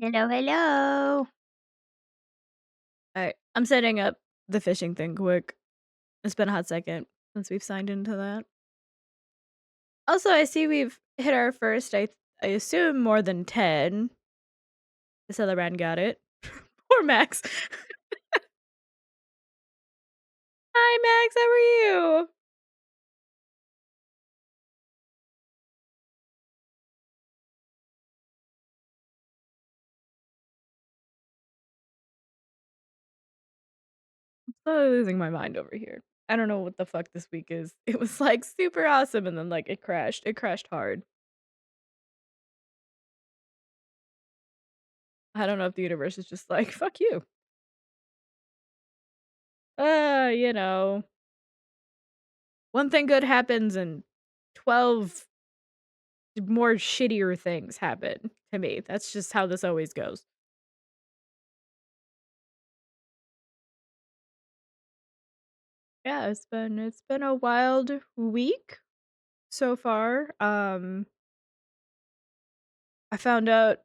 Hello, hello. Alright, I'm setting up the fishing thing quick. It's been a hot second since we've signed into that. Also, I see we've hit our first, I assume more than 10. This other man got it. Poor Max. Hi, Max, how are you? I'm losing my mind over here. I don't know what the fuck this week is. It was, like, super awesome, and then, like, it crashed. It crashed hard. I don't know if the universe is just like, "Fuck you." You know, one thing good happens and 12 more shittier things happen to me. That's just how this always goes. Yeah, it's been a wild week so far. I found out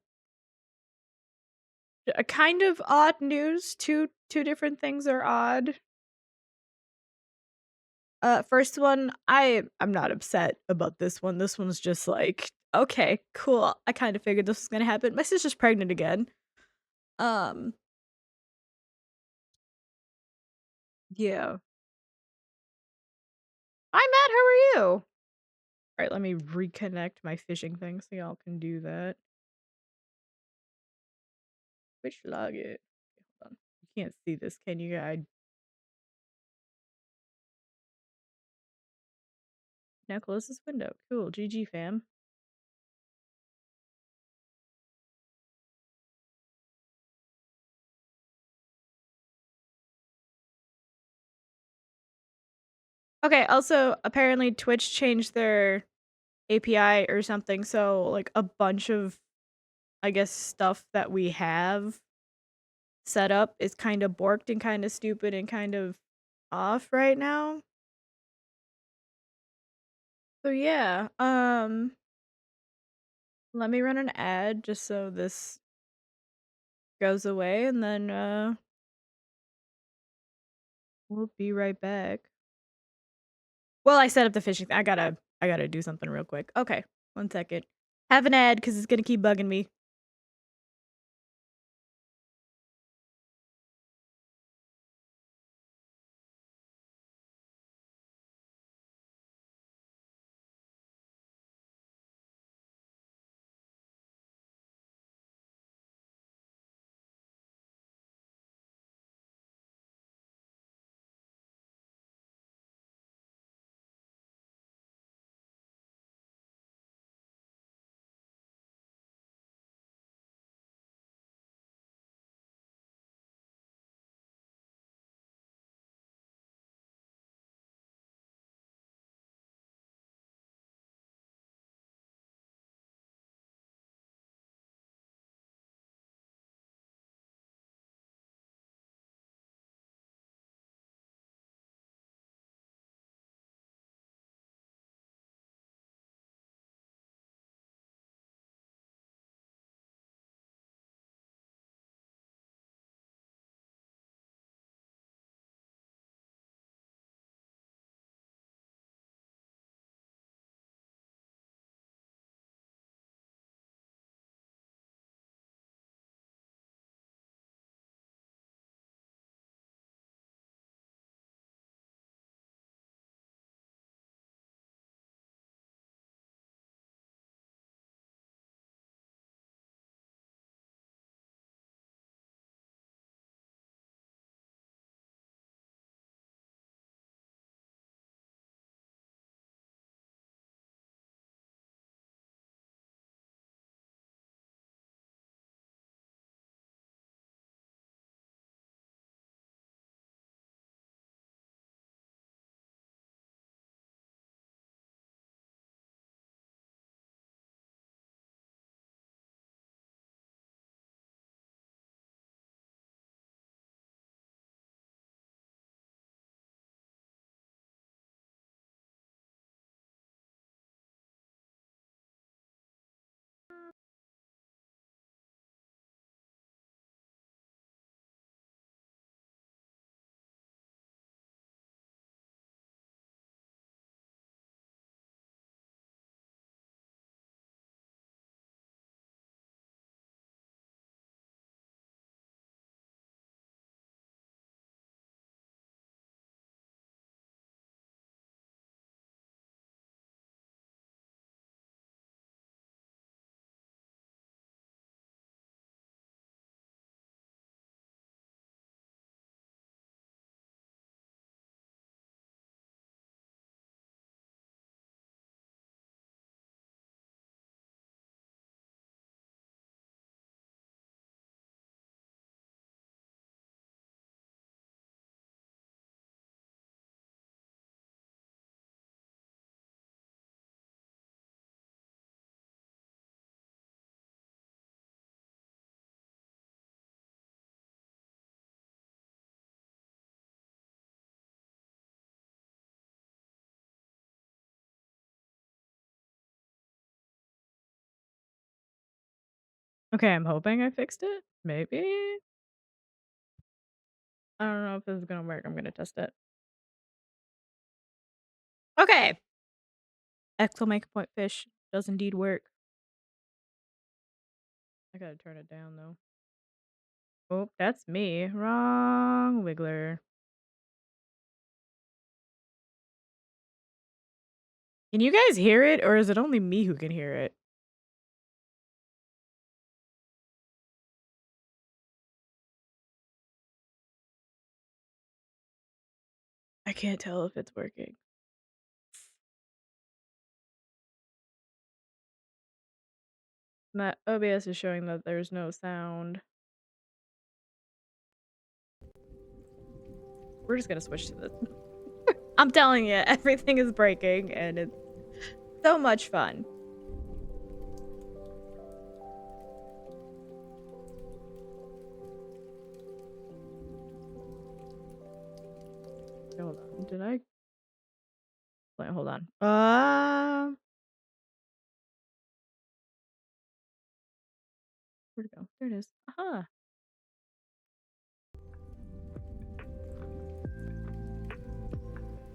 a kind of odd news. Two different things are odd. First one, I'm not upset about this one. This one's just like, okay, cool. I kind of figured this was gonna happen. My sister's pregnant again. Um, yeah. Hi Matt, how are you? Alright, let me reconnect my fishing thing so y'all can do that. Which log it? Hold on. You can't see this, can you? I now close this window. Cool. GG fam. Okay, also apparently Twitch changed their API or something, so like a bunch of I guess stuff that we have set up is kind of borked and kind of stupid and kind of off right now. So yeah, let me run an ad just so this goes away and then we'll be right back. Well, I set up the fishing I gotta do something real quick. Okay, 1 second. Have an ad because it's gonna keep bugging me. Okay, I'm hoping I fixed it. Maybe? I don't know if this is gonna work. I'm gonna test it. Okay! Exclamation point fish does indeed work. I gotta turn it down though. Oh, that's me. Wrong wiggler. Can you guys hear it, or is it only me who can hear it? I can't tell if it's working. My OBS is showing that there's no sound. We're just gonna switch to this. I'm telling you, everything is breaking, and it's so much fun. Hold on. Did I? Wait, hold on. Where'd it go? There it is. Aha.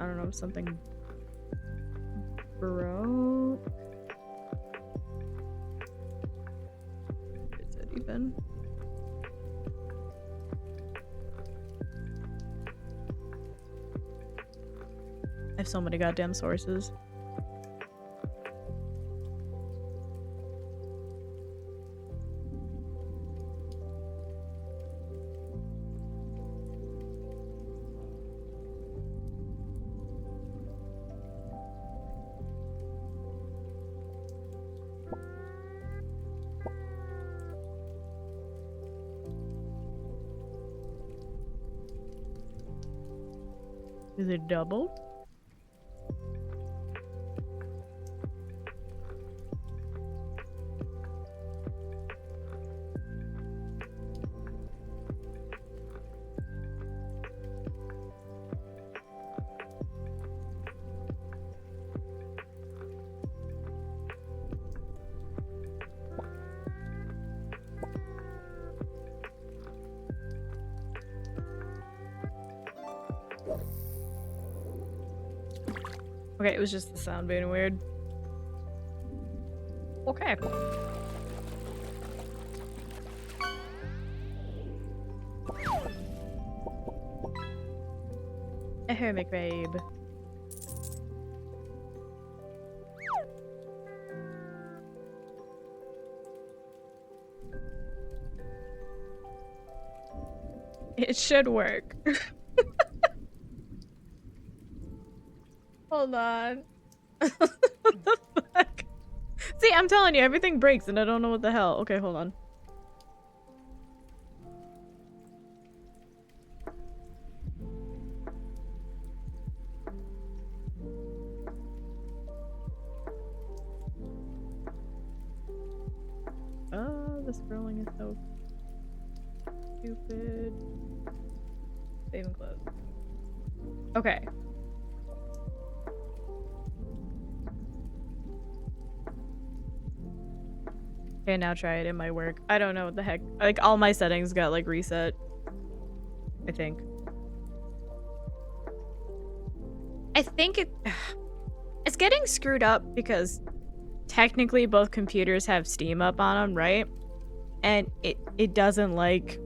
I don't know if something broke. Is it even? I have so many goddamn sources. Is it double? Okay, it was just the sound being weird. Okay. A hermit babe. It should work. Hold on. What the fuck? See, I'm telling you, everything breaks and I don't know what the hell. Okay, hold on. Oh, the scrolling is so stupid. Save and close. Okay. Okay, now try it. It might work. I don't know what the heck. Like, all my settings got, like, reset. I think. I think it's getting screwed up because technically both computers have Steam up on them, right? And it doesn't like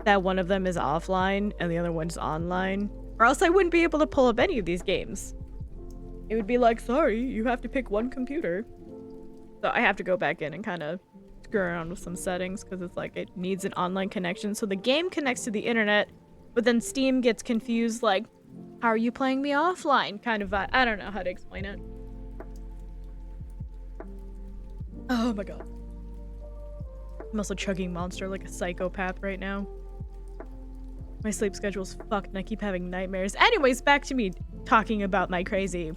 that one of them is offline and the other one's online. Or else I wouldn't be able to pull up any of these games. It would be like, sorry, you have to pick one computer. So I have to go back in and kind of screw around with some settings because it's like it needs an online connection. So the game connects to the internet, but then Steam gets confused like, how are you playing me offline? Kind of, I don't know how to explain it. Oh my god. I'm also chugging Monster like a psychopath right now. My sleep schedule's fucked and I keep having nightmares. Anyways, back to me talking about my crazy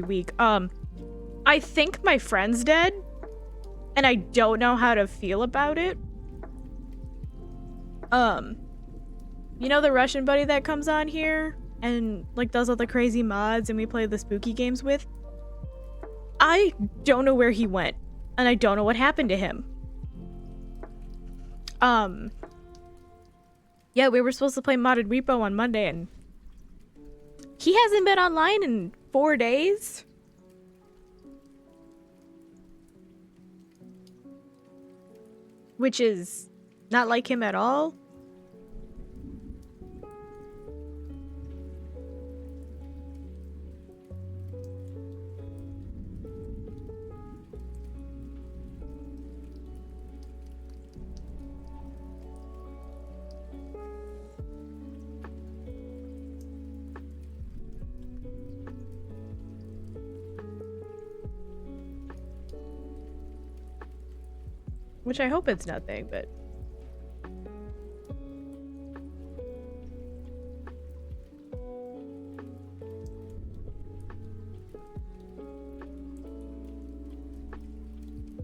week. I think my friend's dead and I don't know how to feel about it. You know the Russian buddy that comes on here and like does all the crazy mods and we play the spooky games with? I don't know where he went and I don't know what happened to him. Yeah, we were supposed to play modded repo on Monday, and he hasn't been online in 4 days. Which is not like him at all. Which I hope it's nothing, but...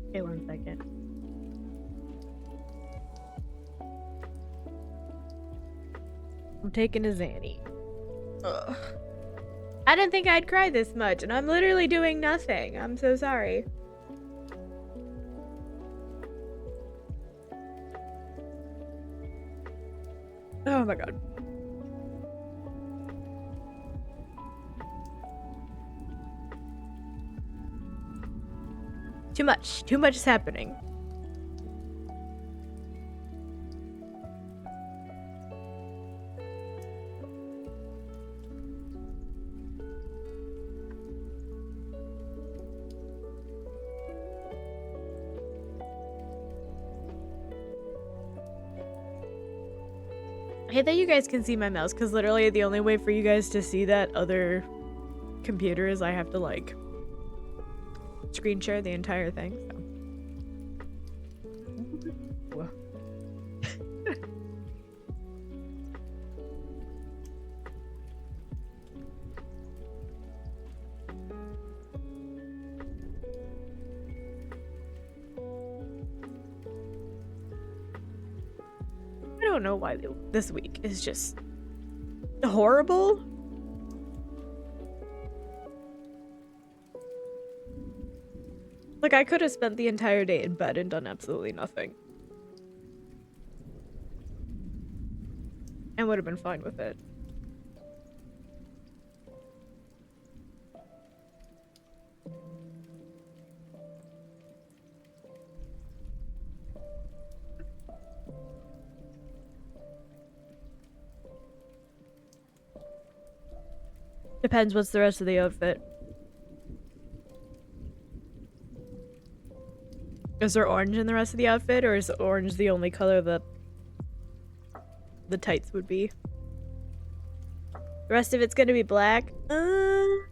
Okay, 1 second. I'm taking a Zanny. Ugh. I didn't think I'd cry this much, and I'm literally doing nothing. I'm so sorry. Oh my god. Too much. Too much is happening. I hate that you guys can see my mouse, because literally the only way for you guys to see that other computer is I have to, like, screen share the entire thing, so. Whoa. I don't know why this week is just horrible. Like, I could have spent the entire day in bed and done absolutely nothing. And would have been fine with it. Depends what's the rest of the outfit. Is there orange in the rest of the outfit, or is orange the only color that the tights would be? The rest of it's gonna be black? Are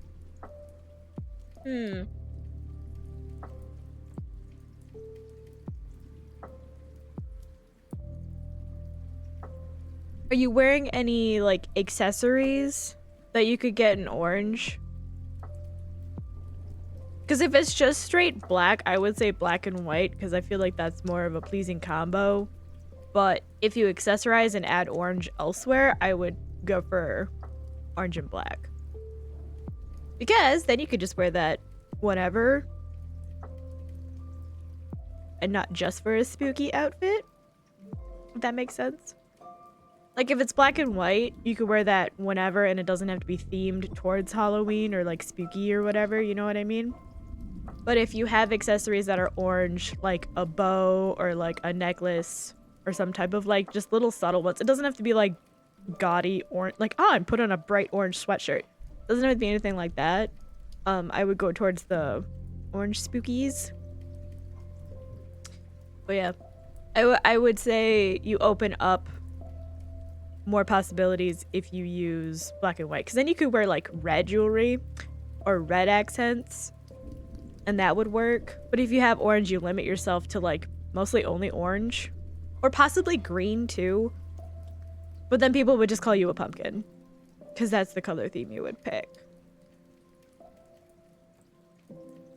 you wearing any, like, accessories that you could get in orange? Because if it's just straight black, I would say black and white, because I feel like that's more of a pleasing combo. But if you accessorize and add orange elsewhere, I would go for orange and black. Because then you could just wear that whenever. And not just for a spooky outfit. If that makes sense. Like, if it's black and white, you could wear that whenever, and it doesn't have to be themed towards Halloween or, like, spooky or whatever, you know what I mean? But if you have accessories that are orange, like a bow or, like, a necklace or some type of, like, just little subtle ones. It doesn't have to be, like, gaudy orange. Like, oh, I'm put on a bright orange sweatshirt. It doesn't have to be anything like that. I would go towards the orange spookies. But yeah, I would say you open up more possibilities if you use black and white, because then you could wear like red jewelry or red accents and that would work. But if you have orange, you limit yourself to like mostly only orange or possibly green too, but then people would just call you a pumpkin because that's the color theme you would pick.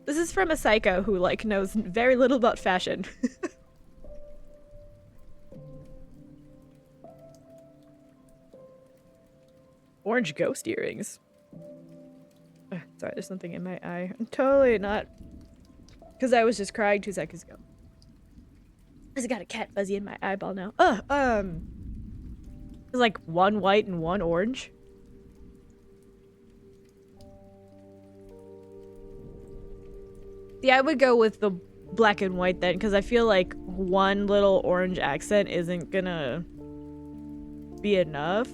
This is from a psycho who like knows very little about fashion. Orange ghost earrings. Sorry, there's something in my eye. I'm totally not... Because I was just crying 2 seconds ago. I just got a cat fuzzy in my eyeball now. There's like one white and one orange. Yeah, I would go with the black and white then, because I feel like one little orange accent isn't gonna be enough.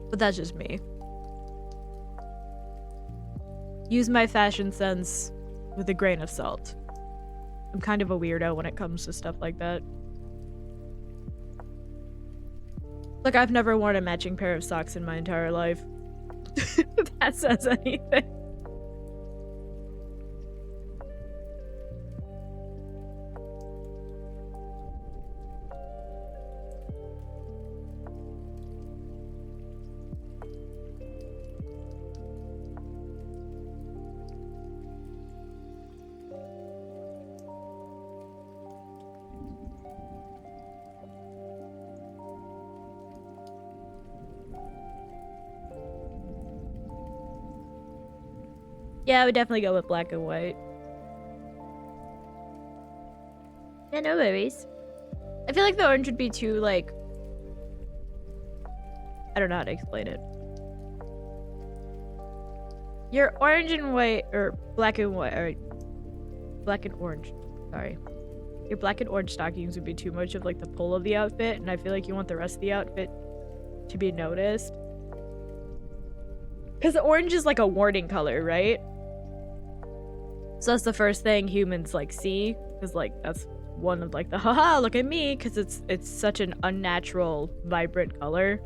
But that's just me. Use my fashion sense with a grain of salt. I'm kind of a weirdo when it comes to stuff like that. Like, I've never worn a matching pair of socks in my entire life. If that says anything. Yeah, I would definitely go with black and white. Yeah, no worries. I feel like the orange would be too, like... I don't know how to explain it. Your orange and white, or black and white, or black and orange, sorry. Your black and orange stockings would be too much of like the pull of the outfit, and I feel like you want the rest of the outfit to be noticed. Because the orange is like a warning color, right? So that's the first thing humans like see, because like that's one of like the haha look at me, because it's such an unnatural vibrant color.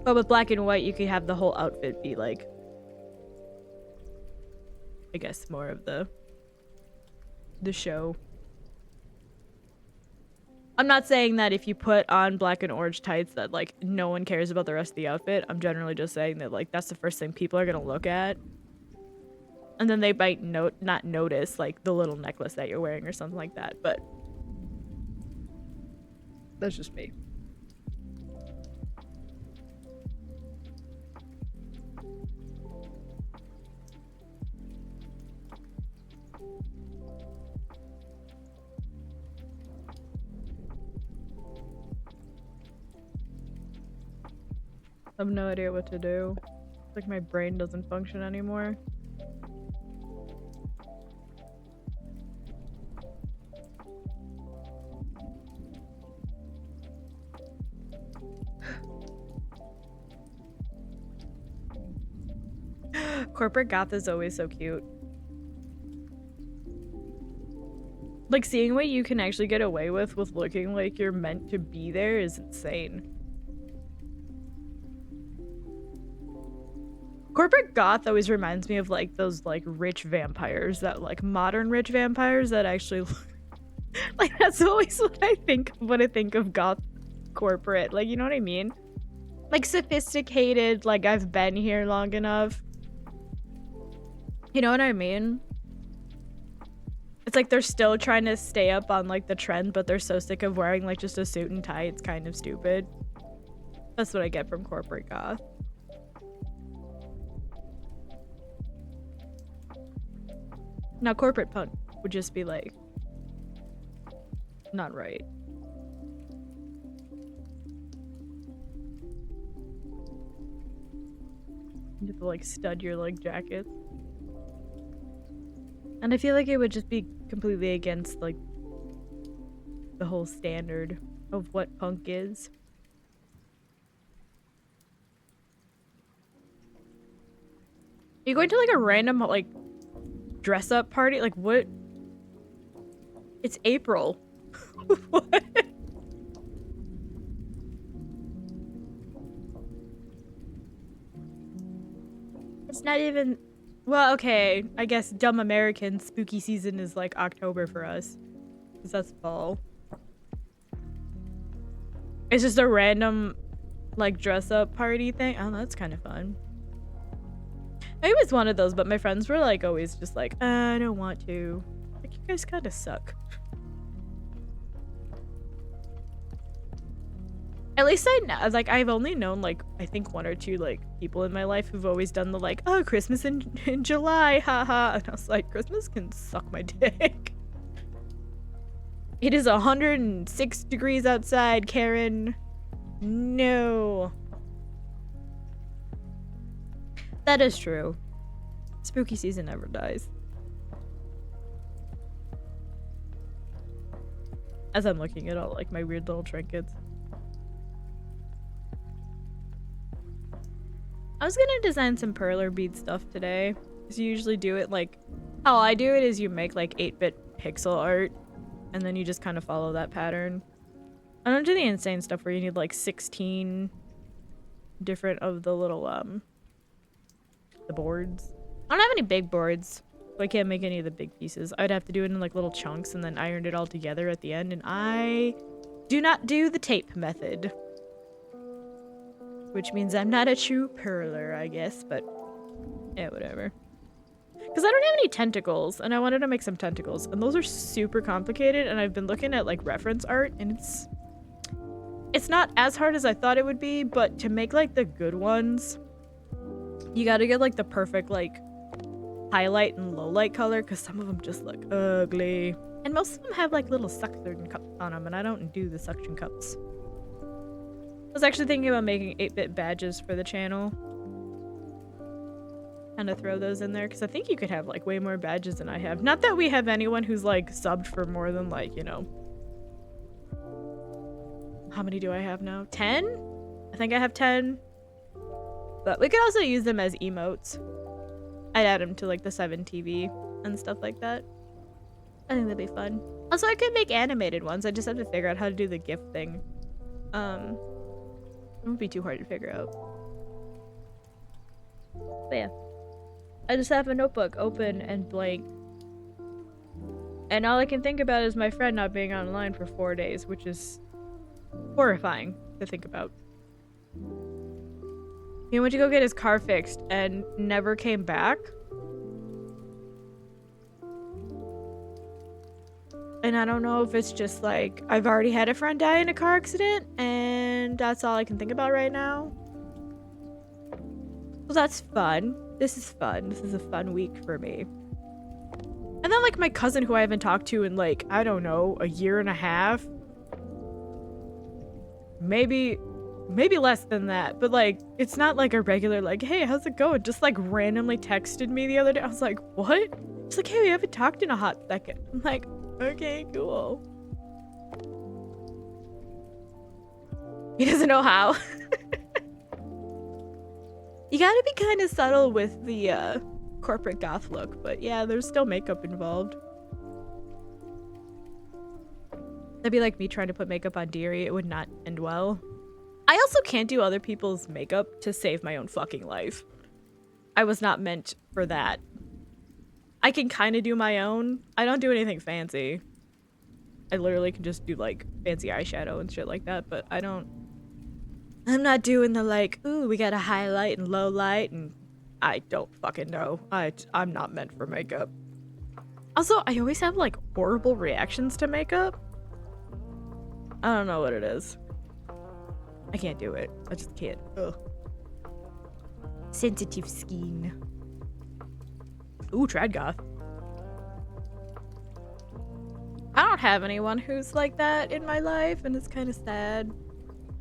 But with black and white you could have the whole outfit be like, I guess, more of the show. I'm not saying that if you put on black and orange tights that like no one cares about the rest of the outfit. I'm generally just saying that like that's the first thing people are gonna look at. And then they might not notice like the little necklace that you're wearing or something like that, but that's just me. I have no idea what to do. It's like my brain doesn't function anymore. Corporate goth is always so cute. Like, seeing what you can actually get away with looking like you're meant to be there is insane. Corporate goth always reminds me of like those like rich vampires, that like modern rich vampires that actually like that's always what I think of when I think of goth corporate. Like, you know what I mean? Like sophisticated, like I've been here long enough. You know what I mean? It's like they're still trying to stay up on like the trend, but they're so sick of wearing like just a suit and tie, it's kind of stupid. That's what I get from corporate goth. Now corporate punk would just be like not right. You have to like stud your like jackets. And I feel like it would just be completely against like the whole standard of what punk is. Are you going to like a random like dress up party? Like what? It's April. What? It's not even, well, okay, I guess dumb American spooky season is like October for us, because that's fall. It's just a random like dress up party thing. Oh, that's kind of fun. I was one of those, but my friends were like always just like, I don't want to. Like, you guys kind of suck. At least I know, like, I've only known, like, I think 1 or 2, like, people in my life who've always done the, like, oh, Christmas in July, haha. And I was like, Christmas can suck my dick. It is 106 degrees outside, Karen. No. That is true. Spooky season never dies. As I'm looking at all, like, my weird little trinkets. I was gonna design some perler bead stuff today. Because you usually do it, like, how I do it is you make, like, 8-bit pixel art. And then you just kind of follow that pattern. I don't do the insane stuff where you need, like, 16 different of the little, the boards. I don't have any big boards, so I can't make any of the big pieces. I'd have to do it in, like, little chunks and then iron it all together at the end. And I do not do the tape method. Which means I'm not a true perler, I guess, but yeah, whatever. Because I don't have any tentacles, and I wanted to make some tentacles, and those are super complicated, and I've been looking at, like, reference art, and it's not as hard as I thought it would be, but to make, like, the good ones, you gotta get, like, the perfect, like, highlight and low light color, because some of them just look ugly. And most of them have, like, little suction cups on them, and I don't do the suction cups. I was actually thinking about making 8-bit badges for the channel. Kind of throw those in there, because I think you could have, like, way more badges than I have. Not that we have anyone who's, like, subbed for more than, like, you know... How many do I have now? 10? I think I have 10. But we could also use them as emotes. I'd add them to, like, the 7TV and stuff like that. I think that'd be fun. Also, I could make animated ones. I just have to figure out how to do the GIF thing. It won't be too hard to figure out. But yeah. I just have a notebook open and blank. And all I can think about is my friend not being online for 4 days, which is horrifying to think about. He went to go get his car fixed and never came back. And I don't know if it's just like, I've already had a friend die in a car accident, and that's all I can think about right now. Well, that's fun. This is fun. This is a fun week for me. And then, like, my cousin who I haven't talked to in, like, I don't know, a year and a half. Maybe less than that. But, like, it's not like a regular, like, hey, how's it going? Just, like, randomly texted me the other day. I was like, what? She's like, hey, we haven't talked in a hot second. I'm like, okay, cool. He doesn't know how. You gotta be kind of subtle with the corporate goth look, but yeah, there's still makeup involved. That'd be like me trying to put makeup on Deary. It would not end well. I also can't do other people's makeup to save my own fucking life. I was not meant for that. I can kind of do my own. I don't do anything fancy. I literally can just do, like, fancy eyeshadow and shit like that, but I'm not doing the, like, ooh, we got a highlight and low light, and I don't fucking know. I'm not meant for makeup. Also, I always have, like, horrible reactions to makeup. I don't know what it is. I can't do it. I just can't. Ugh. Sensitive skin. Ooh, trad goth. I don't have anyone who's like that in my life, and it's kind of sad.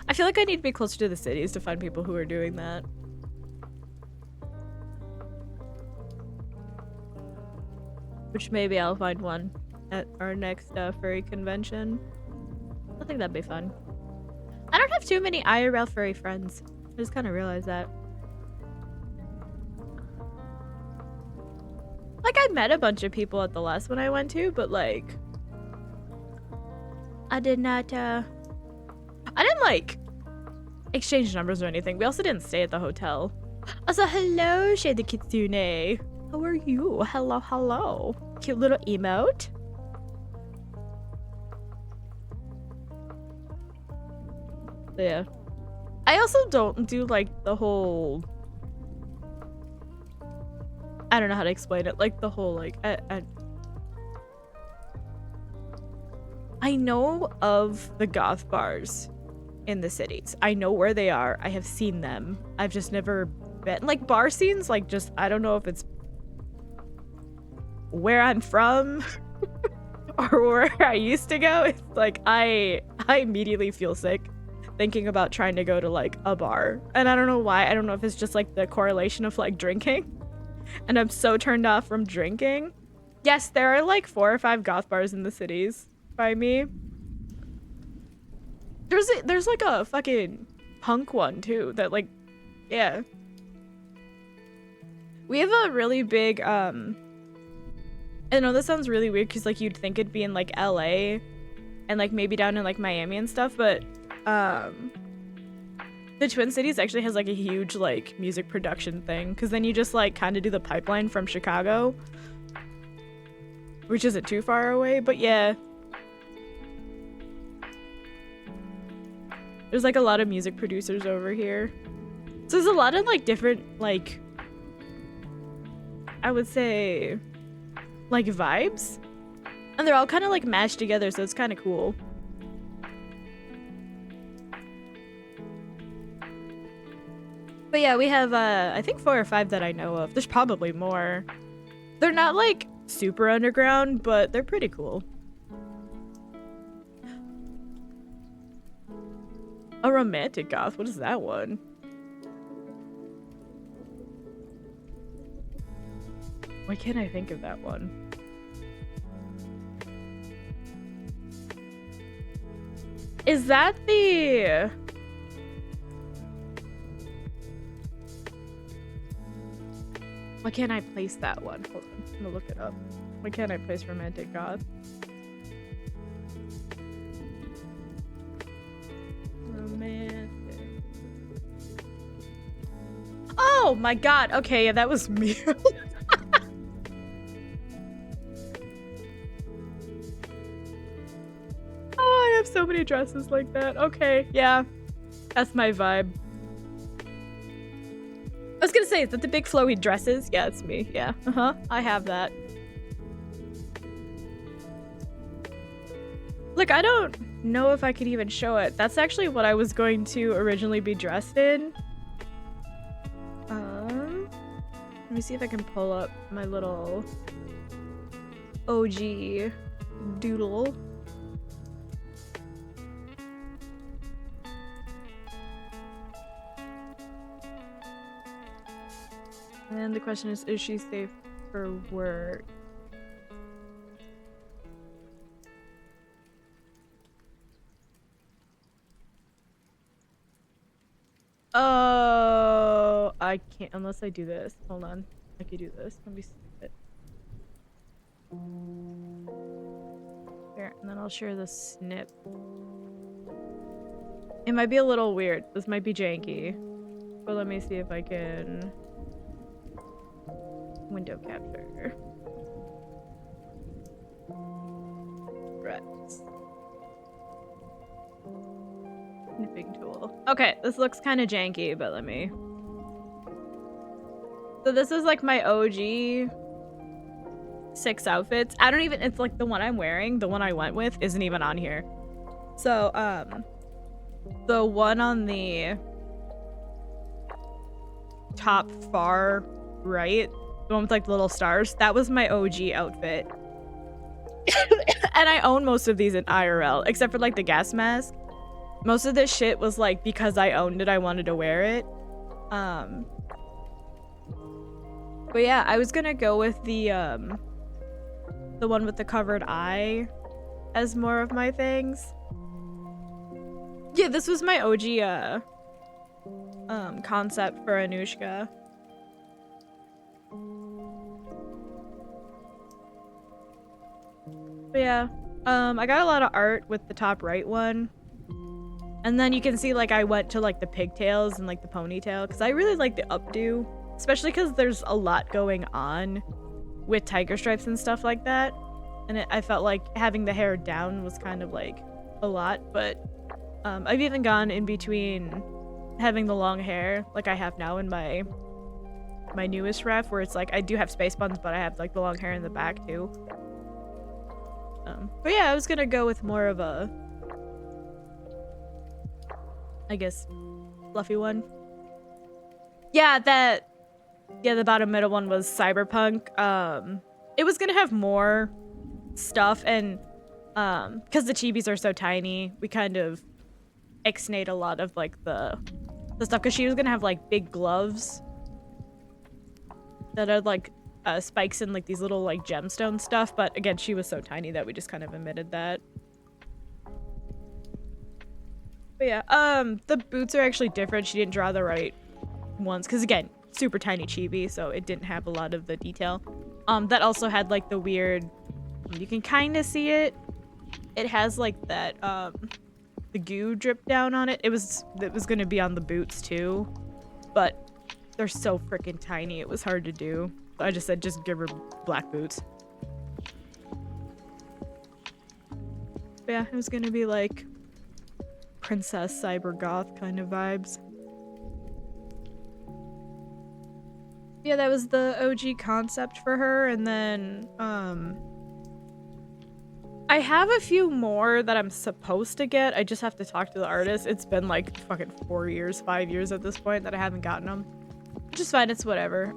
I feel like I need to be closer to the cities to find people who are doing that. Which maybe I'll find one at our next furry convention. I think that'd be fun. I don't have too many IRL furry friends. I just kind of realized that. Like, I met a bunch of people at the last one I went to, but, like, I did not, I didn't, like, exchange numbers or anything. We also didn't stay at the hotel. Also, hello, Shade the Kitsune. How are you? Hello, hello. Cute little emote. But yeah. I also don't do, like, the whole... I don't know how to explain it. Like, the whole, like... I know of the goth bars in the cities. I know where they are. I have seen them. I've just never been. Like, bar scenes, like, just, I don't know if it's where I'm from or where I used to go. It's like, I immediately feel sick thinking about trying to go to, like, a bar. And I don't know why. I don't know if it's just, like, the correlation of, like, drinking. And I'm so turned off from drinking. Yes, there are, like, 4 or 5 goth bars in the cities by me. There's like a fucking punk one too that, like, yeah. We have a really big I know this sounds really weird because, like, you'd think it'd be in, like, LA and, like, maybe down in, like, Miami and stuff, but the Twin Cities actually has, like, a huge, like, music production thing, because then you just, like, kind of do the pipeline from Chicago, which isn't too far away, but yeah. There's, like, a lot of music producers over here. So there's a lot of, like, different, like, I would say, like, vibes. And they're all kind of, like, mashed together, so it's kind of cool. But yeah, we have, I think 4 or 5 that I know of. There's probably more. They're not, like, super underground, but they're pretty cool. A romantic goth? What is that one? Why can't I think of that one? Is that the... Why can't I place that one? Hold on, I'm gonna look it up. Why can't I place romantic goth? Romantic. Oh my god, okay, yeah, that was me. Oh, I have so many dresses like that. Okay, yeah. That's my vibe. I was gonna say, is that the big flowy dresses? Yeah, it's me. Yeah, I have that. Look, I don't know if I could even show it. That's actually what I was going to originally be dressed in. Let me see if I can pull up my little OG doodle. And the question is she safe for work? Oh, I can't unless I do this. Hold on. I could do this. Let me see it. Here, and then I'll share the snip. It might be a little weird. This might be janky. But let me see if I can window capture. Right. Snipping tool. Okay, this looks kind of janky, but let me... So this is like my OG 6 outfits. I don't even... It's like the one I'm wearing, the one I went with, isn't even on here. So, the one on the top far right, the one with like the little stars, that was my OG outfit. And I own most of these in IRL, except for like the gas mask. Most of this shit was like because I owned it, I wanted to wear it. But yeah, I was gonna go with the one with the covered eye as more of my things. Yeah, this was my OG concept for Anushka. But yeah, I got a lot of art with the top right one. And then you can see like I went to like the pigtails and like the ponytail because I really like the updo, especially because there's a lot going on with tiger stripes and stuff like that. And I felt like having the hair down was kind of like a lot, but I've even gone in between having the long hair like I have now in my newest ref, where it's like I do have space buns, but I have like the long hair in the back too. But yeah, I was gonna go with more of a I guess, fluffy one. Yeah, the bottom middle one was Cyberpunk. It was gonna have more stuff, and because the chibis are so tiny, we kind of ixnayed a lot of like the stuff, because she was gonna have like big gloves that had like spikes and like these little like gemstone stuff, but again, she was so tiny that we just kind of omitted that. But yeah, the boots are actually different. She didn't draw the right ones, because again, super tiny chibi, so it didn't have a lot of the detail. That also had like the weird, you can kind of see it. It has like that, the goo drip down on it. It was gonna be on the boots too, but they're so freaking tiny. It was hard to do. So I just said, just give her black boots. But yeah, it was gonna be like princess cyber goth kind of vibes. Yeah, that was the OG concept for her, and then I have a few more that I'm supposed to get. I just have to talk to the artist. It's been like fucking 4 years, 5 years at this point that I haven't gotten them. Which is fine, it's whatever.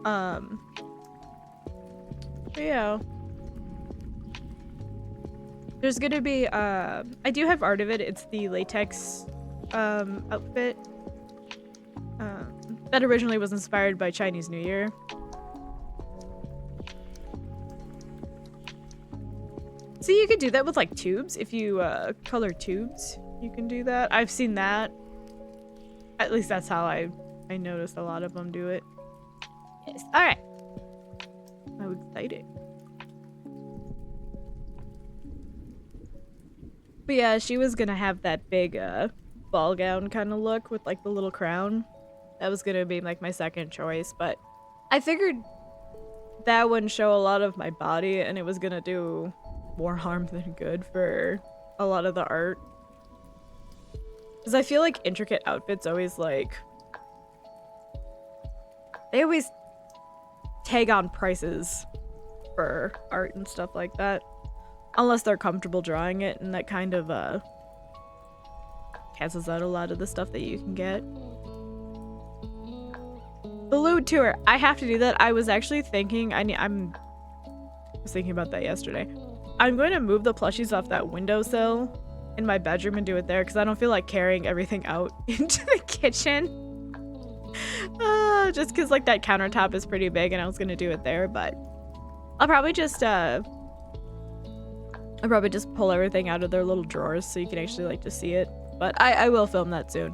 But yeah. There's gonna be, I do have art of it. It's the latex outfit. That originally was inspired by Chinese New Year. See, you could do that with like tubes. If you color tubes, you can do that. I've seen that. At least that's how I noticed a lot of them do it. Yes. All right. How exciting. But yeah, she was gonna have that big ball gown kind of look with like the little crown. That was gonna be like my second choice, but I figured that wouldn't show a lot of my body, and it was gonna do more harm than good for a lot of the art. Because I feel like intricate outfits always like, they always tag on prices for art and stuff like that. Unless they're comfortable drawing it, and that kind of cancels out a lot of the stuff that you can get. The Loot Tour. I have to do that. I was actually thinking, I was thinking about that yesterday. I'm going to move the plushies off that windowsill in my bedroom and do it there, because I don't feel like carrying everything out into the kitchen. Just because like that countertop is pretty big, and I was going to do it there, but I'll probably just pull everything out of their little drawers so you can actually like just see it. But I will film that soon.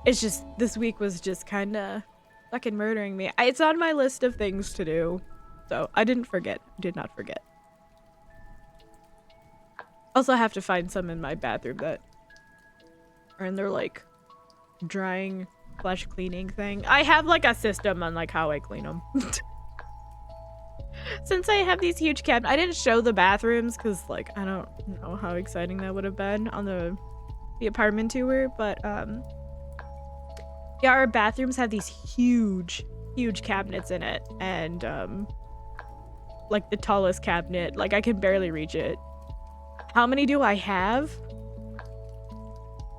It's just, this week was just kind of fucking murdering me. It's on my list of things to do. So I didn't forget. Did not forget. Also, I have to find some in my bathroom that are in their like drying / cleaning thing. I have like a system on like how I clean them. Since I have these huge cabinets, I didn't show the bathrooms because like I don't know how exciting that would have been on the apartment tour, but yeah, our bathrooms have these huge cabinets in it, and like the tallest cabinet, like I can barely reach it. How many do I have?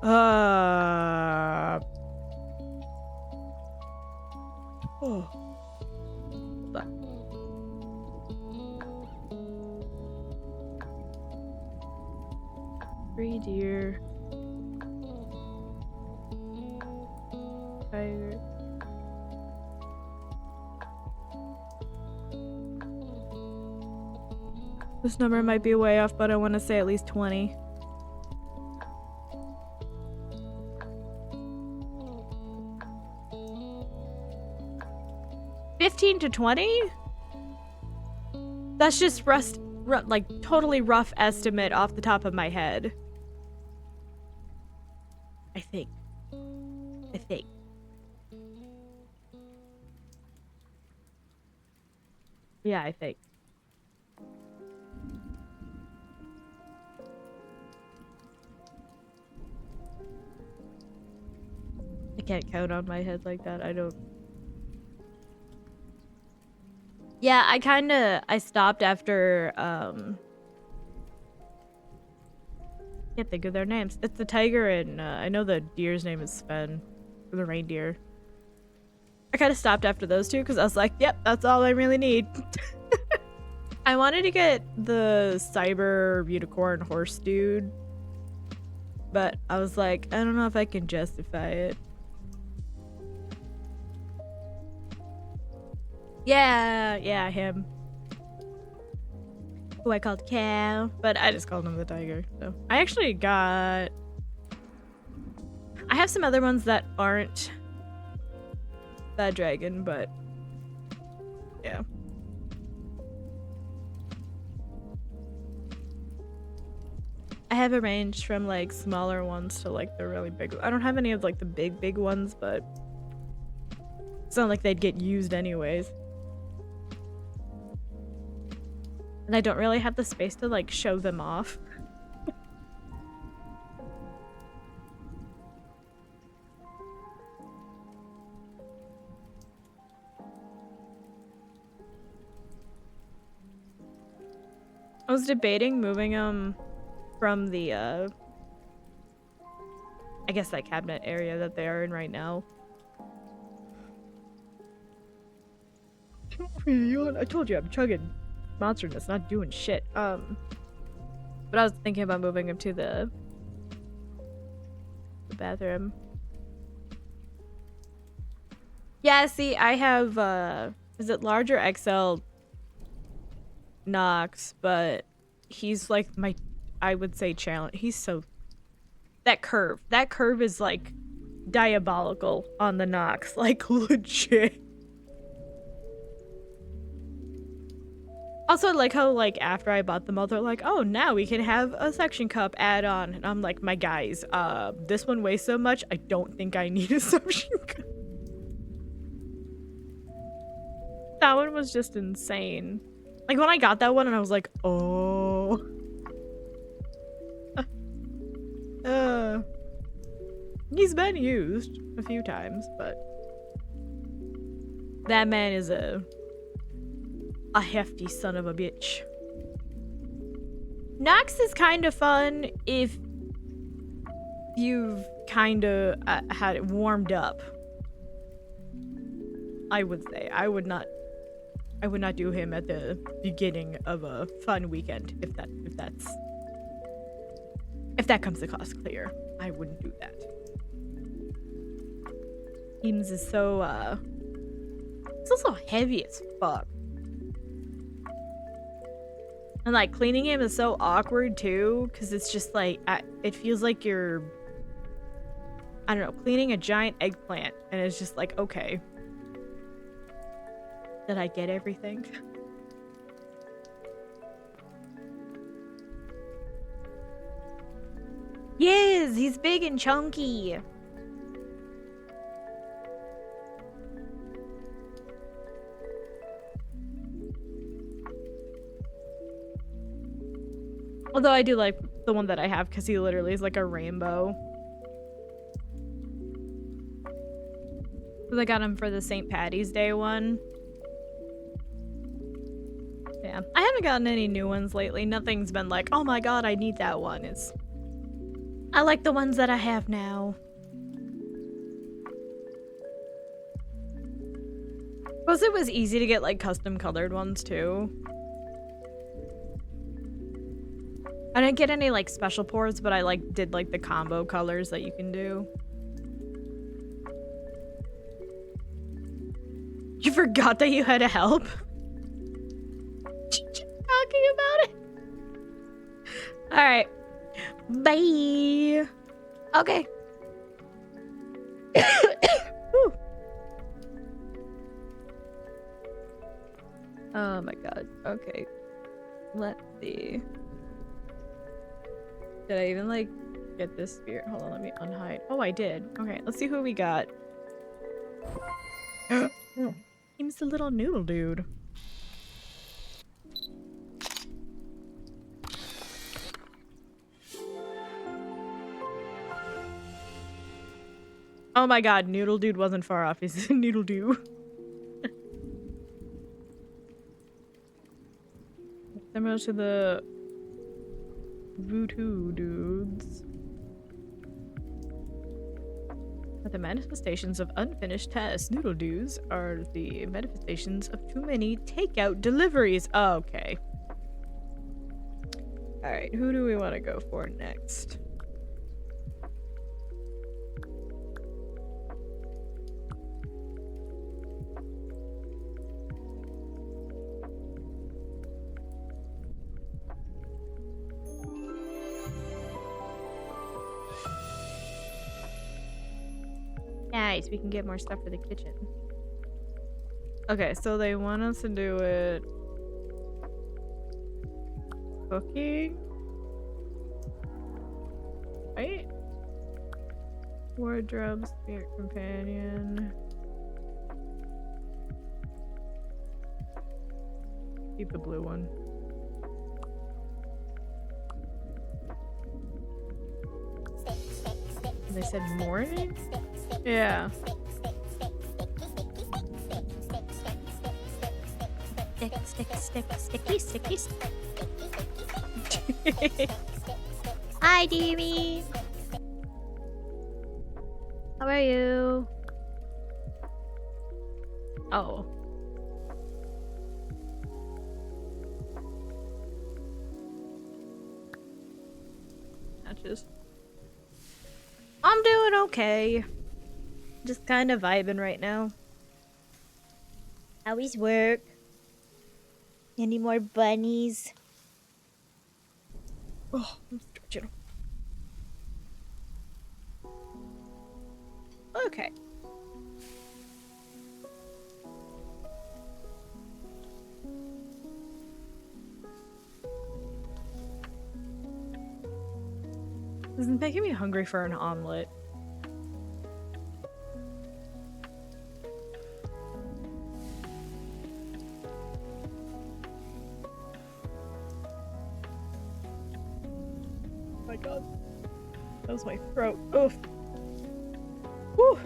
Oh. But 3 deer. Tiger. This number might be way off, but I want to say at least 20. $15 to $20? That's just like totally rough estimate off the top of my head. I think. Yeah, I think. I can't count on my head like that. I don't. Yeah, I stopped after Can't think of their names. It's the tiger and I know the deer's name is Sven. Or the reindeer. I kind of stopped after those two because I was like, yep, that's all I really need. I wanted to get the cyber unicorn horse dude. But I was like, I don't know if I can justify it. Yeah, him. Who I called Cal, but I just called him the tiger. So I actually got... I have some other ones that aren't that dragon, but yeah. I have a range from like smaller ones to like the really big. I don't have any of like the big ones, but it's not like they'd get used anyways. And I don't really have the space to like show them off. I was debating moving them from the I guess that cabinet area that they are in right now. I told you I'm chugging monster that's not doing shit. But I was thinking about moving him to the bathroom. Yeah, see, I have is it large or XL Nox, but he's like my, I would say, challenge. He's so, that curve is like diabolical on the Nox, like legit. Also, like how like after I bought them all, they're like, oh, now we can have a suction cup add-on, and I'm like, my guys, this one weighs so much, I don't think I need a suction cup. That one was just insane. Like when I got that one and I was like, oh. He's been used a few times, but that man is a hefty son of a bitch. Nox is kind of fun if you've kind of had it warmed up. I would say I would not do him at the beginning of a fun weekend if that comes across clear. I wouldn't do that. Eames is so it's also heavy as fuck. And like cleaning him is so awkward too, because it's just like it feels like you're, I don't know, cleaning a giant eggplant, and it's just like, okay, did I get everything? Yes, he's big and chunky. Although I do like the one that I have because he literally is like a rainbow. Because I got him for the St. Patty's Day one. Yeah, I haven't gotten any new ones lately. Nothing's been like, oh my god, I need that one. It's, I like the ones that I have now. Plus it was easy to get like custom colored ones too. I didn't get any like special pours, but I like did like the combo colors that you can do. You forgot that you had to help? Talking about it? Alright. Bye. Okay. Oh my god. Okay. Let's see. Did I even like get this spirit? Hold on, let me unhide. Oh, I did. Okay, let's see who we got. He's the little noodle dude. Oh my god, Noodle Dude wasn't far off. He's Noodle Dude. Similar to the Voodoo dudes. Are the manifestations of unfinished tasks. Noodle dudes are the manifestations of too many takeout deliveries. Oh, okay. Alright, who do we want to go for next? Nice, we can get more stuff for the kitchen. Okay, so they want us to do it cooking, right? Wardrobe, spirit companion. Keep the blue one. They said morning? Yeah. Sticky. Hi, Deemy. How are you? Oh. Matches. I'm doing okay. Just kind of vibing right now. How is work? Any more bunnies? Oh, I'm stretching. Okay. This is making me hungry for an omelet. Oh my god. That was my throat. Oof. Whew.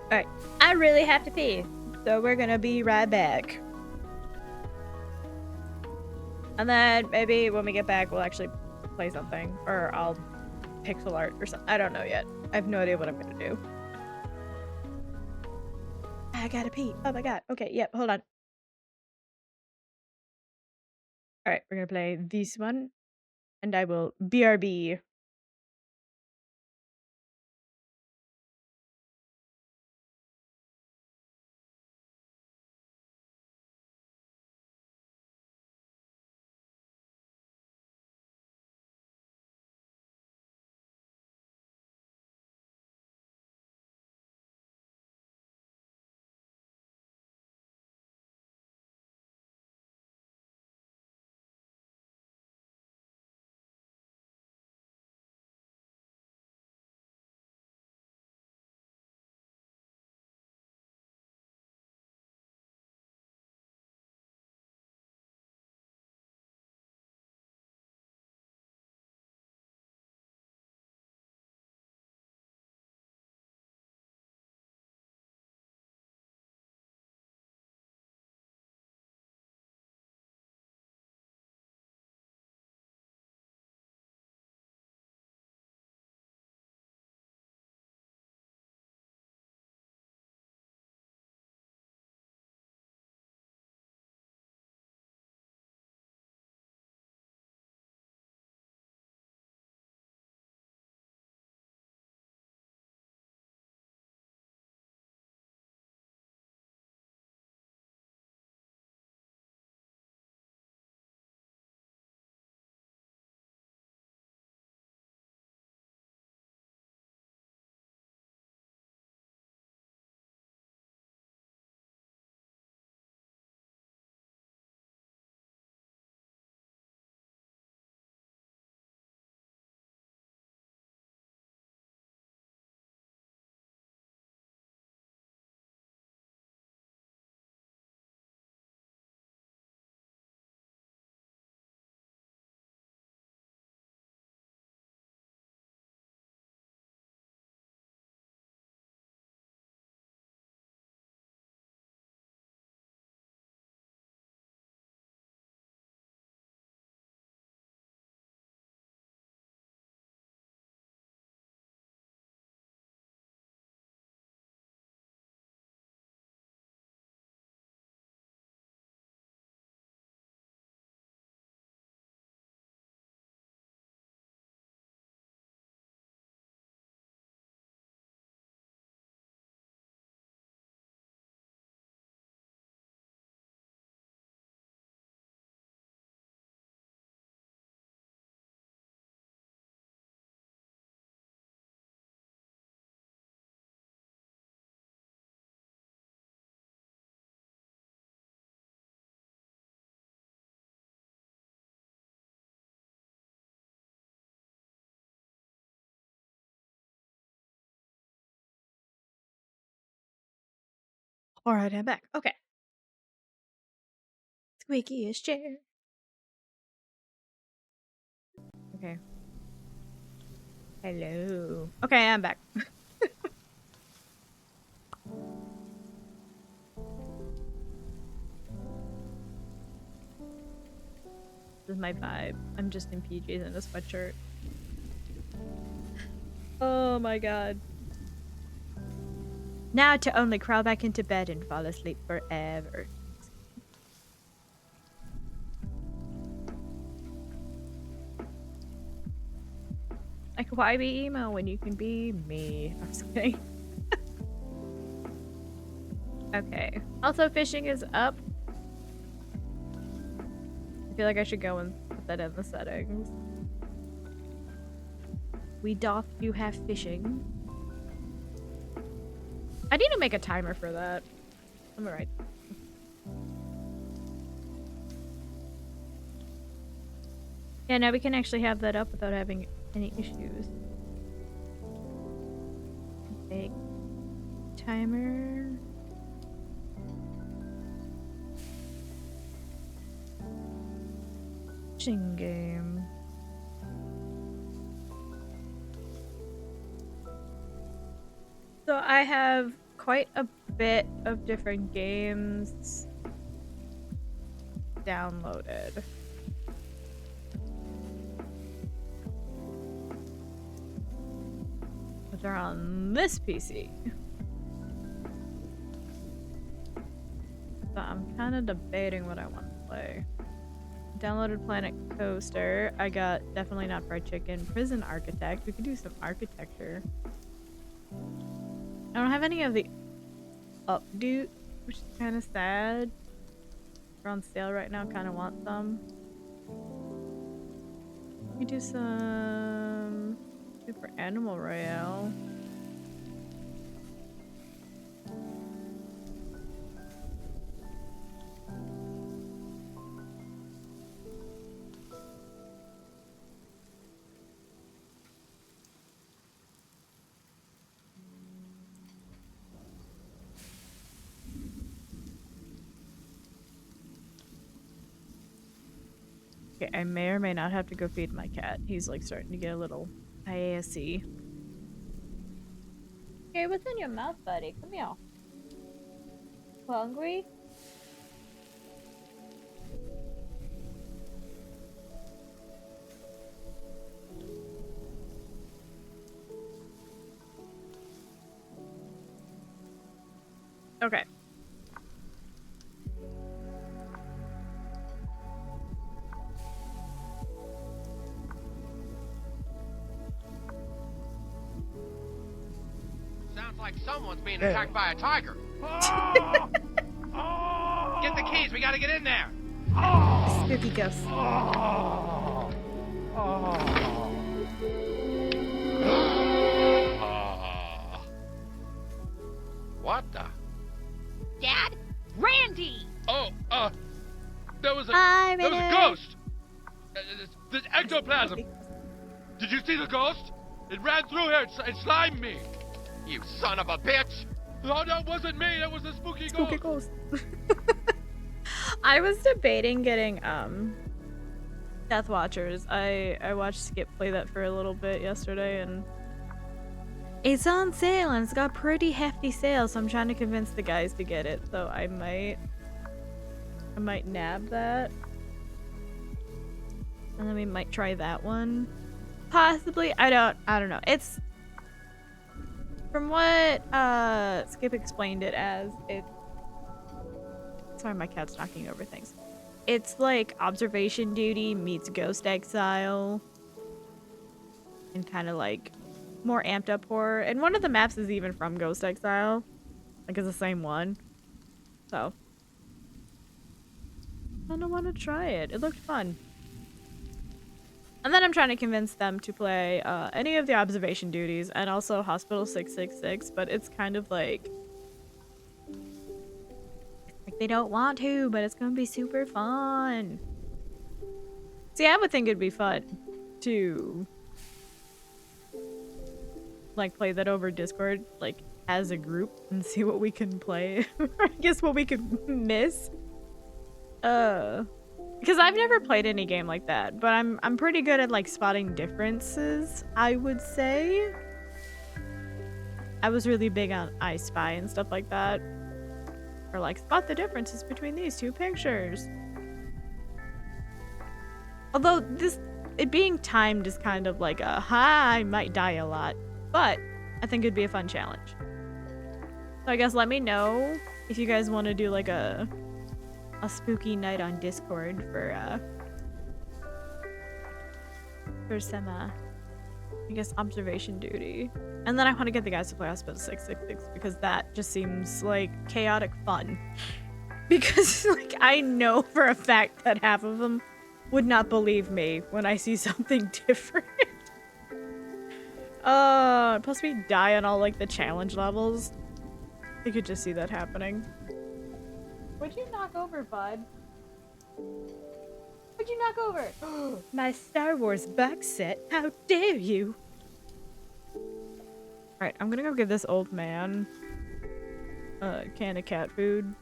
Alright. I really have to pee. So we're gonna be right back. And then maybe when we get back, we'll actually play something. Or I'll pixel art or something. I don't know yet. I have no idea what I'm gonna do. I gotta pee. Oh my god. Okay, yep, hold on. Alright, we're gonna play this one. And I will BRB. Alright, I'm back. Okay. Squeakiest chair. Okay. Hello. Okay, I'm back. This is my vibe. I'm just in PJs and a sweatshirt. Oh my god. Now to only crawl back into bed and fall asleep forever. Like, why be emo when you can be me? I'm just kidding. Okay. Also, fishing is up. I feel like I should go and put that in the settings. We doth do have fishing. I need to make a timer for that. I'm alright. Yeah, now we can actually have that up without having any issues. Make timer. Fishing game. So I have quite a bit of different games downloaded. But they're on this PC. So I'm kind of debating what I want to play. Downloaded Planet Coaster. I got Definitely Not Fried Chicken. Prison Architect. We could do some architecture. I don't have any of the updo, which is kind of sad. They're on sale right now. Kind of want some. We do some Super Animal Royale. Okay, I may or may not have to go feed my cat. He's like starting to get a little IASy. Okay, what's in your mouth, buddy? Come here. Hungry? Okay. Sounds like someone's being attacked by a tiger. Get the keys, we gotta get in there. Spooky ghost. What the? Dad? Randy! Oh, there was a Minnie. ghost. This ectoplasm. Did you see the ghost? It ran through here and slimed me. You son of a bitch! No, that wasn't me. That was a spooky ghost. I was debating getting Death Watchers. I watched Skip play that for a little bit yesterday, and it's on sale and it's got pretty hefty sales, so I'm trying to convince the guys to get it. So I might nab that. And then we might try that one. Possibly. I don't know. It's from what Skip explained it as, sorry, my cat's knocking over things. It's like observation duty meets ghost exile. And kind of like more amped up horror. And one of the maps is even from Ghost Exile. Like, it's the same one. So I don't want to try it. It looked fun. And then I'm trying to convince them to play any of the observation duties and also Hospital 666, but it's kind of like they don't want to, but it's gonna be super fun. See, I would think it'd be fun to like play that over Discord, like as a group, and see what we can play. I guess what we could miss. Because I've never played any game like that, but I'm pretty good at like spotting differences, I would say. I was really big on I Spy and stuff like that. Or like spot the differences between these two pictures. Although it being timed is kind of like a I might die a lot, but I think it'd be a fun challenge. So I guess let me know if you guys want to do like a spooky night on Discord for some I guess observation duty. And then I want to get the guys to play Hospital 666 because that just seems like chaotic fun. Because like I know for a fact that half of them would not believe me when I see something different. Plus we die on all like the challenge levels. You could just see that happening. What'd you knock over, bud? What'd you knock over? My Star Wars box set. How dare you? Alright, I'm gonna go give this old man a can of cat food.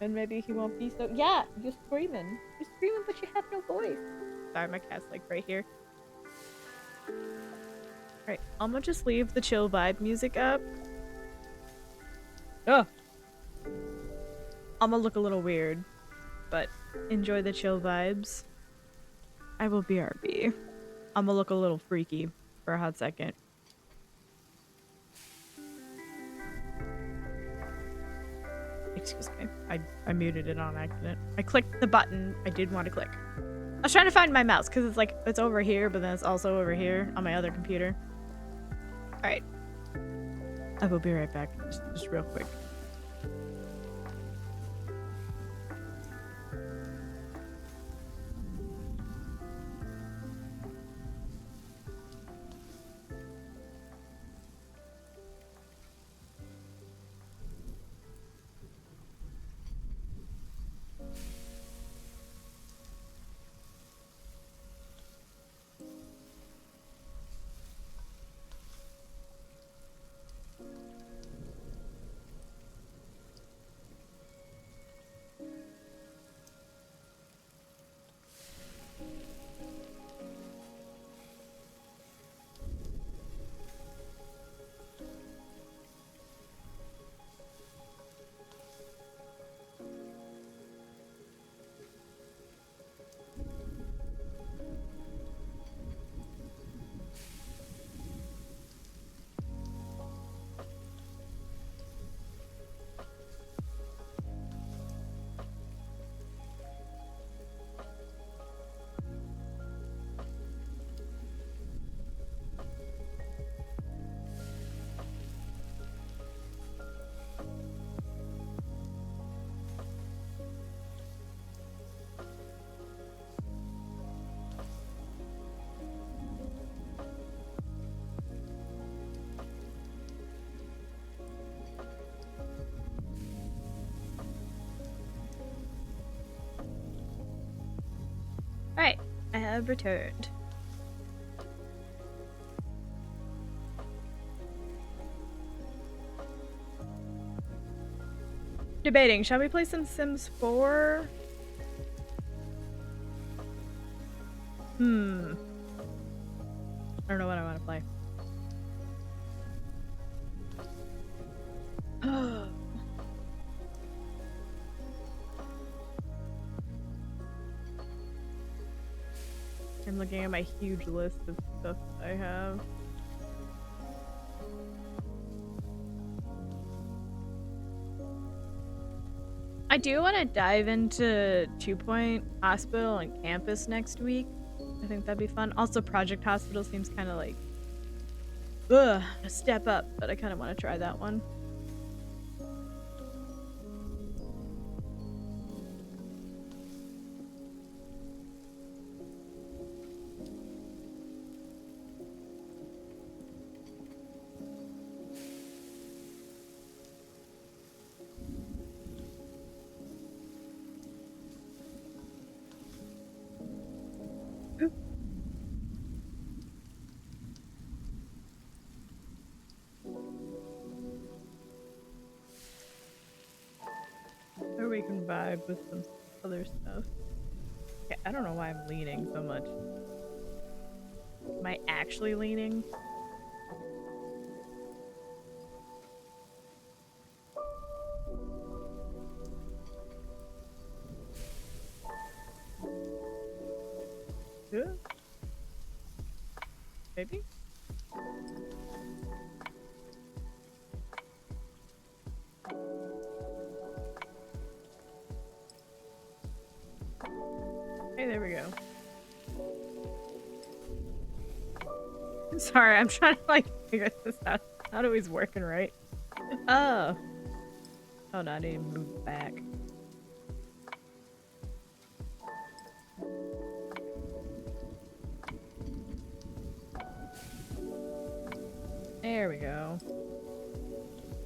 And maybe he won't be so— Yeah! You're screaming. You're screaming, but you have no voice. Sorry, my cat's like right here. Alright, I'm gonna just leave the chill vibe music up. Oh! I'm gonna look a little weird, but enjoy the chill vibes. I will BRB. I'm gonna look a little freaky for a hot second. Excuse me. I muted it on accident. I clicked the button I did want to click. I was trying to find my mouse because it's like, it's over here, but then it's also over here on my other computer. Alright. I will be right back. Just real quick. Alright, I have returned. Debating, shall we play some Sims 4? I don't know what I want to play. I'm looking at my huge list of stuff I have. I do want to dive into 2 Point Hospital and Campus next week. I think that'd be fun. Also, Project Hospital seems kind of like a step up, but I kind of want to try that one. we can vibe with some other stuff. Okay, I don't know why I'm leaning so much. Am I actually leaning? Yeah. Maybe? Hey, there we go. Sorry, I'm trying to like figure this out. Not always working right. Oh. Oh no, I didn't even move back. There we go.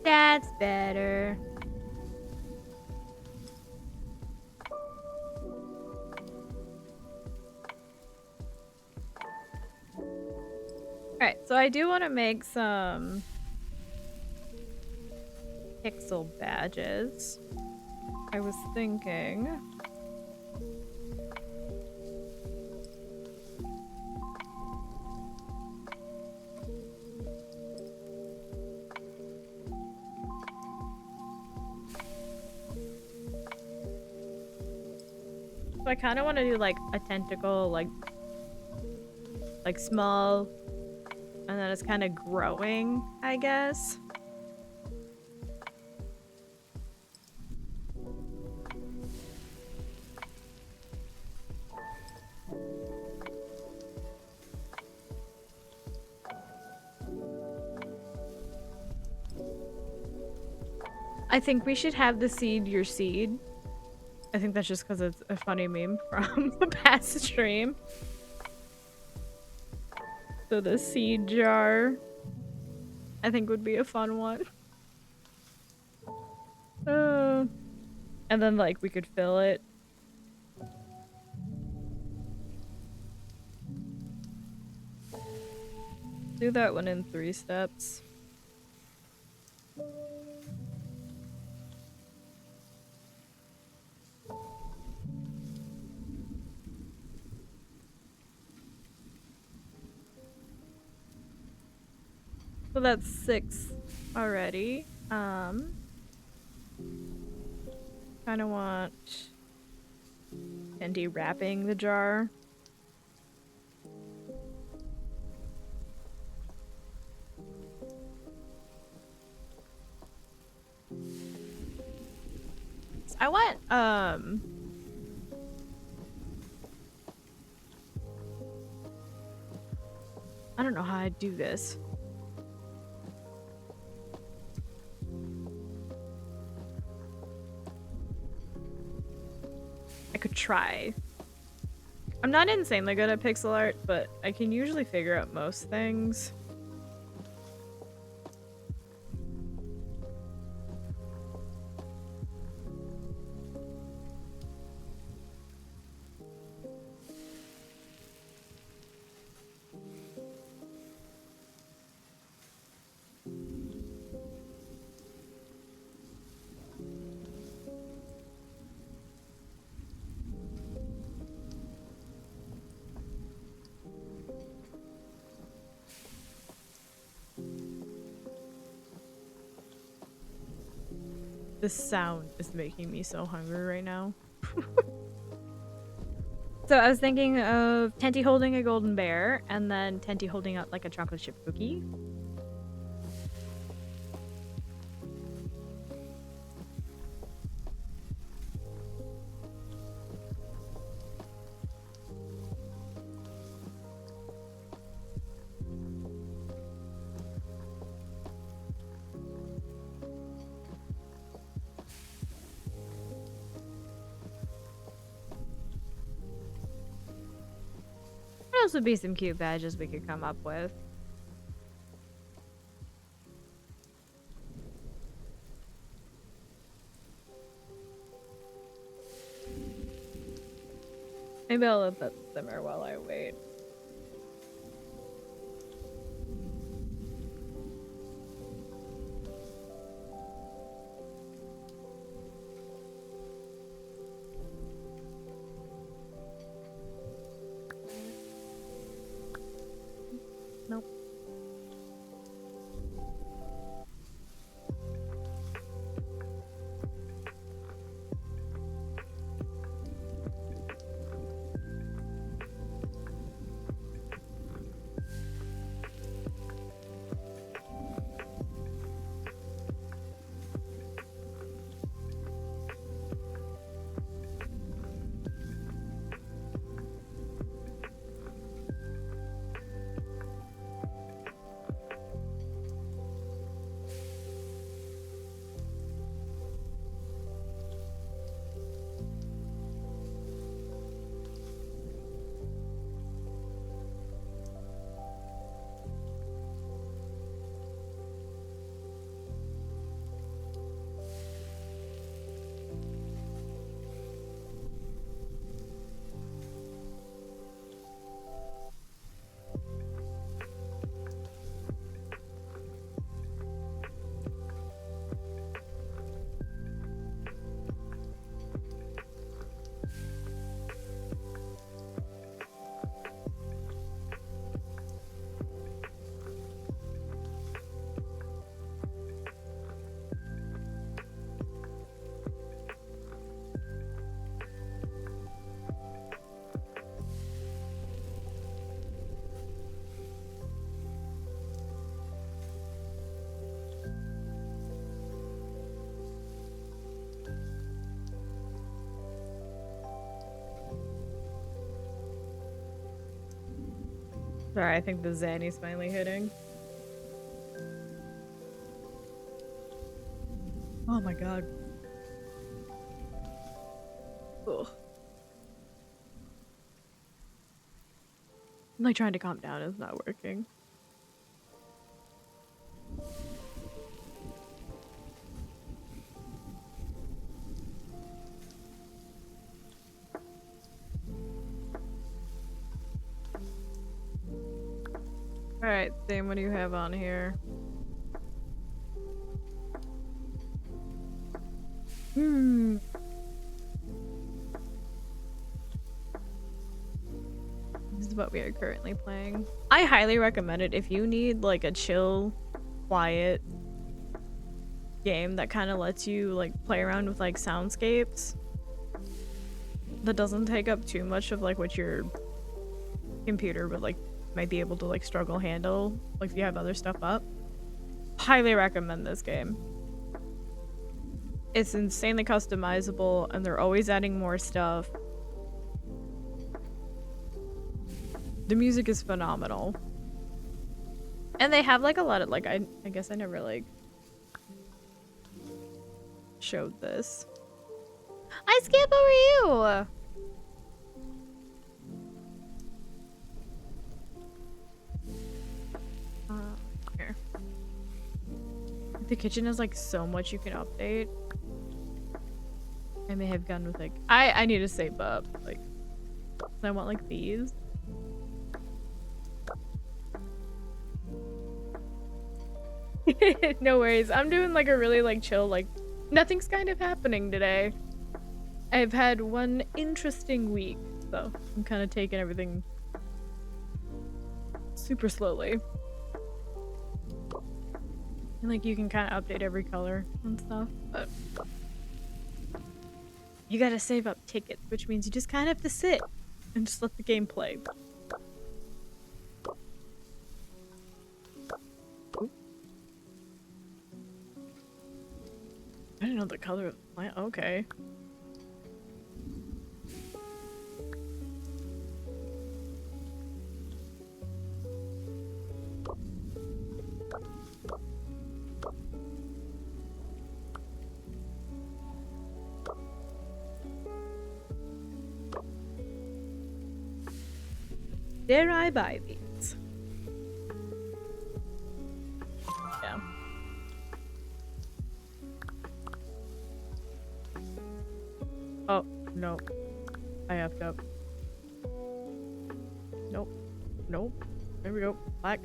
That's better. Alright, so I do want to make some pixel badges. I was thinking... So I kind of want to do like a tentacle, like small, and then it's kind of growing, I guess. I think we should have the seed your seed. I think that's just because it's a funny meme from a past stream. So the seed jar, I think would be a fun one. And then like we could fill it. Do that one in 3 steps. So that's 6 already. Kind of want candy wrapping the jar. I want I don't know how I'd do this. I could try. I'm not insanely good at pixel art, but I can usually figure out most things. This sound is making me so hungry right now. So I was thinking of Tenty holding a golden bear and then Tenty holding out like a chocolate chip cookie. What else would be some cute badges we could come up with? Maybe I'll let that simmer while I wait. Sorry, I think the Zanny's finally hitting. Oh my god. Ugh. I'm like trying to calm down, it's not working. Alright, Sam, what do you have on here? This is what we are currently playing. I highly recommend it if you need like a chill, quiet game that kind of lets you like play around with like soundscapes. That doesn't take up too much of like what your computer would like might be able to like struggle handle, like if you have other stuff up. Highly recommend this game. It's insanely customizable and they're always adding more stuff. The music is phenomenal. And they have like a lot of like I guess I never like showed this. I skip over you. Here. The kitchen has like so much you can update. I may have gone with like I need to save up like I want like these. No worries. I'm doing like a really like chill like nothing's kind of happening today. I've had one interesting week, so I'm kind of taking everything super slowly. And like you can kind of update every color and stuff, but you gotta save up tickets, which means you just kind of have to sit and just let the game play. Oop. I didn't know the color of the plant. Okay. Dare I buy these? Yeah. Oh, no. I effed up. Nope. Nope. There we go. Black.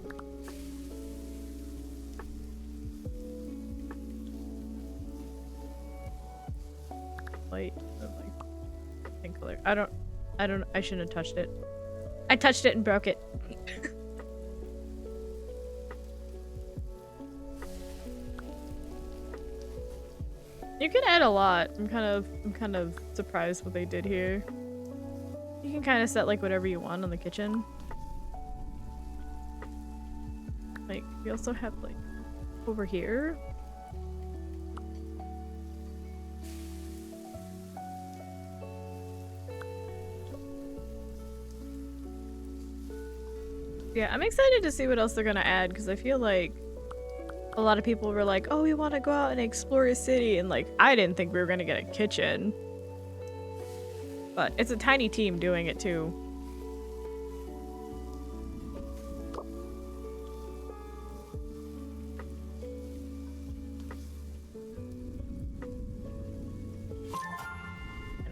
Light. Like pink color. I shouldn't have touched it. I touched it and broke it. You can add a lot. I'm kind of surprised what they did here. You can kind of set like whatever you want on the kitchen. Like we also have like over here. Yeah, I'm excited to see what else they're gonna add because I feel like a lot of people were like, oh, we want to go out and explore a city, and like I didn't think we were gonna get a kitchen. But it's a tiny team doing it too.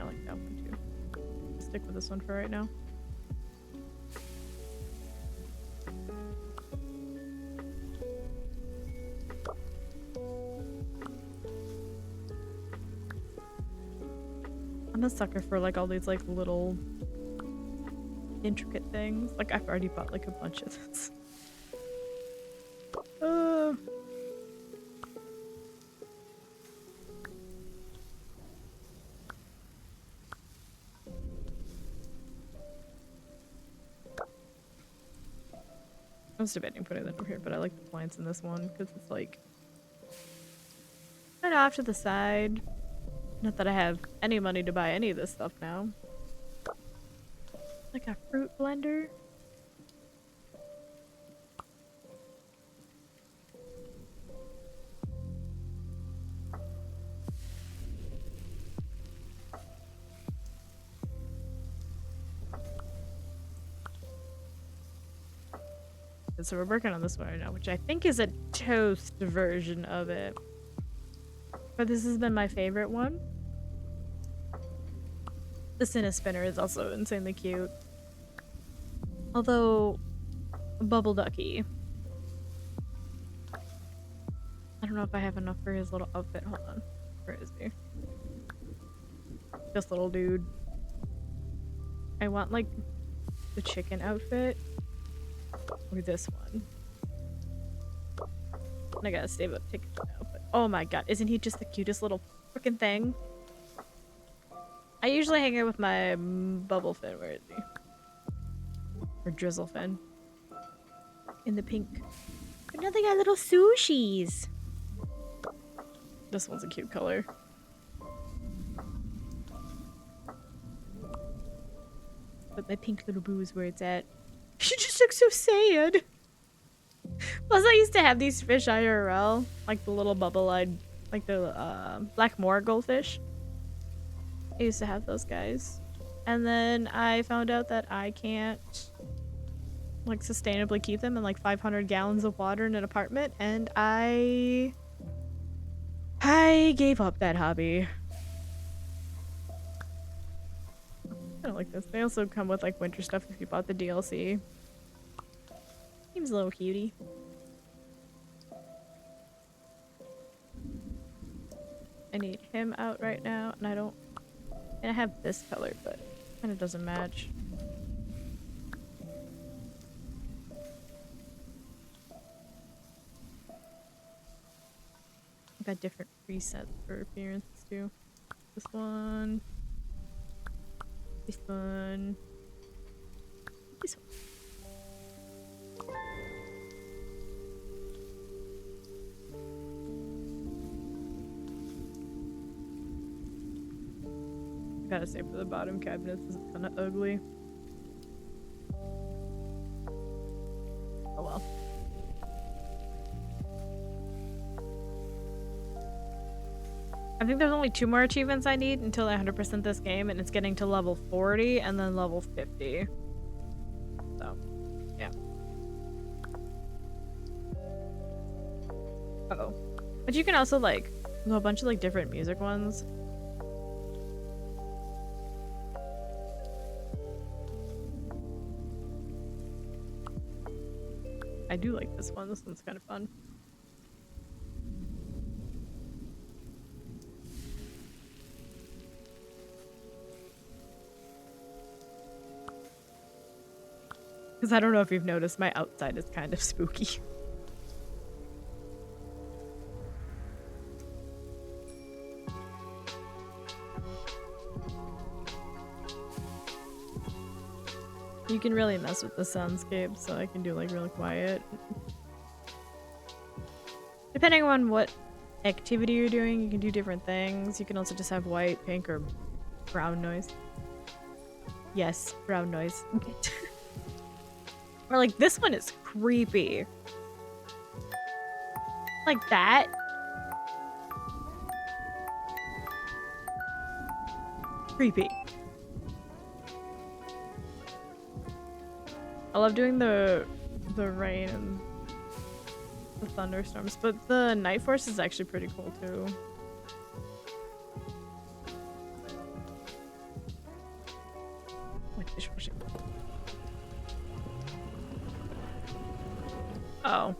I like that one too. Stick with this one for right now. I'm a sucker for like all these like little intricate things. Like I've already bought like a bunch of this. I was debating putting them over here, but I like the plants in this one because it's like kind of off to the side. Not that I have any money to buy any of this stuff now. Like a fruit blender. outfit, so we're working on this one right now, which I think is a toast version of it. But this has been my favorite one. The Cinna Spinner is also insanely cute. Although, Bubble Ducky. I don't know if I have enough for his little outfit. Hold on. Where is he? This little dude. I want, like, the chicken outfit. Or this one. And I gotta save up tickets now. But oh my god, isn't he just the cutest little freaking thing? I usually hang out with my Bubble Fin. Where is he? Or Drizzle Fin. In the pink. But now they got little sushis. This one's a cute color. But my pink little boo is where it's at. She just looks so sad. Plus, I used to have these fish IRL, like the little bubble-eyed, like the black moor goldfish. I used to have those guys. And then I found out that I can't, like, sustainably keep them in, like, 500 gallons of water in an apartment, and I gave up that hobby. I don't like this. They also come with, like, winter stuff if you bought the DLC. Seems a little cutie. I need him out right now, and I don't... And I have this color, but it kind of doesn't match. I've got different presets for appearances, too. This one... This one... This one. Gotta say, for the bottom cabinets, this is kind of ugly. Oh well. I think there's only 2 more achievements I need until I 100% this game, and it's getting to level 40 and then level 50. So, yeah. Uh-oh. But you can also, like, there's a bunch of, like, different music ones. I do like this one. This one's kind of fun. Because I don't know if you've noticed, my outside is kind of spooky. You can really mess with the soundscape, so I can do like really quiet. Depending on what activity you're doing, you can do different things. You can also just have white, pink, or brown noise. Yes, brown noise. Or like this one is creepy. Like that. Creepy. I love doing the rain and the thunderstorms, but the Night Force is actually pretty cool too. Like dishwashing. Oh.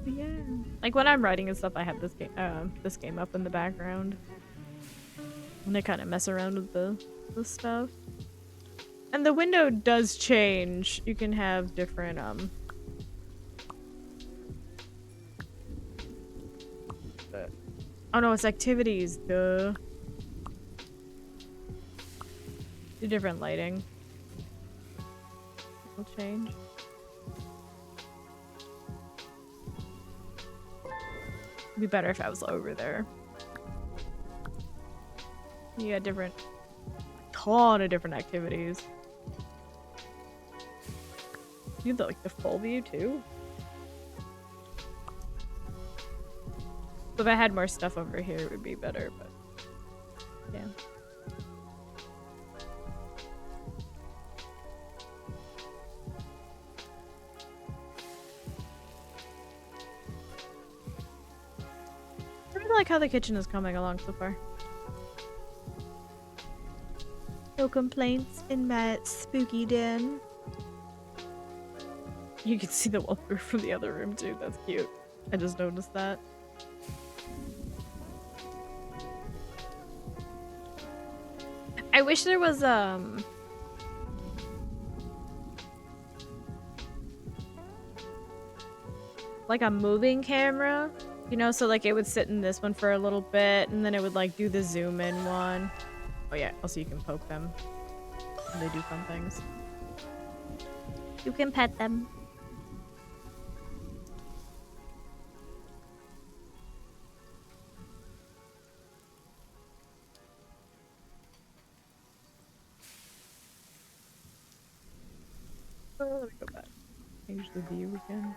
Yeah. Like when I'm writing and stuff, I have this game up in the background. And I kind of mess around with the stuff. And the window does change. You can have different oh no, it's activities, duh. Do different lighting. Will change. It'd be better if I was over there. You got a ton of different activities. You need like the full view too. So if I had more stuff over here, it would be better, but yeah. I really like how the kitchen is coming along so far. No complaints in my spooky den. You can see the wallpaper from the other room too. That's cute. I just noticed that. I wish there was like a moving camera, you know, so like it would sit in this one for a little bit and then it would like do the zoom in one. Oh yeah, also you can poke them when they do fun things. You can pet them. Oh, let me go back. Change the view again.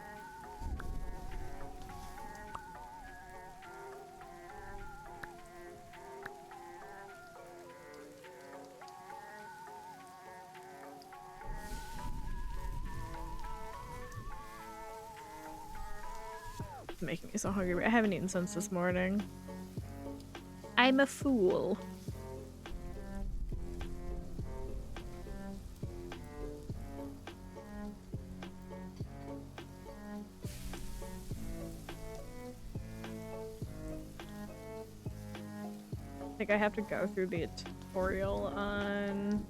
It's making me so hungry. I haven't eaten since this morning. I'm a fool. I think I have to go through the tutorial on...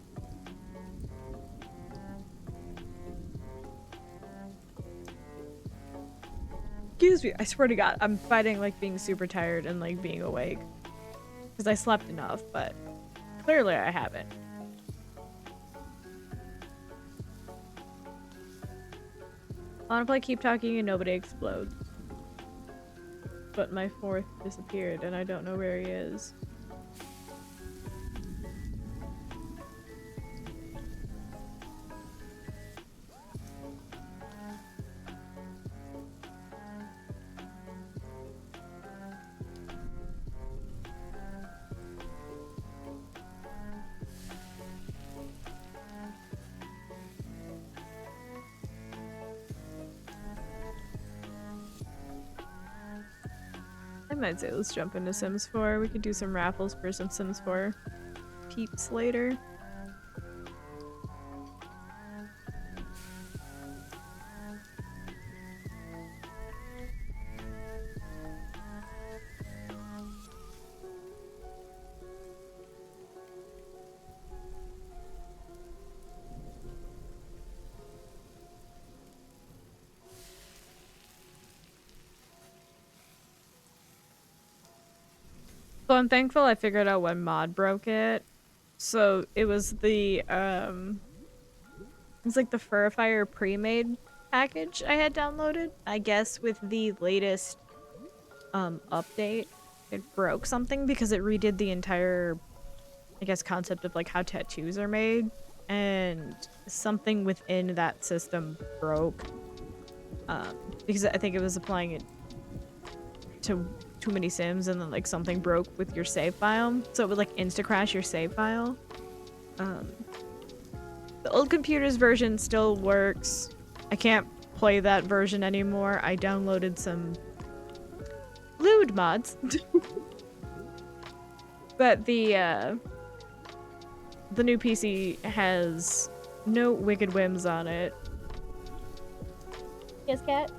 Excuse me, I swear to God, I'm fighting like being super tired and like being awake. Because I slept enough, but clearly I haven't. I want to play Keep Talking and Nobody Explodes. But my fourth disappeared and I don't know where he is. I might say let's jump into Sims 4. We could do some raffles for some Sims 4 peeps later. So I'm thankful I figured out what mod broke it. So it was the it's like the Furifier pre-made package I had downloaded. I guess with the latest update, it broke something because it redid the entire, I guess, concept of like how tattoos are made, and something within that system broke. Because I think it was applying it to too many Sims, and then like something broke with your save file, so it would like insta crash your save file. The old computer's version still works. I can't play that version anymore. I downloaded some lewd mods. But the new PC has no wicked whims on it. Yes, cat?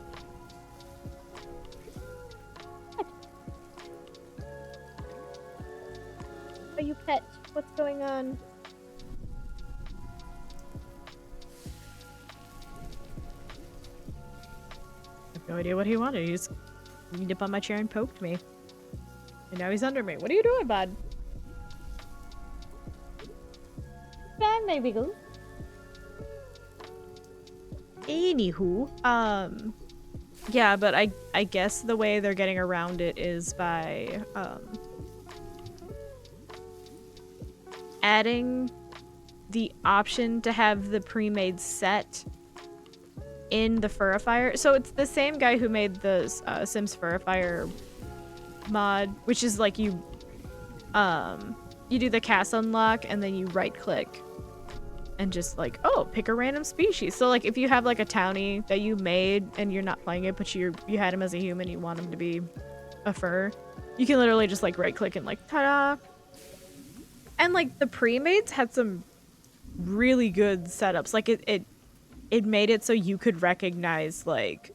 Are you pet? What's going on? I have no idea what he wanted. He just leaned up on my chair and poked me. And now he's under me. What are you doing, bud? Bad, my wiggle. Anywho, yeah, but I guess the way they're getting around it is by, adding the option to have the pre-made set in the Furifier. So it's the same guy who made the Sims Furifier mod, which is like you do the cast unlock and then you right click and just like, oh, pick a random species. So like if you have like a townie that you made and you're not playing it, but you had him as a human, you want him to be a fur, you can literally just like right click and like ta-da. And like the pre-mades had some really good setups. Like it made it so you could recognize like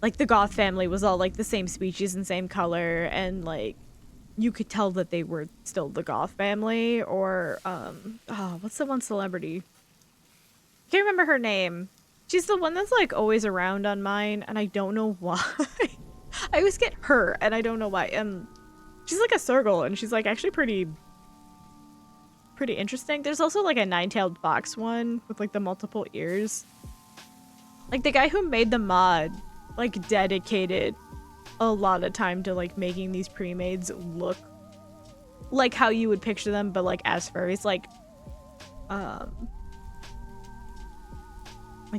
the Goth family was all like the same species and same color, and like you could tell that they were still the Goth family. Or what's the one celebrity? Can't remember her name. She's the one that's like always around on mine, and I don't know why. I always get her, and I don't know why. She's like a circle, and she's like actually pretty interesting. There's also like a 9-tailed fox one with like the multiple ears. Like the guy who made the mod like dedicated a lot of time to like making these pre-mades look like how you would picture them, but like as furries. Like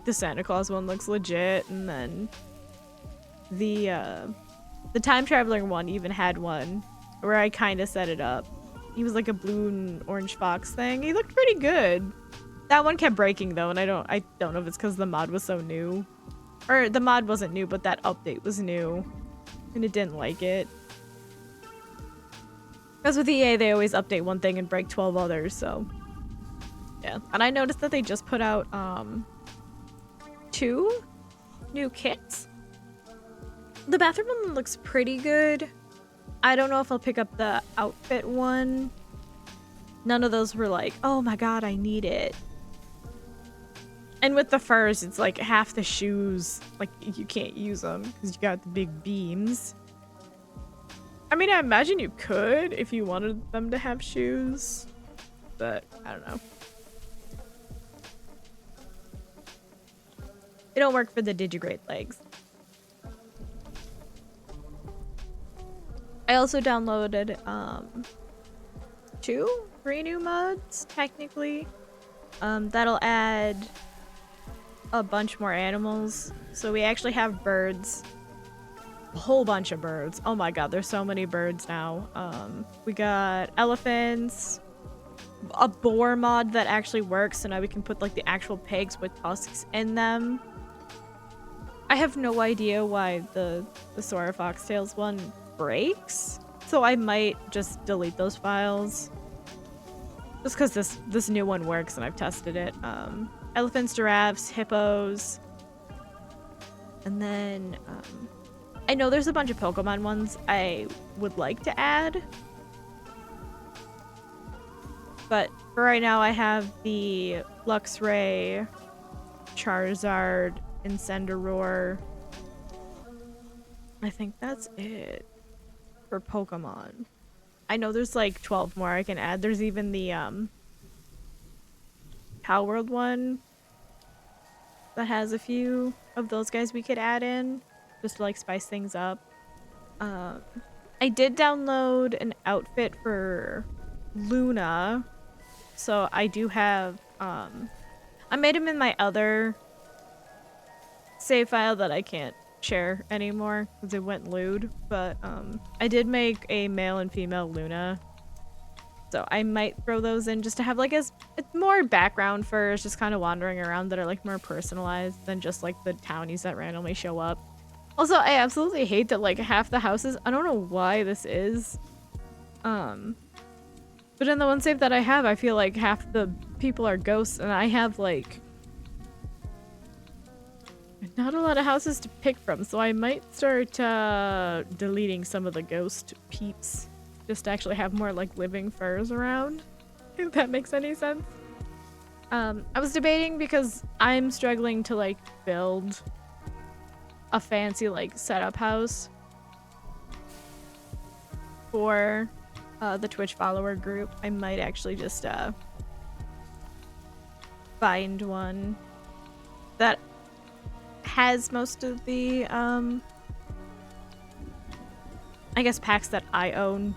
the Santa Claus one looks legit, and then the time traveling one even had one where I kind of set it up. He was like a blue and orange fox thing. He looked pretty good. That one kept breaking though, and I don't know if it's because the mod was so new. Or the mod wasn't new, but that update was new. And it didn't like it. Because with EA, they always update one thing and break 12 others, so. Yeah. And I noticed that they just put out 2 new kits. The bathroom one looks pretty good. I don't know if I'll pick up the outfit one. None of those were like, oh my god, I need it. And with the furs, it's like half the shoes, like you can't use them because you got the big beams. I mean, I imagine you could if you wanted them to have shoes, but I don't know. They don't work for the digigrade legs. I also downloaded 3 new mods, technically. That'll add a bunch more animals. So we actually have birds. A whole bunch of birds. Oh my god, there's so many birds now. We got elephants. A boar mod that actually works, so now we can put like the actual pigs with tusks in them. I have no idea why the Sora Foxtails one breaks, so I might just delete those files. Just because this new one works and I've tested it. Elephants, giraffes, hippos. And then I know there's a bunch of Pokemon ones I would like to add. But for right now I have the Luxray, Charizard, Incineroar. I think that's it for Pokemon. I know there's like 12 more I can add. There's even the Palworld one that has a few of those guys we could add in just to like spice things up. I did download an outfit for Luna, so I do have I made him in my other save file that I can't share anymore because it went lewd, but I did make a male and female Luna, so I might throw those in just to have like it's more background furs just kind of wandering around that are like more personalized than just like the townies that randomly show up. Also, I absolutely hate that like half the houses, I don't know why this is, but in the one save that I have, I feel like half the people are ghosts, and I have like not a lot of houses to pick from, so I might start deleting some of the ghost peeps just to actually have more like living furs around, if that makes any sense. I was debating because I'm struggling to like build a fancy like setup house for the Twitch follower group. I might actually just find one that has most of the I guess packs that I own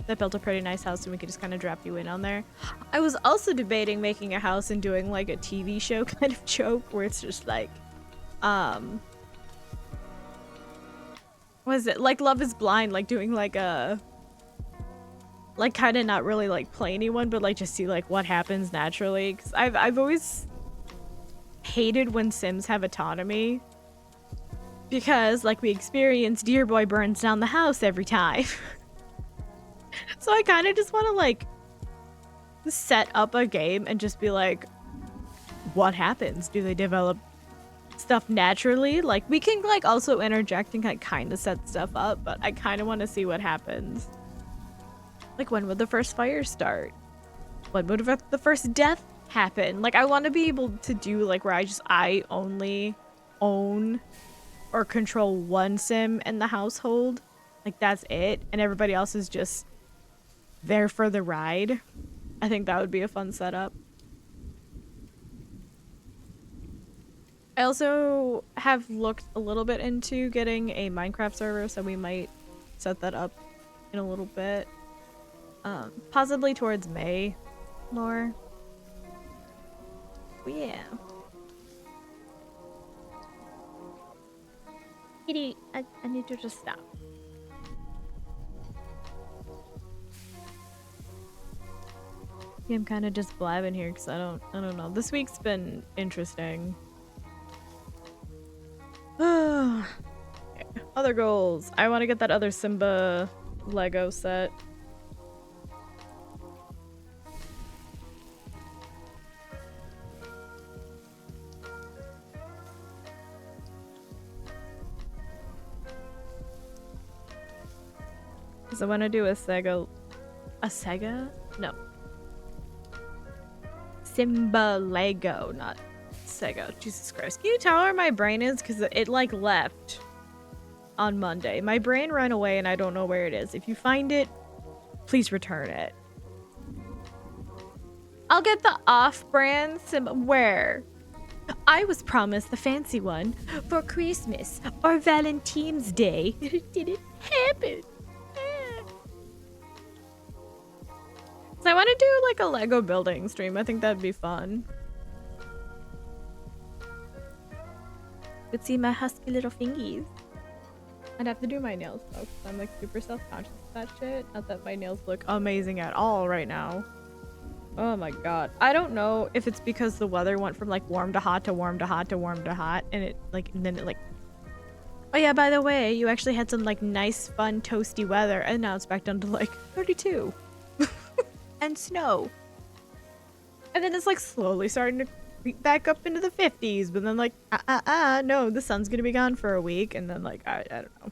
that built a pretty nice house and we could just kind of drop you in on there. I was also debating making a house and doing like a TV show kind of joke where it's just like, what is it? Like Love is Blind, like doing like a, like kind of not really like play anyone, but like just see like what happens naturally. Cause I've always hated when Sims have autonomy because like we experience Dear Boy burns down the house every time. So I kind of just want to like set up a game and just be like, what happens? Do they develop stuff naturally? Like we can like also interject and like kind of set stuff up, but I kind of want to see what happens. Like when would the first fire start? When would the first death happen? Like I want to be able to do like where I only own or control one sim in the household. Like that's it. And everybody else is just there for the ride. I think that would be a fun setup. I also have looked a little bit into getting a Minecraft server, so we might set that up in a little bit. Possibly towards May more. But yeah. Kitty, I need you to stop. Yeah, I'm kind of just blabbing here because I don't know. This week's been interesting. Other goals. I want to get that other Simba Lego set. Because I want to do a Sega... A Sega? No. Simba Lego, not Sega. Jesus Christ. Can you tell where my brain is? Because it, like, left on Monday. My brain ran away and I don't know where it is. If you find it, please return it. I'll get the off-brand Simba... Where? I was promised the fancy one for Christmas or Valentine's Day. It didn't happen. So I want to do like a Lego building stream. I think that'd be fun. Could see my husky little fingies. I'd have to do my nails though, 'cause I'm like super self-conscious of that shit. Not that my nails look amazing at all right now. Oh my god. I don't know if it's because the weather went from like warm to hot to warm to hot to warm to hot, and it like, and then it like, oh yeah, by the way, you actually had some like nice, fun, toasty weather, and now it's back down to like 32. And snow. And then it's like slowly starting to creep back up into the 50s, but then like, no, the sun's gonna be gone for a week, and then like, I don't know.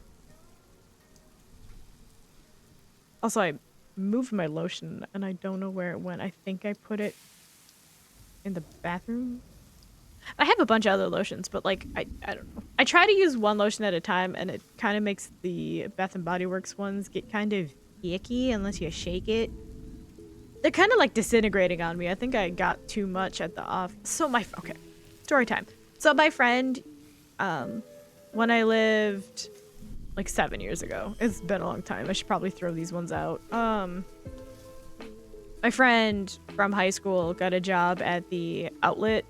Also, I moved my lotion, and I don't know where it went. I think I put it in the bathroom. I have a bunch of other lotions, but like, I don't know. I try to use one lotion at a time, and it kind of makes the Bath & Body Works ones get kind of icky unless you shake it. They're kind of like disintegrating on me. I think I got too much at the off. So okay, story time. So my friend, when I lived like 7 years ago, it's been a long time. I should probably throw these ones out. My friend from high school got a job at the outlet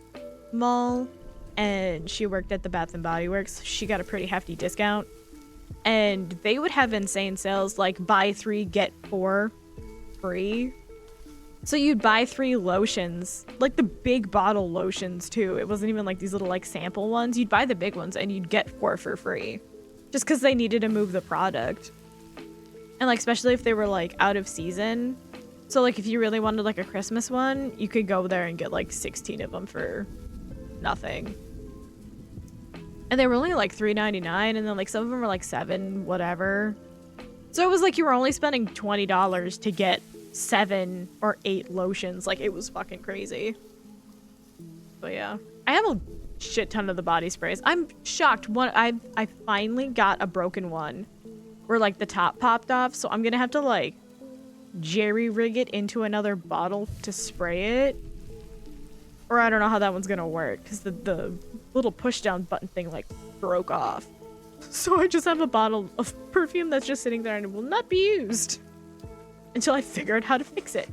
mall, and she worked at the Bath & Body Works. She got a pretty hefty discount, and they would have insane sales like buy 3 get 4 free. So you'd buy 3 lotions, like the big bottle lotions too. It wasn't even like these little like sample ones. You'd buy the big ones and you'd get 4 for free just because they needed to move the product. And like, especially if they were like out of season. So like if you really wanted like a Christmas one, you could go there and get like 16 of them for nothing. And they were only like $3.99, and then like some of them were like $7, whatever. So it was like you were only spending $20 to get 7 or 8 lotions. Like, it was fucking crazy. But yeah, I have a shit ton of the body sprays. I'm shocked. I finally got a broken one where like the top popped off, so I'm gonna have to like jerry rig it into another bottle to spray it, or I don't know how that one's gonna work because the little push down button thing like broke off. So I just have a bottle of perfume that's just sitting there and it will not be used. until I figure out how to fix it.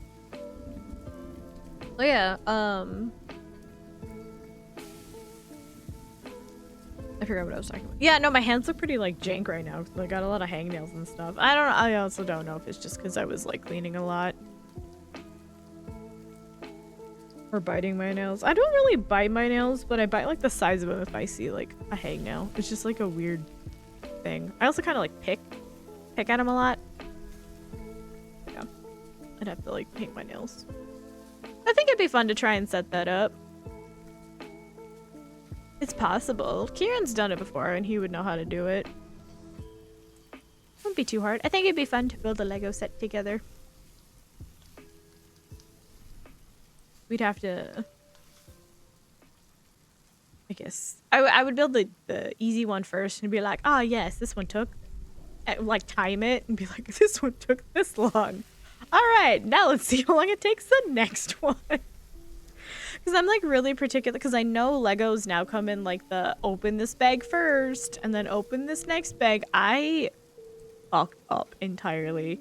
Oh yeah, I forgot what I was talking about. Yeah, no, my hands look pretty like jank right now because I got a lot of hangnails and stuff. I also don't know if it's just because I was like cleaning a lot. Or biting my nails. I don't really bite my nails, but I bite like the size of them if I see like a hangnail. It's just like a weird thing. I also kind of like pick at them a lot. Yeah, I'd have to like paint my nails. I think it'd be fun to try and set that up. It's possible. Kieran's done it before and he would know how to do it. Wouldn't be too hard. I think it'd be fun to build a Lego set together. We'd have to... I guess. I would build the easy one first and be like, ah, yes, this one took... like, time it and be like, this one took this long. Alright, now let's see how long it takes the next one. Because I'm, like, really particular. Because I know Legos now come in, like, the open this bag first and then open this next bag. I fucked up entirely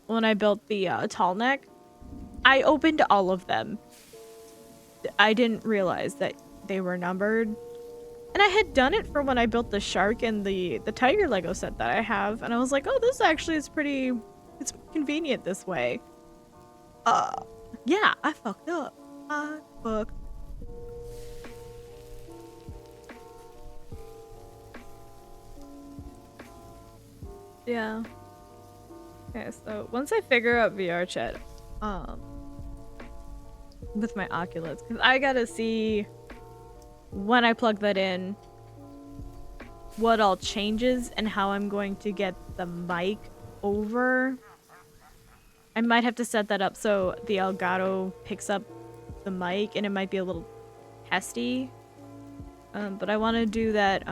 when I built the tall neck. I opened all of them. I didn't realize that they were numbered. And I had done it for when I built the shark and the tiger Lego set that I have. And I was like, oh, this actually is pretty... it's convenient this way. Yeah, I fucked up. I fucked. Yeah. Okay, so once I figure out VR chat, with my Oculus, because I gotta see when I plug that in what all changes and how I'm going to get the mic over. I might have to set that up so the Elgato picks up the mic, and it might be a little testy, but I want to do that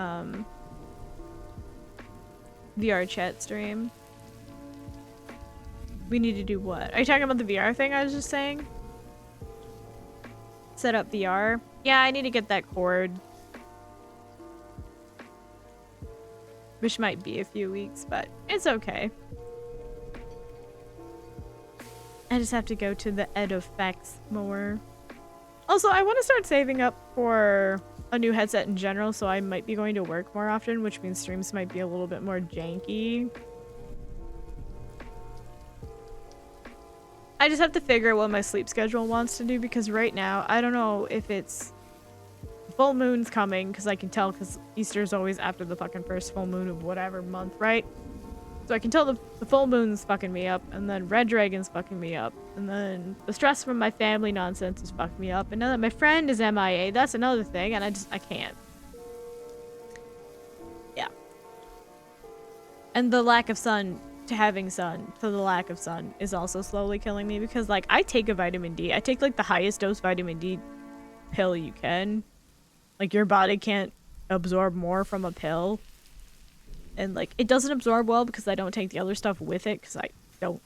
VR chat stream. We need to do what? Are you talking about the VR thing I was just saying? Set up VR. Yeah, I need to get that cord. Which might be a few weeks, but it's okay. I just have to go to the ed effects more. Also, I want to start saving up for a new headset in general, so I might be going to work more often, which means streams might be a little bit more janky. I just have to figure out what my sleep schedule wants to do, because right now, I don't know if it's full moon's coming, because I can tell, because Easter's always after the fucking first full moon of whatever month, right? So I can tell the full moon's fucking me up, and then Red Dragon's fucking me up, and then the stress from my family nonsense is fucking me up, and now that my friend is MIA, that's another thing, and I can't. Yeah. And the lack of sun to having sun to the lack of sun is also slowly killing me, because like I take a vitamin D. I take like the highest dose vitamin D pill you can. Like your body can't absorb more from a pill. And like it doesn't absorb well because I don't take the other stuff with it, because I don't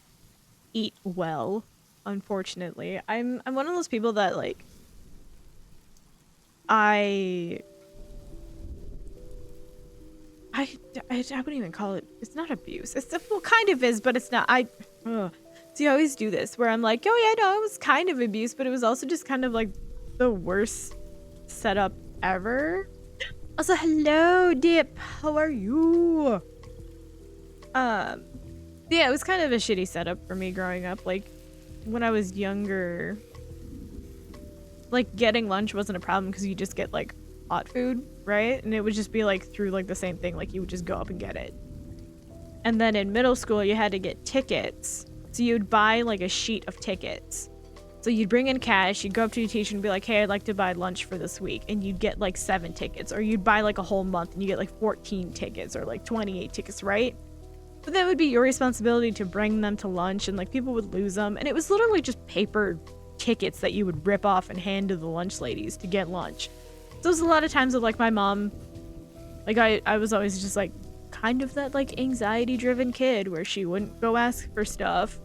eat well, unfortunately. I'm one of those people that like I wouldn't even call it, it's not abuse. It's well, kind of is, but it's not. See, I always do this where I'm like, oh yeah, no, it was kind of abuse, but it was also just kind of like the worst setup ever. Also, hello, Dip. How are you? Yeah, it was kind of a shitty setup for me growing up. Like, when I was younger, like, getting lunch wasn't a problem because you just get, like, hot food, right? And it would just be, like, through, like, the same thing. Like, you would just go up and get it. And then in middle school, you had to get tickets. So you'd buy, like, a sheet of tickets. So you'd bring in cash, you'd go up to your teacher and be like, hey, I'd like to buy lunch for this week. And you'd get like 7 tickets. Or you'd buy like a whole month and you get like 14 tickets or like 28 tickets, right? But that would be your responsibility to bring them to lunch, and like people would lose them. And it was literally just paper tickets that you would rip off and hand to the lunch ladies to get lunch. So it was a lot of times with like my mom, like I was always just like kind of that like anxiety driven kid where she wouldn't go ask for stuff.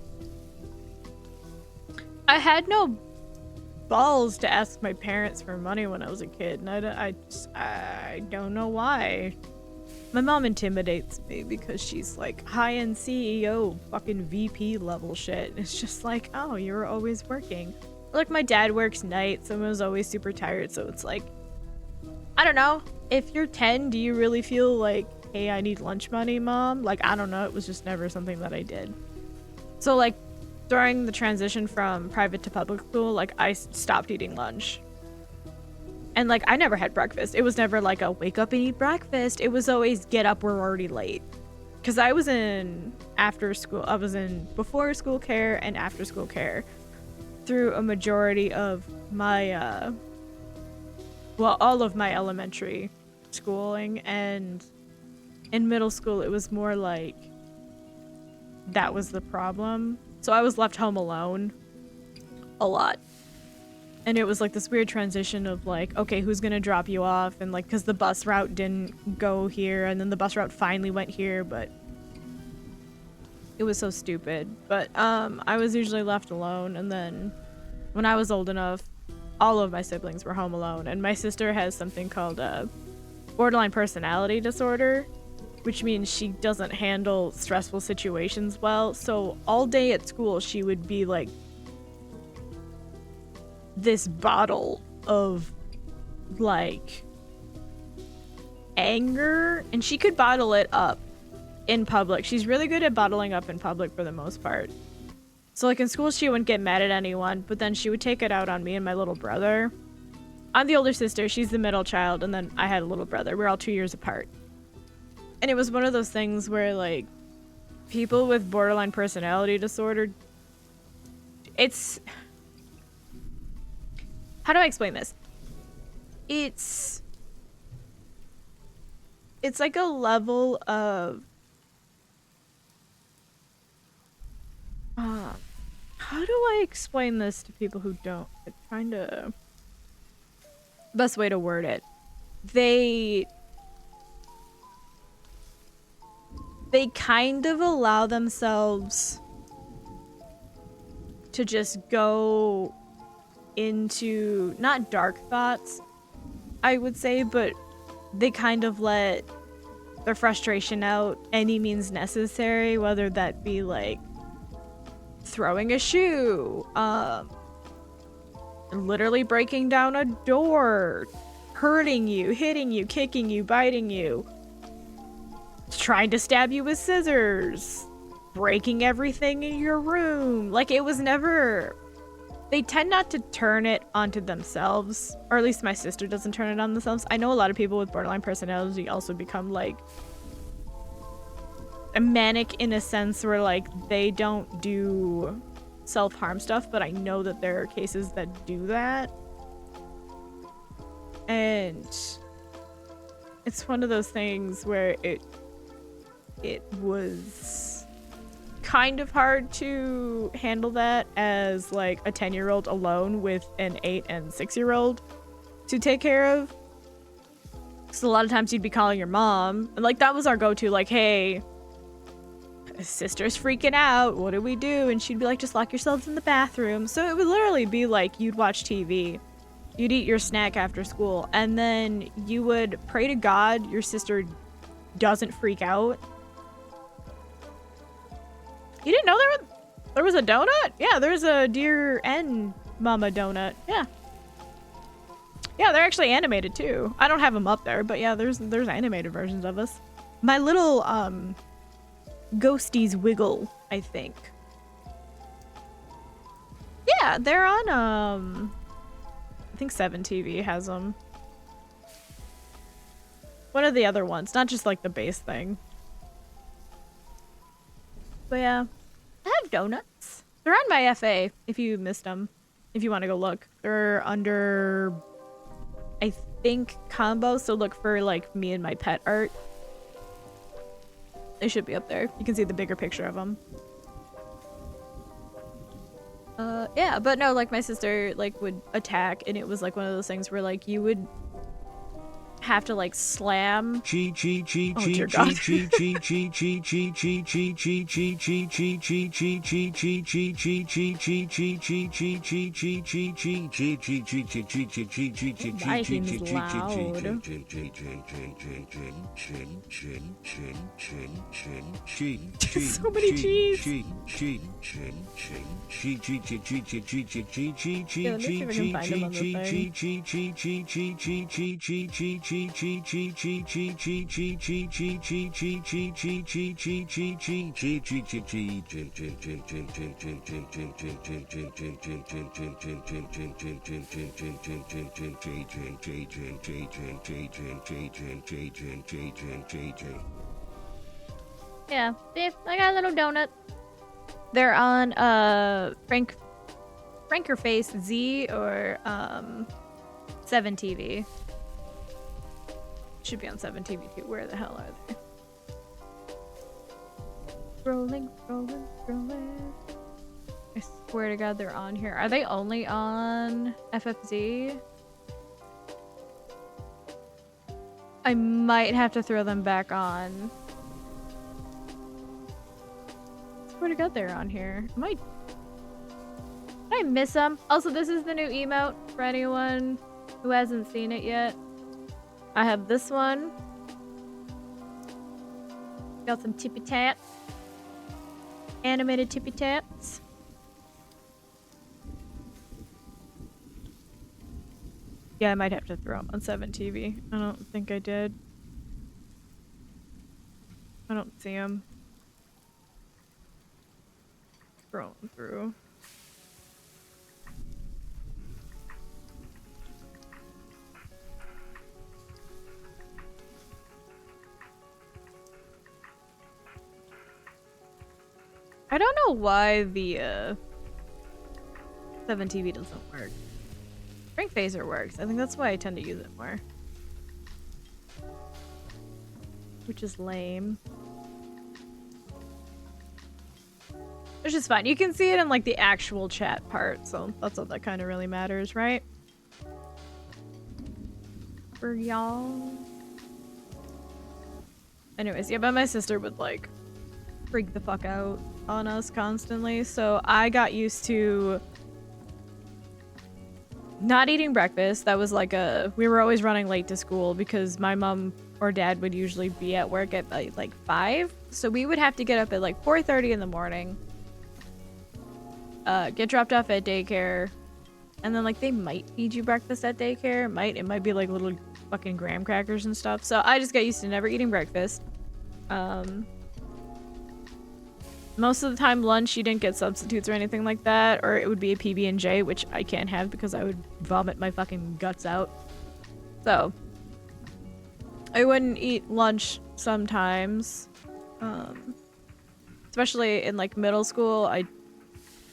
I had no balls to ask my parents for money when I was a kid, and I don't know why. My mom intimidates me because she's like high-end CEO, fucking VP level shit. It's just like, oh, you're always working. Like, my dad works nights and was always super tired, so it's like, I don't know. If you're 10, do you really feel like, hey, I need lunch money, mom? Like, I don't know. It was just never something that I did. So, like, during the transition from private to public school, like, I stopped eating lunch. And, like, I never had breakfast. It was never like a wake up and eat breakfast. It was always get up, we're already late. Because I was in before school care and after school care through a majority of my, all of my elementary schooling. And in middle school, it was more like that was the problem. So I was left home alone a lot. And it was like this weird transition of like, okay, who's gonna drop you off? And like, cause the bus route didn't go here, and then the bus route finally went here, but it was so stupid. But I was usually left alone, and then when I was old enough, all of my siblings were home alone, and my sister has something called borderline personality disorder, which means she doesn't handle stressful situations well. So all day at school, she would be like this bottle of like anger, and she could bottle it up in public. She's really good at bottling up in public for the most part. So like in school, she wouldn't get mad at anyone, but then she would take it out on me and my little brother. I'm the older sister, she's the middle child, and then I had a little brother. We're all 2 years apart. And it was one of those things where like people with borderline personality disorder, it's, how do I explain this? It's like a level of how do I explain this to people who don't? I'm trying to, best way to word it. They kind of allow themselves to just go into, not dark thoughts, I would say, but they kind of let their frustration out any means necessary, whether that be like throwing a shoe, literally breaking down a door, hurting you, hitting you, kicking you, biting you, trying to stab you with scissors, breaking everything in your room. Like, it was never, they tend not to turn it onto themselves, or at least my sister doesn't turn it on themselves. I know a lot of people with borderline personality also become like a manic in a sense where like they don't do self-harm stuff, but I know that there are cases that do that. And it's one of those things where it was kind of hard to handle that as like a 10-year-old alone with an 8 and 6-year-old to take care of. So a lot of times you'd be calling your mom, and like that was our go-to, like, hey, sister's freaking out, what do we do? And she'd be like, just lock yourselves in the bathroom. So it would literally be like you'd watch TV, you'd eat your snack after school, and then you would pray to God your sister doesn't freak out. You didn't know there was a donut? Yeah, there's a Dear N Mama donut. Yeah, they're actually animated too. I don't have them up there, but yeah, there's animated versions of us. My little Ghosties Wiggle, I think. Yeah, they're on I think 7TV has them. One of the other ones, not just like the base thing. But yeah, I have donuts. They're on my FA if you missed them. If you want to go look. They're under, I think, combo, so look for like me and my pet art. They should be up there. You can see the bigger picture of them. Yeah, but no, like my sister like would attack, and it was like one of those things where like you would have to like slam. So many G's. Yeah, let me see if I can find them on the Yeah, see, I got a little donut. They're on Franker Face Z or 7TV. Should be on 7TV too. Where the hell are they? Scrolling. I swear to God they're on here. Are they only on FFZ? I might have to throw them back on. I swear to God they're on here. Did I miss them? Also, this is the new emote for anyone who hasn't seen it yet. I have this one. Got some tippy tats. Animated tippy tats. Yeah, I might have to throw them on 7TV. I don't think I did. I don't see them. Scrolling through. I don't know why the 7TV doesn't work. Frank Phaser works. I think that's why I tend to use it more. Which is lame. Which is fine. You can see it in like the actual chat part, so that's all that kind of really matters, right? For y'all. Anyways, yeah, but my sister would like freak the fuck out on us constantly, so I got used to not eating breakfast. That was like we were always running late to school because my mom or dad would usually be at work at like 5, so we would have to get up at like 4:30 in the morning, get dropped off at daycare, and then like they might feed you breakfast at daycare. It might be like little fucking graham crackers and stuff. So I just got used to never eating breakfast. Most of the time lunch you didn't get substitutes or anything like that, or it would be a PB&J, which I can't have because I would vomit my fucking guts out. So I wouldn't eat lunch sometimes, especially in like middle school. I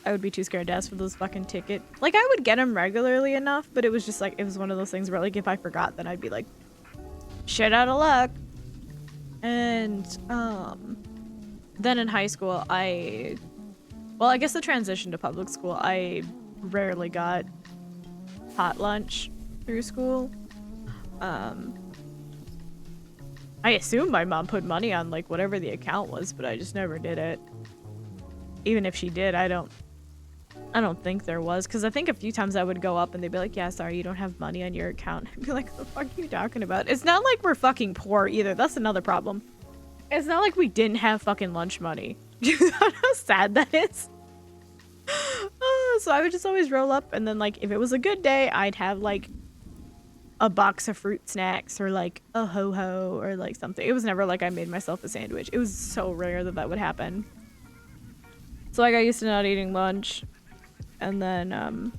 would be too scared to ask for those fucking tickets. Like I would get them regularly enough, but it was just like, it was one of those things where like if I forgot, then I'd be like shit out of luck. And then in high school, I guess the transition to public school, I rarely got hot lunch through school. I assume my mom put money on like whatever the account was, but I just never did it. Even if she did, I don't think there was, because I think a few times I would go up and they'd be like, yeah, sorry, you don't have money on your account. I'd be like, what the fuck are you talking about? It's not like we're fucking poor either. That's another problem. It's not like we didn't have fucking lunch money. You know how sad that is? So I would just always roll up, and then like if it was a good day, I'd have like a box of fruit snacks or like a ho-ho or like something. It was never like I made myself a sandwich. It was so rare that that would happen. So I got used to not eating lunch. And then in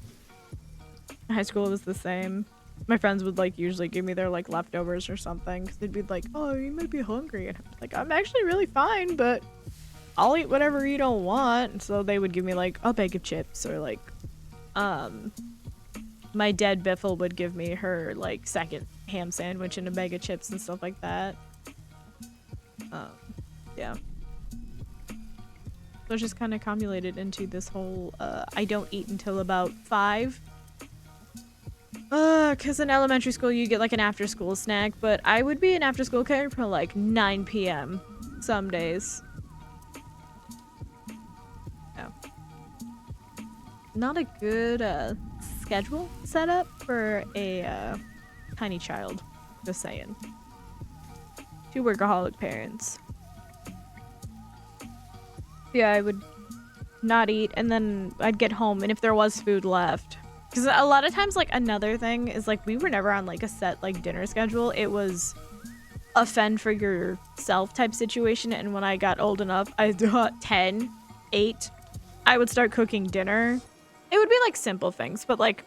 high school it was the same. My friends would like usually give me their like leftovers or something, because they'd be like, oh, you might be hungry, and I was like, I'm actually really fine, but I'll eat whatever you don't want. And so they would give me like a bag of chips, or like my dead Biffle would give me her like second ham sandwich and a bag of chips and stuff like that. Yeah. So it's just kind of accumulated into this whole I don't eat until about 5 Because in elementary school you get like an after school snack, but I would be an after school kid for like 9 p.m. some days. Yeah. Not a good schedule setup for a tiny child. Just saying. 2 workaholic parents. Yeah, I would not eat, and then I'd get home, and if there was food left, because a lot of times, like, another thing is, like, we were never on, like, a set, like, dinner schedule. It was a fend for yourself type situation, and when I got old enough, I got 10, 8, I would start cooking dinner. It would be, like, simple things, but, like,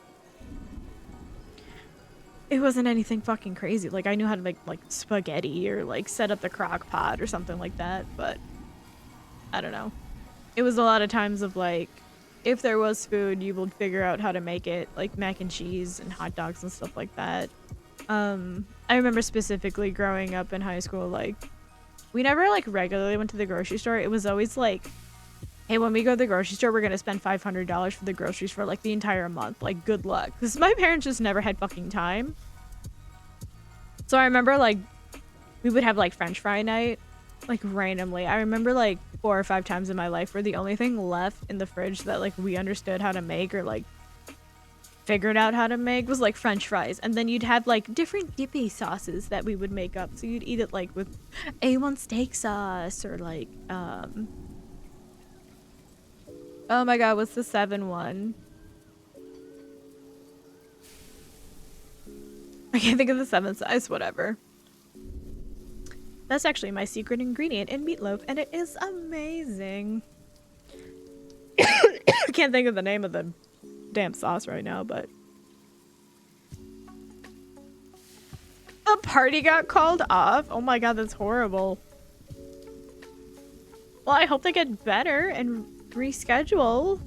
it wasn't anything fucking crazy. Like, I knew how to make, like, spaghetti or, like, set up the crock pot or something like that, but I don't know. It was a lot of times of, like, if there was food, you would figure out how to make it, like mac and cheese and hot dogs and stuff like that. I remember specifically growing up in high school, like, we never, like, regularly went to the grocery store. It was always, like, hey, when we go to the grocery store, we're gonna spend $500 for the groceries for, like, the entire month. Like, good luck. Because my parents just never had fucking time. So I remember, like, we would have, like, French fry night, like, randomly. I remember, like, 4 or 5 times in my life where the only thing left in the fridge that, like, we understood how to make or, like, figured out how to make was, like, French fries. And then you'd have, like, different dippy sauces that we would make up. So you'd eat it, like, with A1 steak sauce or, like, oh my god, what's the 7 one? I can't think of the 7 size, whatever. That's actually my secret ingredient in meatloaf, and it is amazing. I can't think of the name of the damn sauce right now, but... A party got called off? Oh my god, that's horrible. Well, I hope they get better and reschedule.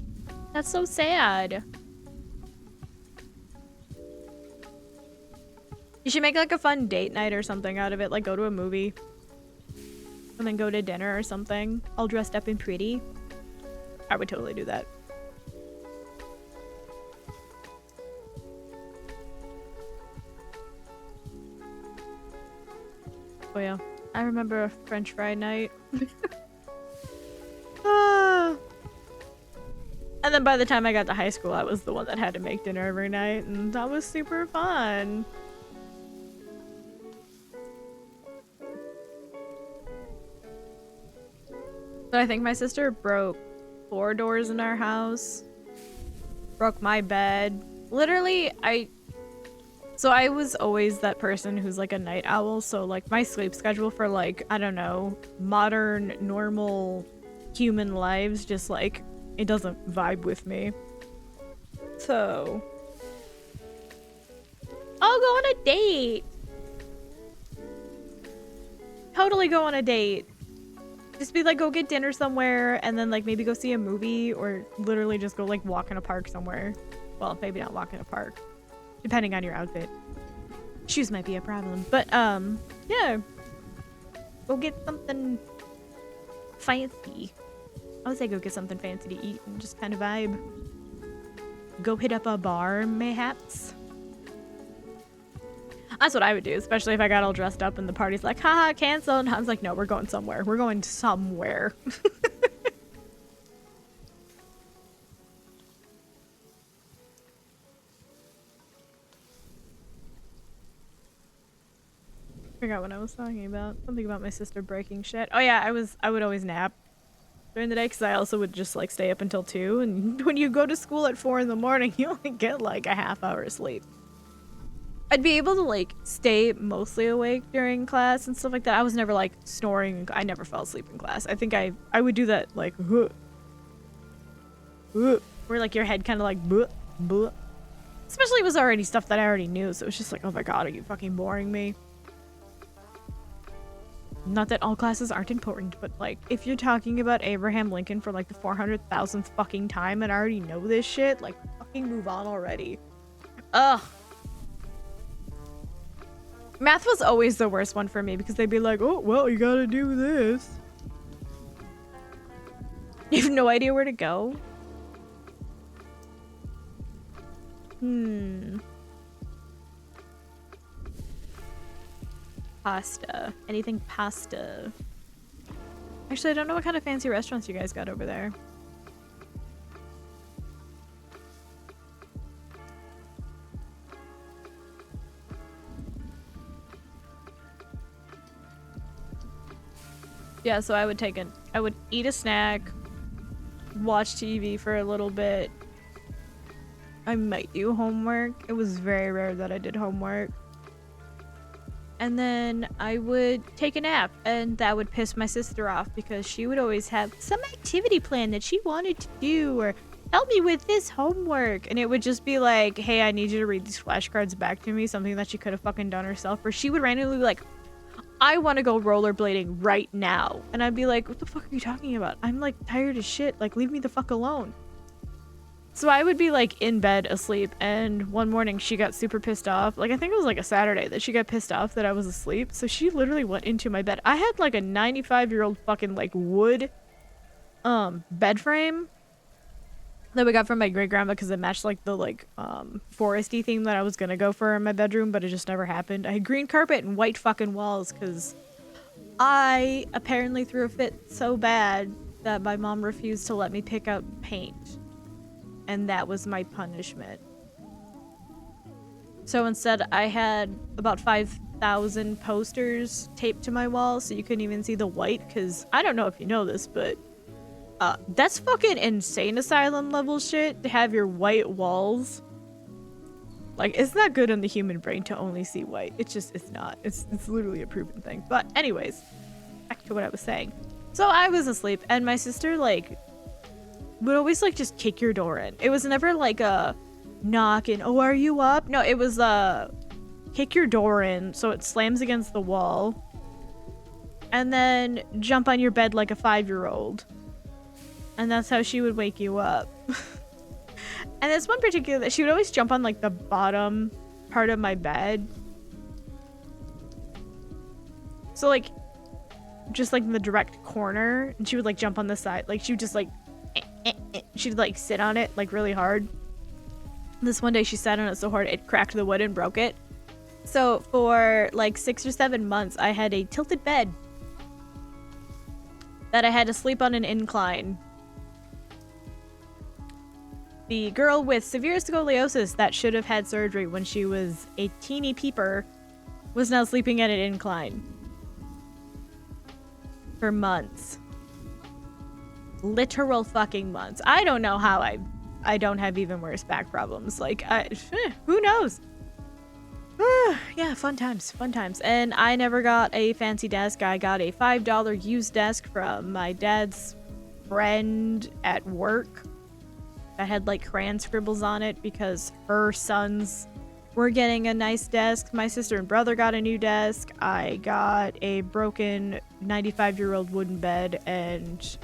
That's so sad. You should make, like, a fun date night or something out of it. Like, go to a movie. And then go to dinner or something. All dressed up and pretty. I would totally do that. Oh yeah. I remember a French fry night. Ah. And then by the time I got to high school, I was the one that had to make dinner every night. And that was super fun. But I think my sister broke 4 doors in our house. Broke my bed. Literally, I was always that person who's like a night owl. So like my sleep schedule for like, I don't know, modern, normal human lives just like, it doesn't vibe with me. So I'll go on a date. Totally go on a date. Just be like, go get dinner somewhere, and then like maybe go see a movie, or literally just go like walk in a park somewhere. Well, maybe not walk in a park, depending on your outfit. Shoes might be a problem, but yeah. Go get something fancy. I would say go get something fancy to eat and just kind of vibe. Go hit up a bar, mayhaps. That's what I would do, especially if I got all dressed up and the party's like, haha, cancel. And I was like, no, we're going somewhere. We're going somewhere. I forgot what I was talking about. Something about my sister breaking shit. Oh yeah, I would always nap during the day because I also would just like stay up until 2. And when you go to school at 4 in the morning, you only get like a half hour of sleep. I'd be able to like stay mostly awake during class and stuff like that. I was never like snoring. I never fell asleep in class. I think I would do that like where like your head kind of like especially it was already stuff that I already knew, so it was just like, oh my god, are you fucking boring me? Not that all classes aren't important, but like if you're talking about Abraham Lincoln for like the 400,000th fucking time and I already know this shit, like fucking move on already. Ugh. Math was always the worst one for me because they'd be like, oh, well, you gotta do this. You have no idea where to go? Pasta. Anything pasta. Actually, I don't know what kind of fancy restaurants you guys got over there. Yeah, so I would eat a snack, watch TV for a little bit. I might do homework. It was very rare that I did homework. And then I would take a nap, and that would piss my sister off because she would always have some activity plan that she wanted to do or help me with this homework. And it would just be like, hey, I need you to read these flashcards back to me, something that she could have fucking done herself. Or she would randomly be like, I want to go rollerblading right now. And I'd be like, what the fuck are you talking about? I'm like tired as shit. Like, leave me the fuck alone. So I would be like in bed asleep, and one morning she got super pissed off. Like, I think it was like a Saturday that she got pissed off that I was asleep. So she literally went into my bed. I had like a 95-year-old fucking like wood bed frame that we got from my great grandma because it matched like the like foresty theme that I was gonna go for in my bedroom, but it just never happened. I had green carpet and white fucking walls because I apparently threw a fit so bad that my mom refused to let me pick out paint. And that was my punishment. So instead, I had about 5,000 posters taped to my wall so you couldn't even see the white, because I don't know if you know this, but that's fucking insane asylum level shit to have your white walls. Like, it's not good on the human brain to only see white. It's not. It's literally a proven thing. But anyways, back to what I was saying. So I was asleep, and my sister, like, would always like just kick your door in. It was never like a knock and, oh, are you up? No, it was kick your door in so it slams against the wall, and then jump on your bed like a 5-year-old. And that's how she would wake you up. And this one particular that she would always jump on like the bottom part of my bed. So like just like in the direct corner, and she would like jump on the side. Like she would just like she'd like sit on it like really hard. This one day she sat on it so hard it cracked the wood and broke it. So for like 6 or 7 months I had a tilted bed that I had to sleep on an incline. The girl with severe scoliosis that should have had surgery when she was a teeny peeper was now sleeping at an incline for months. Literal fucking months. I don't know how I don't have even worse back problems. Like, who knows? Yeah, fun times. And I never got a fancy desk. I got a $5 used desk from my dad's friend at work that had like crayon scribbles on it because her sons were getting a nice desk. My sister and brother got a new desk. I got a broken 95-year-old wooden bed and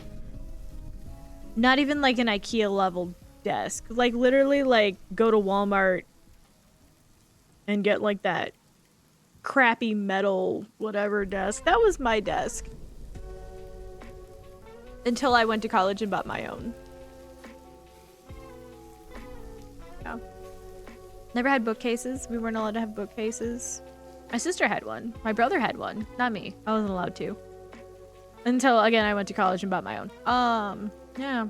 not even like an IKEA level desk. Like literally like go to Walmart and get like that crappy metal whatever desk. That was my desk. Until I went to college and bought my own. Yeah. Never had bookcases. We weren't allowed to have bookcases. My sister had one. My brother had one. Not me. I wasn't allowed to. Until, again, I went to college and bought my own. Yeah.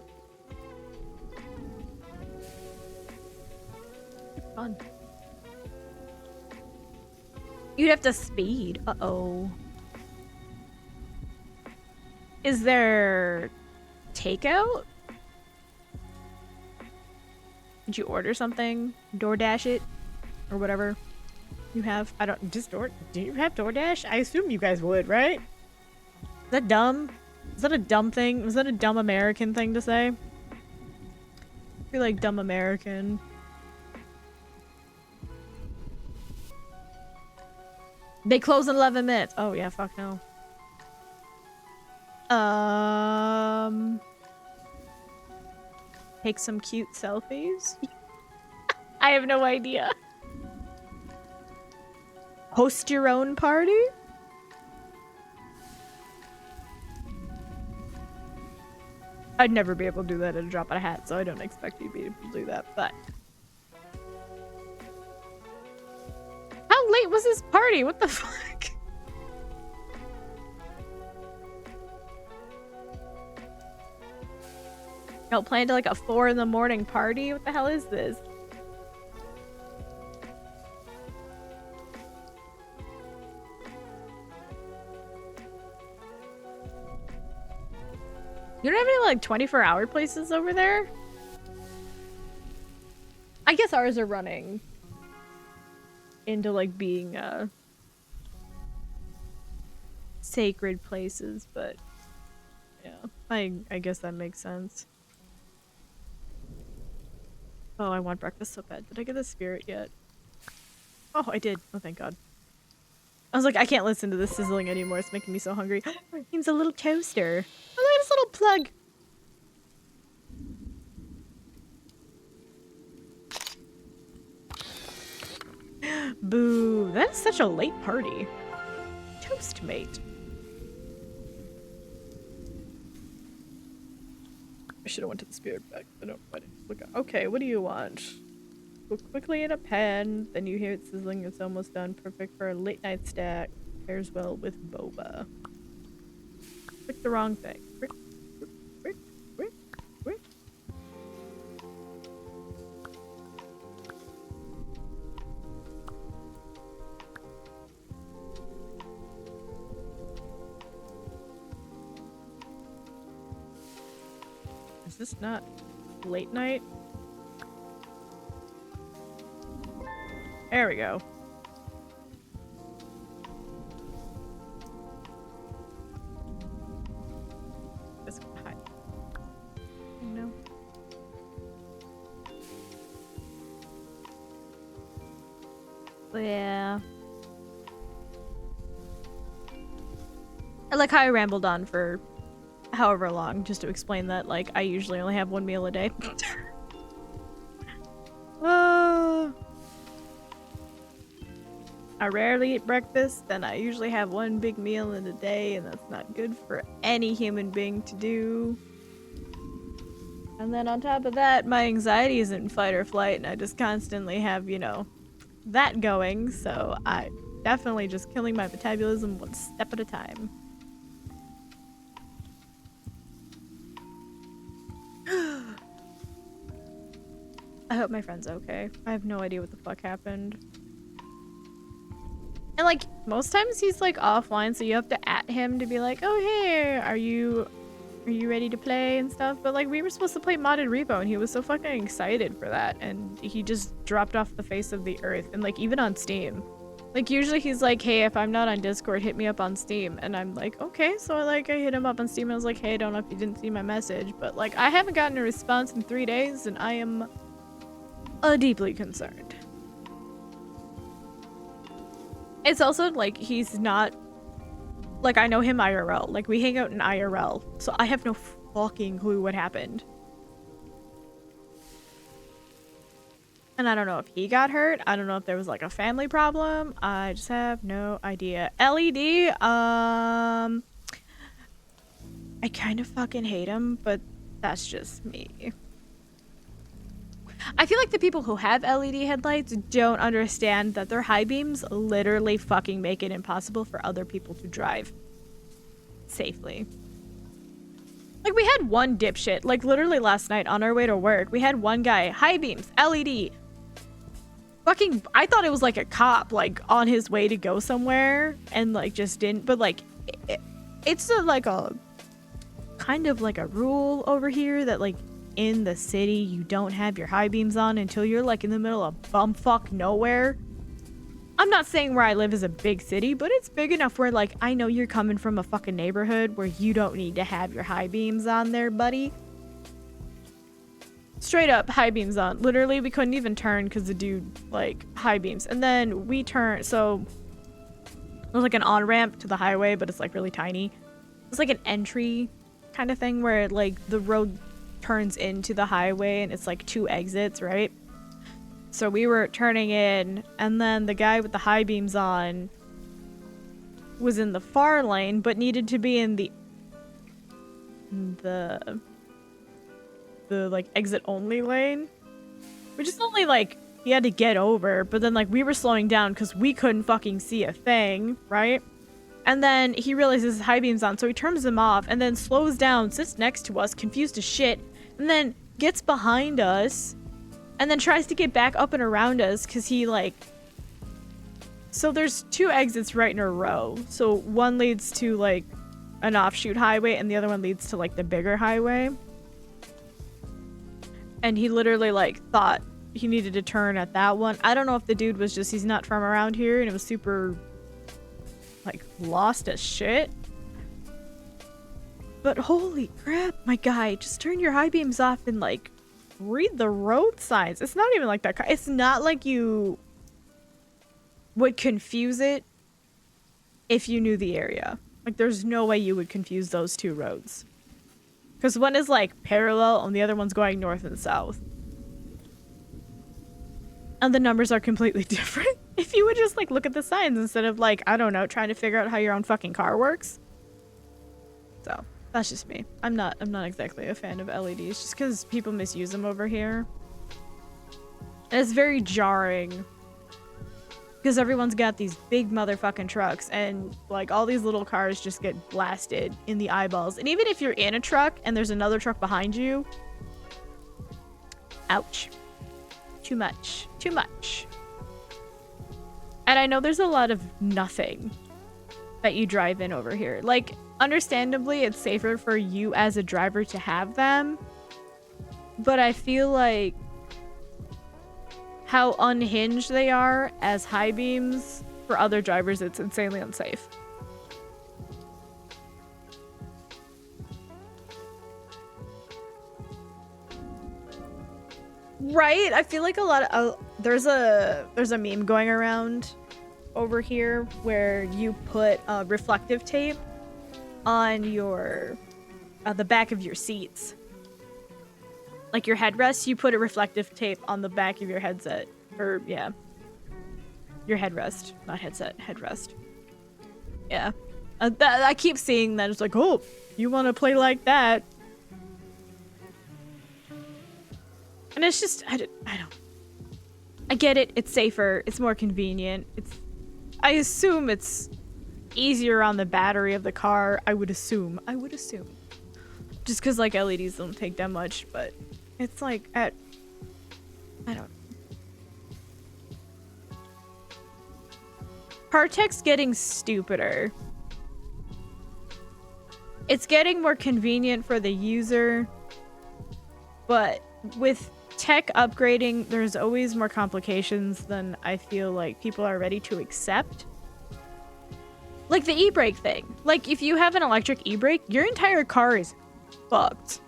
Fun. You'd have to speed. Uh-oh. Is there takeout? Did you order something? DoorDash it? Or whatever you have? I don't... Do you have DoorDash? I assume you guys would, right? Is that dumb? Is that a dumb thing? Was that a dumb American thing to say? I feel like dumb American. They close in 11 minutes. Oh yeah, fuck no. Take some cute selfies? I have no idea. Host your own party? I'd never be able to do that at a drop of a hat, so I don't expect you to be able to do that, but... How late was this party? What the fuck? Y'all planned like a 4 in the morning party? What the hell is this? You don't have any like 24-hour places over there? I guess ours are running into like being sacred places, but yeah, I guess that makes sense. Oh, I want breakfast so bad. Did I get the spirit yet? Oh, I did. Oh, thank God. I was like, I can't listen to this sizzling anymore. It's making me so hungry. He's a little toaster. Oh, look at this little plug. Boo. That is such a late party. Toast mate. I should have went to the spirit back. I didn't look. Okay, what do you want? Cook quickly in a pan, then you hear it sizzling. It's almost done. Perfect for a late night snack. Pairs well with boba. Click the wrong thing. Quick. Is this not late night? There we go. Hi. No. Yeah. I like how I rambled on for however long just to explain that, like, I usually only have one meal a day. I rarely eat breakfast, and I usually have one big meal in a day, and that's not good for any human being to do. And then on top of that, my anxiety is in fight or flight, and I just constantly have, you know, that going, so I definitely just killing my metabolism one step at a time. I hope my friend's okay. I have no idea what the fuck happened. And like, most times he's like offline, so you have to at him to be like, oh hey, are you ready to play and stuff? But like, we were supposed to play modded repo and he was so fucking excited for that, and he just dropped off the face of the earth. And like, even on Steam, like usually he's like, hey, if I'm not on Discord, hit me up on Steam. And I'm like, okay. So I hit him up on Steam and I was like, hey, I don't know if you didn't see my message, but like, I haven't gotten a response in 3 days and I am deeply concerned. It's also like, he's not like, I know him IRL, like we hang out in IRL, so I have no fucking clue what happened. And I don't know if he got hurt. I don't know if there was like a family problem. I just have no idea. LED, I kind of fucking hate him, but that's just me. I feel like the people who have LED headlights don't understand that their high beams literally fucking make it impossible for other people to drive safely. Like, we had one dipshit, like literally last night on our way to work, we had one guy, high beams, LED. Fucking, I thought it was like a cop, like on his way to go somewhere and like just didn't, but like, it's like a kind of like a rule over here that like, in the city, you don't have your high beams on until you're like in the middle of bumfuck nowhere. I'm not saying where I live is a big city, but it's big enough where like I know you're coming from a fucking neighborhood where you don't need to have your high beams on there, buddy. Straight up high beams on. Literally, we couldn't even turn because the dude like high beams. And then we turn, so there's like an on-ramp to the highway, but it's like really tiny. It's like an entry kind of thing where like the road turns into the highway and it's like 2 exits, right? So we were turning in and then the guy with the high beams on was in the far lane but needed to be in the like exit only lane, which is only like he had to get over, but then like we were slowing down because we couldn't fucking see a thing, right? And then he realizes his high beam's on, so he turns them off and then slows down, sits next to us, confused as shit. and then gets behind us and then tries to get back up and around us because he like... So there's 2 exits right in a row. So one leads to like an offshoot highway and the other one leads to like the bigger highway. And he literally like thought he needed to turn at that one. I don't know if the dude was just, he's not from around here and it was super like lost as shit. But holy crap, my guy, just turn your high beams off and like read the road signs. It's not even like that. It's not like you would confuse it if you knew the area. Like there's no way you would confuse those 2 roads. Because one is like parallel and the other one's going north and south. And the numbers are completely different. If you would just like look at the signs instead of like, I don't know, trying to figure out how your own fucking car works. So that's just me. I'm not exactly a fan of LEDs just because people misuse them over here. And it's very jarring. Because everyone's got these big motherfucking trucks and like all these little cars just get blasted in the eyeballs. And even if you're in a truck and there's another truck behind you, ouch. Too much. Too much. And I know there's a lot of nothing that you drive in over here. Like, understandably, it's safer for you as a driver to have them. But I feel like how unhinged they are as high beams for other drivers, it's insanely unsafe. Right? I feel like a lot of there's a meme going around over here where you put reflective tape on your the back of your seats. Like your headrest, you put a reflective tape on the back of your headset. Or, yeah. Your headrest. Not headset, headrest. Yeah. I keep seeing that. It's like, oh, you want to play like that. And it's just, I don't. I get it. It's safer. It's more convenient. I assume it's easier on the battery of the car. I would assume. Just because, like, LEDs don't take that much, but it's like I don't. Partech's getting stupider. It's getting more convenient for the user, but with tech upgrading, there's always more complications than I feel like people are ready to accept. Like the e-brake thing. Like, if you have an electric e-brake, your entire car is fucked.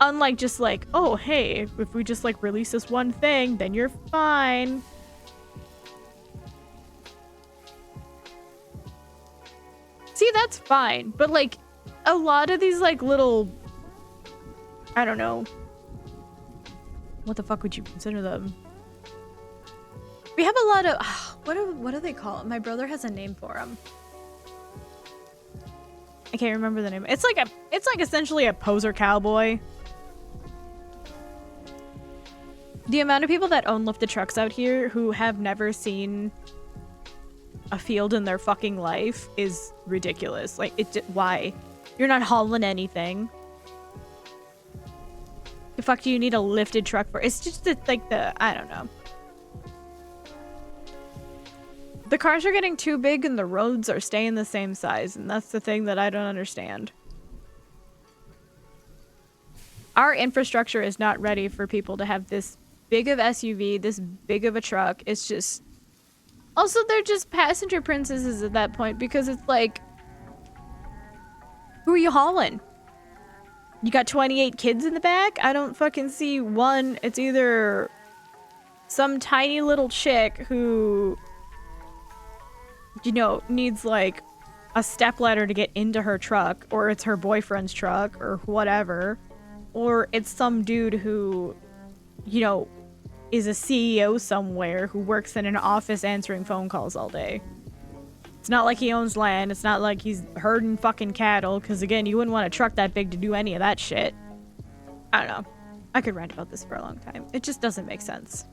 Unlike just like, oh, hey, if we just like release this one thing, then you're fine. See, that's fine. But like, a lot of these like little, I don't know. What the fuck would you consider them? We have a lot of, what do they call it? My brother has a name for them. I can't remember the name. It's like essentially a poser cowboy. The amount of people that own lifted trucks out here who have never seen a field in their fucking life is ridiculous. Like, why? You're not hauling anything. The fuck do you need a lifted truck for? It's just I don't know. The cars are getting too big and the roads are staying the same size, and that's the thing that I don't understand. Our infrastructure is not ready for people to have this big of SUV, this big of a truck. It's just... Also, they're just passenger princesses at that point, because it's like... Who are you hauling? You got 28 kids in the back? I don't fucking see one. It's either some tiny little chick who, you know, needs like a stepladder to get into her truck, or it's her boyfriend's truck, or whatever. Or it's some dude who, you know, is a CEO somewhere who works in an office answering phone calls all day. It's not like he owns land. It's not like he's herding fucking cattle, because again, you wouldn't want a truck that big to do any of that shit. I don't know. I could rant about this for a long time. It just doesn't make sense.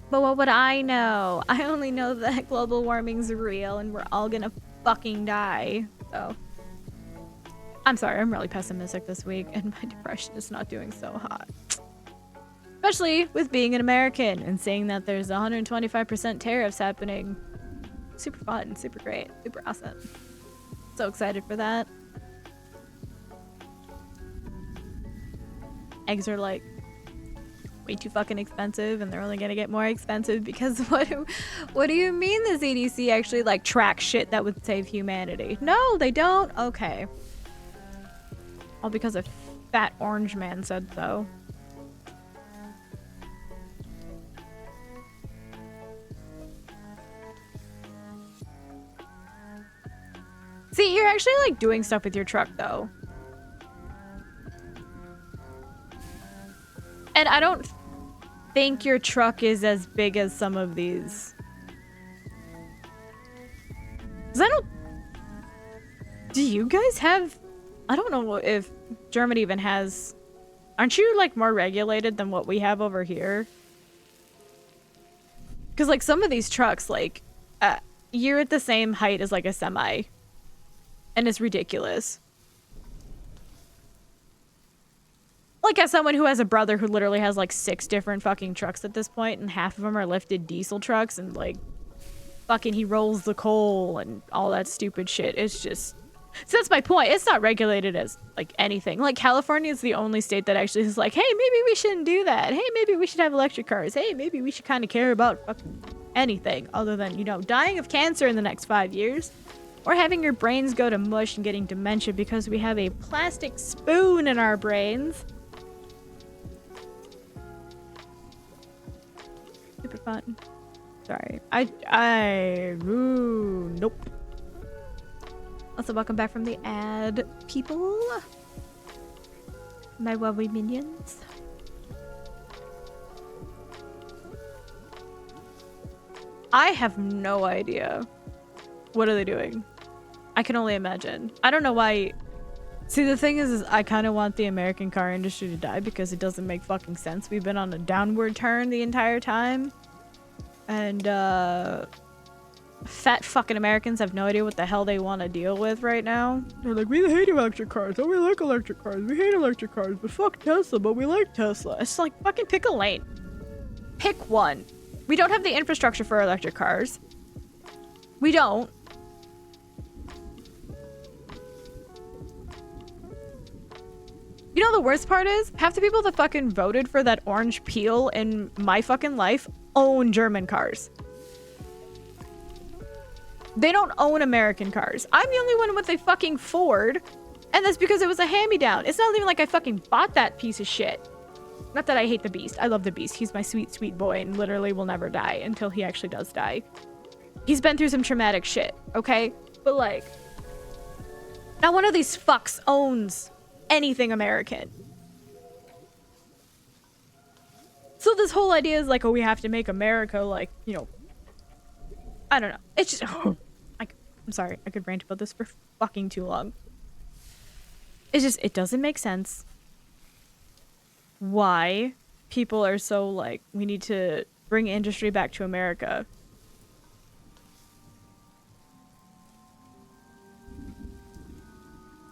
But what would I know? I only know that global warming's real and we're all gonna fucking die. So I'm sorry, I'm really pessimistic this week, and my depression is not doing so hot. Especially with being an American and seeing that there's 125% tariffs happening. Super fun, super great, super awesome. So excited for that. Eggs are like way too fucking expensive, and they're only gonna get more expensive because what do you mean the CDC actually like tracks shit that would save humanity? No, they don't. Okay. All because a fat orange man said so. See, you're actually like doing stuff with your truck though. And I don't think your truck is as big as some of these. 'Cause I don't... Do you guys have... I don't know if Germany even has... Aren't you like more regulated than what we have over here? Because like some of these trucks, like, you're at the same height as like a semi. And it's ridiculous. Like, as someone who has a brother who literally has like 6 different fucking trucks at this point, and half of them are lifted diesel trucks, and like fucking he rolls the coal and all that stupid shit. It's just... So that's my point. It's not regulated as like anything. Like California is the only state that actually is like, hey, maybe we shouldn't do that. Hey, maybe we should have electric cars. Hey, maybe we should kind of care about fucking anything other than, you know, dying of cancer in the next 5 years. Or having your brains go to mush and getting dementia because we have a plastic spoon in our brains. Super fun. Sorry. Nope. Also, welcome back from the ad, people. My lovely minions. I have no idea. What are they doing? I can only imagine. I don't know why. See, the thing is I kind of want the American car industry to die because it doesn't make fucking sense. We've been on a downward turn the entire time. And, fat fucking Americans have no idea what the hell they want to deal with right now. They're like, we hate electric cars. Oh, we like electric cars. We hate electric cars. But fuck Tesla, but we like Tesla. It's like, fucking pick a lane. Pick one. We don't have the infrastructure for electric cars. We don't. You know the worst part is? Half the people that fucking voted for that orange peel in my fucking life own German cars. They don't own American cars. I'm the only one with a fucking Ford, and that's because it was a hand-me-down. It's not even like I fucking bought that piece of shit. Not that I hate the Beast. I love the Beast. He's my sweet, sweet boy and literally will never die until he actually does die. He's been through some traumatic shit, okay? But like, not one of these fucks owns anything American. So this whole idea is like, oh, we have to make America like, you know, I don't know. It's just, I'm sorry, I could rant about this for fucking too long. It's just, it doesn't make sense why people are so like, we need to bring industry back to America.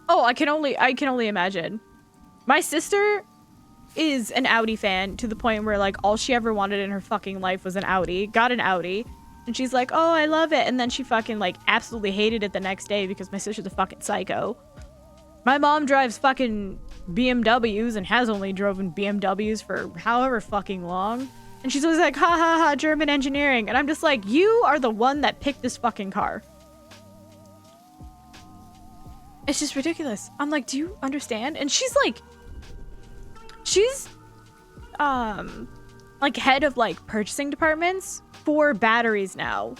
Oh, I can only imagine. My sister is an Audi fan to the point where like all she ever wanted in her fucking life was an Audi. Got an Audi. And she's like, oh, I love it. And then she fucking like absolutely hated it the next day because my sister's a fucking psycho. My mom drives fucking BMWs and has only driven BMWs for however fucking long. And she's always like, ha ha ha, German engineering. And I'm just like, you are the one that picked this fucking car. It's just ridiculous. I'm like, do you understand? And she's like head of like purchasing departments for batteries now.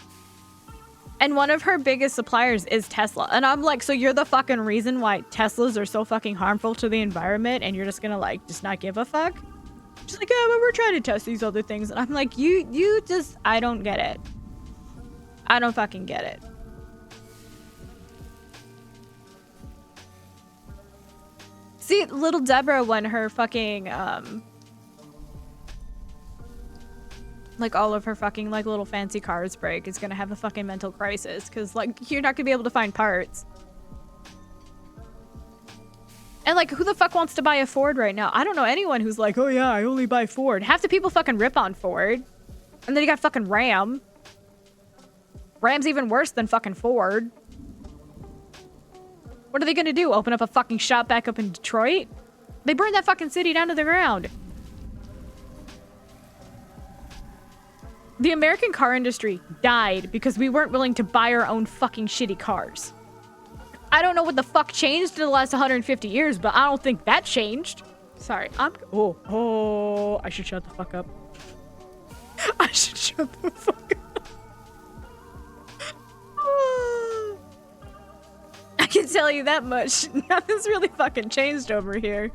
And one of her biggest suppliers is Tesla. And I'm like, so you're the fucking reason why Teslas are so fucking harmful to the environment and you're just gonna like just not give a fuck? She's like, yeah, but we're trying to test these other things. And I'm like, you just, I don't get it. I don't fucking get it. See, little Deborah, when her fucking, like all of her fucking like little fancy cars break, is gonna have a fucking mental crisis because like you're not gonna be able to find parts. And like, who the fuck wants to buy a Ford right now? I don't know anyone who's like, oh yeah, I only buy Ford. Half the people fucking rip on Ford. And then you got fucking Ram. Ram's even worse than fucking Ford. What are they gonna do? Open up a fucking shop back up in Detroit? They burned that fucking city down to the ground. The American car industry died because we weren't willing to buy our own fucking shitty cars. I don't know what the fuck changed in the last 150 years, but I don't think that changed. Sorry, oh, I should shut the fuck up. I should shut the fuck up. I can tell you that much. Nothing's really fucking changed over here.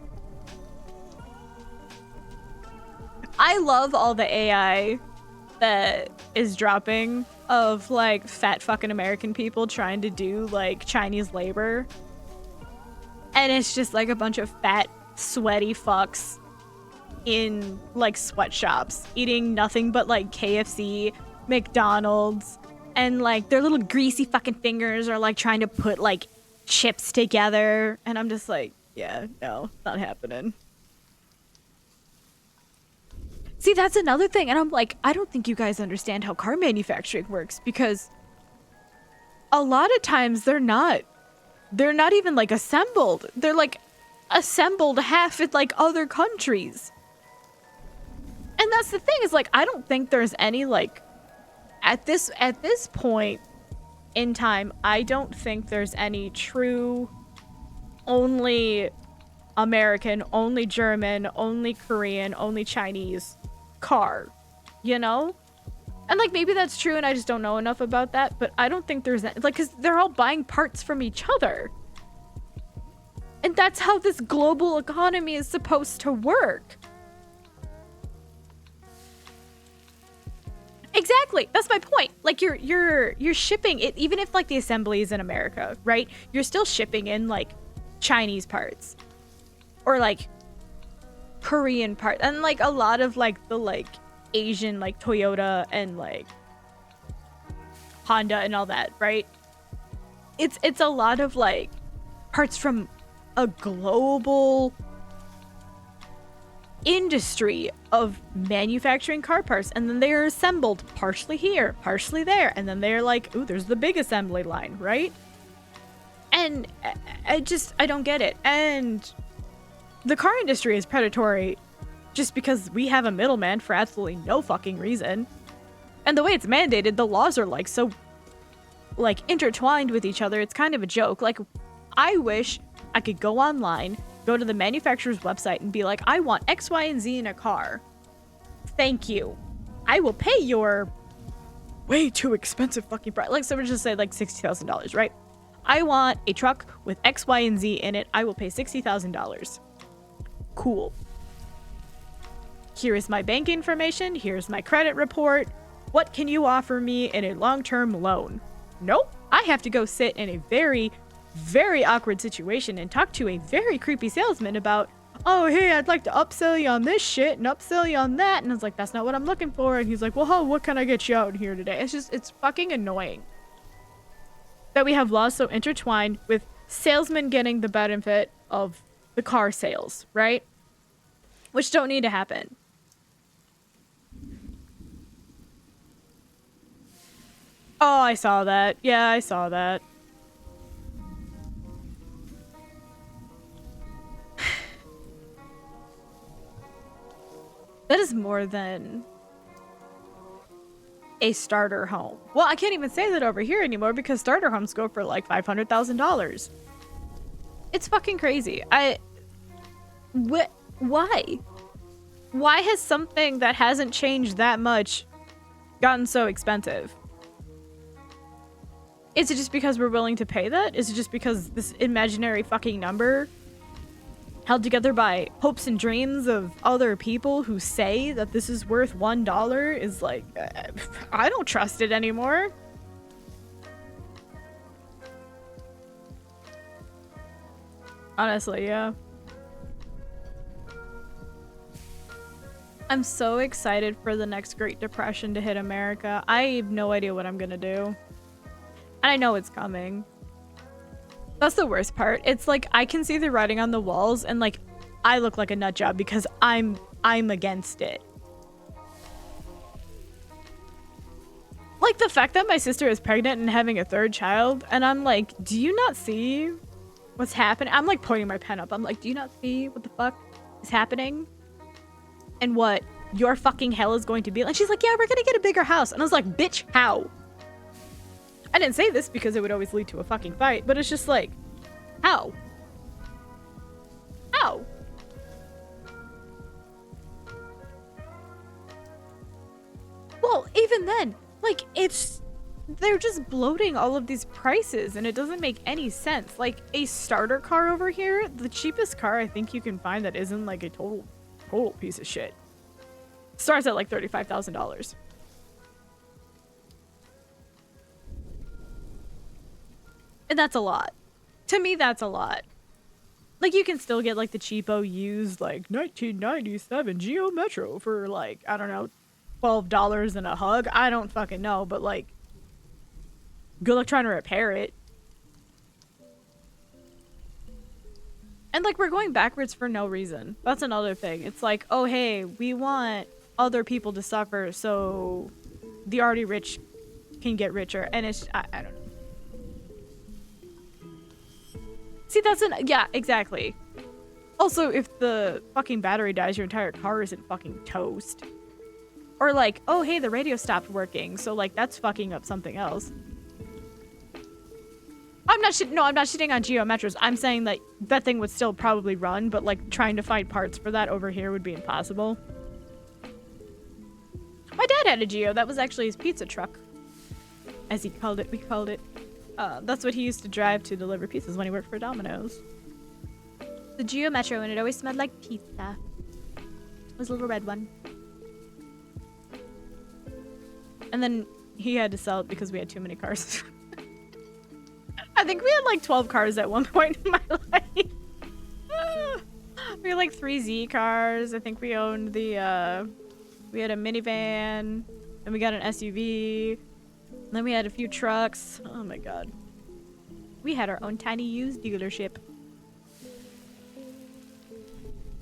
I love all the AI that is dropping of like fat fucking American people trying to do like Chinese labor. And it's just like a bunch of fat, sweaty fucks in like sweatshops eating nothing but like KFC, McDonald's, and like their little greasy fucking fingers are like trying to put like chips together. And I'm just like, yeah, no, not happening. See, that's another thing. And I'm like, I don't think you guys understand how car manufacturing works, because a lot of times they're not even like assembled. They're like assembled half in like other countries. And that's the thing, is like, I don't think there's any like, at this point in time, I don't think there's any true only American, only German, only Korean, only Chinese car, you know? And like, maybe that's true and I just don't know enough about that, but I don't think there's like, because they're all buying parts from each other. And that's how this global economy is supposed to work. Exactly, that's my point. Like, you're shipping it, even if like the assembly is in America, right? You're still shipping in like Chinese parts or like Korean part, and like a lot of like the like Asian, like Toyota and like Honda and all that, right? It's a lot of like parts from a global industry of manufacturing car parts, and then they are assembled partially here, partially there, and then they're like, ooh, there's the big assembly line, right? And I don't get it. And the car industry is predatory just because we have a middleman for absolutely no fucking reason. And the way it's mandated, the laws are like so like intertwined with each other. It's kind of a joke. Like, I wish I could go online, go to the manufacturer's website and be like, I want X, Y, and Z in a car. Thank you. I will pay your way too expensive fucking price. Like, someone just say like $60,000, right? I want a truck with X, Y, and Z in it. I will pay $60,000. Cool. Here is my bank information. Here's my credit report. What can you offer me in a long-term loan? Nope. I have to go sit in a very, very awkward situation and talk to a very creepy salesman about, oh, hey, I'd like to upsell you on this shit and upsell you on that. And I was like, that's not what I'm looking for. And he's like, well, what can I get you out here today? It's fucking annoying that we have laws so intertwined with salesmen getting the benefit of the car sales, right? Which don't need to happen. Oh, I saw that. Yeah, I saw that. That is more than a starter home. Well, I can't even say that over here anymore because starter homes go for like $500,000. It's fucking crazy. Why? Why has something that hasn't changed that much gotten so expensive? Is it just because we're willing to pay that? Is it just because this imaginary fucking number held together by hopes and dreams of other people who say that this is worth $1 is like, I don't trust it anymore. Honestly, yeah. I'm so excited for the next Great Depression to hit America. I have no idea what I'm gonna do. And I know it's coming. That's the worst part. It's like I can see the writing on the walls and like I look like a nut job because I'm against it. Like the fact that my sister is pregnant and having a third child and I'm like, do you not see what's happening? I'm like pointing my pen up. I'm like, do you not see what the fuck is happening? And what your fucking hell is going to be like? She's like, yeah, we're gonna get a bigger house. And I was like, bitch, how? I didn't say this because it would always lead to a fucking fight, but it's just like, how? How? Well, even then, like, they're just bloating all of these prices and it doesn't make any sense. Like, a starter car over here, the cheapest car I think you can find that isn't like a total piece of shit, starts at like $35,000. And that's a lot. To me, that's a lot. Like, you can still get, like, the cheapo used, like, 1997 Geo Metro for, like, I don't know, $12 and a hug. I don't fucking know, but, like, good luck trying to repair it. And, like, we're going backwards for no reason. That's another thing. It's like, oh, hey, we want other people to suffer so the already rich can get richer. And it's, I don't know. See, yeah, exactly. Also, if the fucking battery dies, your entire car isn't fucking toast. Or like, oh, hey, the radio stopped working, so like that's fucking up something else. I'm not shitting on Geo Metros. I'm saying that that thing would still probably run, but like trying to find parts for that over here would be impossible. My dad had a Geo. That was actually his pizza truck, as he called it. We called it. That's what he used to drive to deliver pizzas when he worked for Domino's. The Geo Metro, and it always smelled like pizza. It was a little red one. And then he had to sell it because we had too many cars. I think we had like 12 cars at one point in my life. We had like 3 Z cars. I think we owned the, we had a minivan, and we got an SUV. And then we had a few trucks. Oh my god. We had our own tiny used dealership.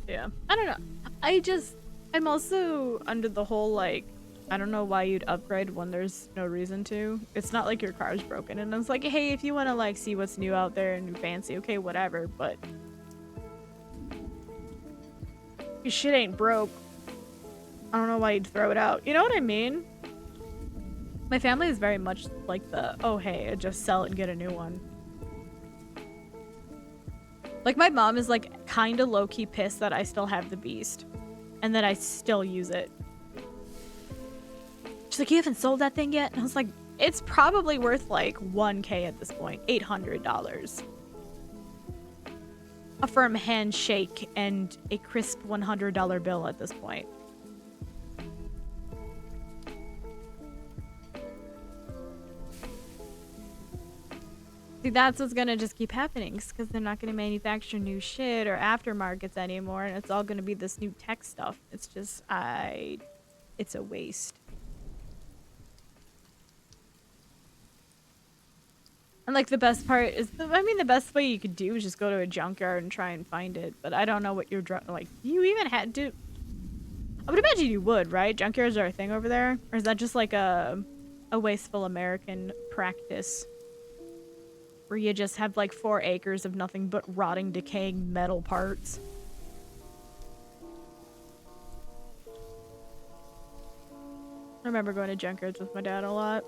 Yeah. I don't know. I'm also under the whole, like, I don't know why you'd upgrade when there's no reason to. It's not like your car's broken. And it's like, hey, if you want to, like, see what's new out there and fancy, okay, whatever. But your shit ain't broke. I don't know why you'd throw it out. You know what I mean? My family is very much like the, oh, hey, just sell it and get a new one. Like, my mom is, like, kind of low-key pissed that I still have the Beast. And that I still use it. She's like, you haven't sold that thing yet? And I was like, it's probably worth, like, $1K at this point. $800. A firm handshake and a crisp $100 bill at this point. See, that's what's gonna just keep happening, because they're not gonna manufacture new shit or aftermarkets anymore, and it's all gonna be this new tech stuff. It's just, it's a waste. And like the best part is, the best way you could do is just go to a junkyard and try and find it, but I don't know what you're, like, you even had to, I would imagine you would, right? Junkyards are a thing over there? Or is that just like a wasteful American practice? Where you just have like 4 acres of nothing but rotting, decaying metal parts. I remember going to junkyards with my dad a lot.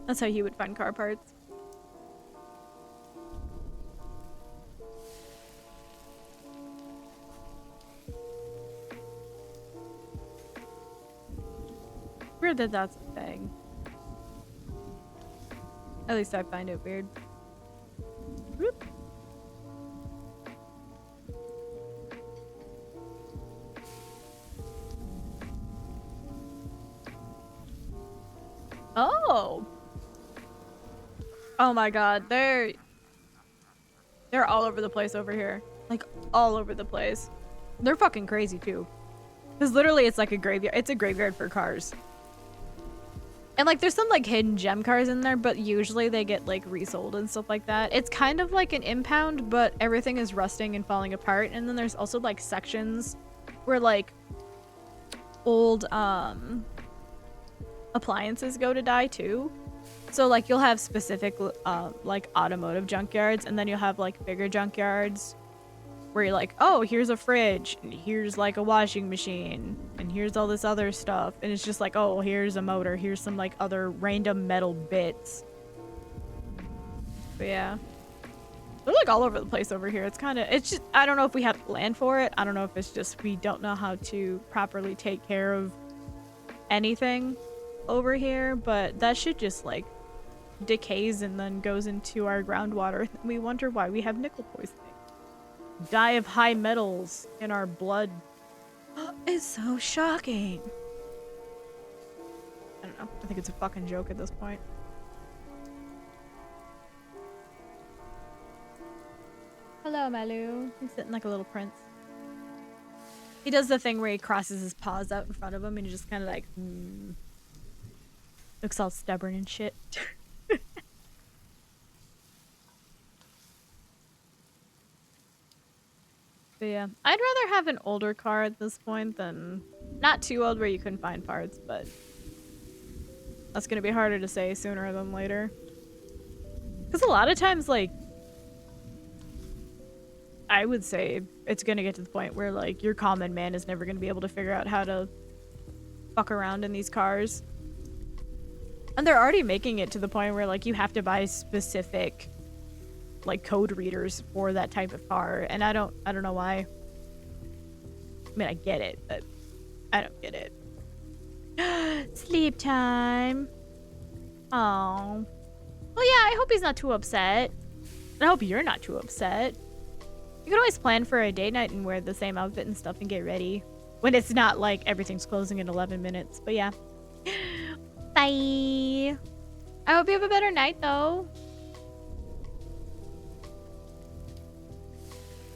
That's how he would find car parts. Weird that that's a thing. At least I find it weird. Whoop. Oh. Oh my god, they're all over the place over here. Like, all over the place. They're fucking crazy too. Because literally it's like a graveyard. It's a graveyard for cars. And like there's some like hidden gem cars in there, but usually they get like resold and stuff like that. It's kind of like an impound, but everything is rusting and falling apart. And then there's also like sections where like old appliances go to die too. So like you'll have specific like automotive junkyards, and then you'll have like bigger junkyards where you're like, oh, here's a fridge, and here's like a washing machine, and here's all this other stuff. And it's just like, oh, here's a motor, here's some like other random metal bits. But yeah. They're like all over the place over here. It's just, I don't know if we have land for it. I don't know if it's just we don't know how to properly take care of anything over here, but that shit just like decays and then goes into our groundwater. We wonder why we have nickel poisoning. Die of high metals in our blood. It's so shocking. I don't know. I think it's a fucking joke at this point. Hello, Malu. He's sitting like a little prince. He does the thing where he crosses his paws out in front of him and he just kind of like, looks all stubborn and shit. But yeah, I'd rather have an older car at this point than not too old where you couldn't find parts, but that's gonna be harder to say sooner than later. Because a lot of times, like, I would say it's gonna get to the point where like your common man is never gonna be able to figure out how to fuck around in these cars. And they're already making it to the point where like you have to buy specific like code readers for that type of car, and I don't know why. I mean, I get it, but I don't get it. Sleep time. Oh. Well, yeah, I hope he's not too upset. I hope you're not too upset. You can always plan for a date night and wear the same outfit and stuff and get ready when it's not like everything's closing in 11 minutes. But yeah. Bye. I hope you have a better night though.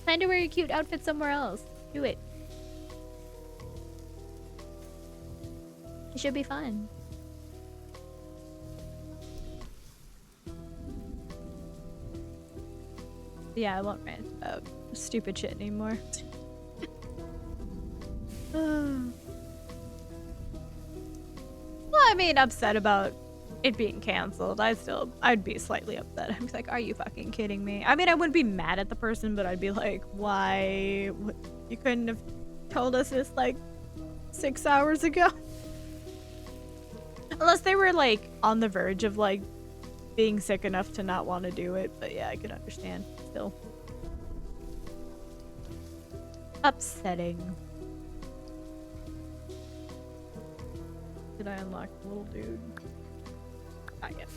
Plan to wear your cute outfit somewhere else. Do it. It should be fun. Yeah, I won't rant about stupid shit anymore. Well, I mean, upset about it being canceled. I'd be slightly upset. I'm like, are you fucking kidding me? I mean, I wouldn't be mad at the person, but I'd be like, why? You couldn't have told us this like 6 hours ago? Unless they were like on the verge of like being sick enough to not want to do it. But yeah, I could understand still. Upsetting. Did I unlock the little dude? Not yet.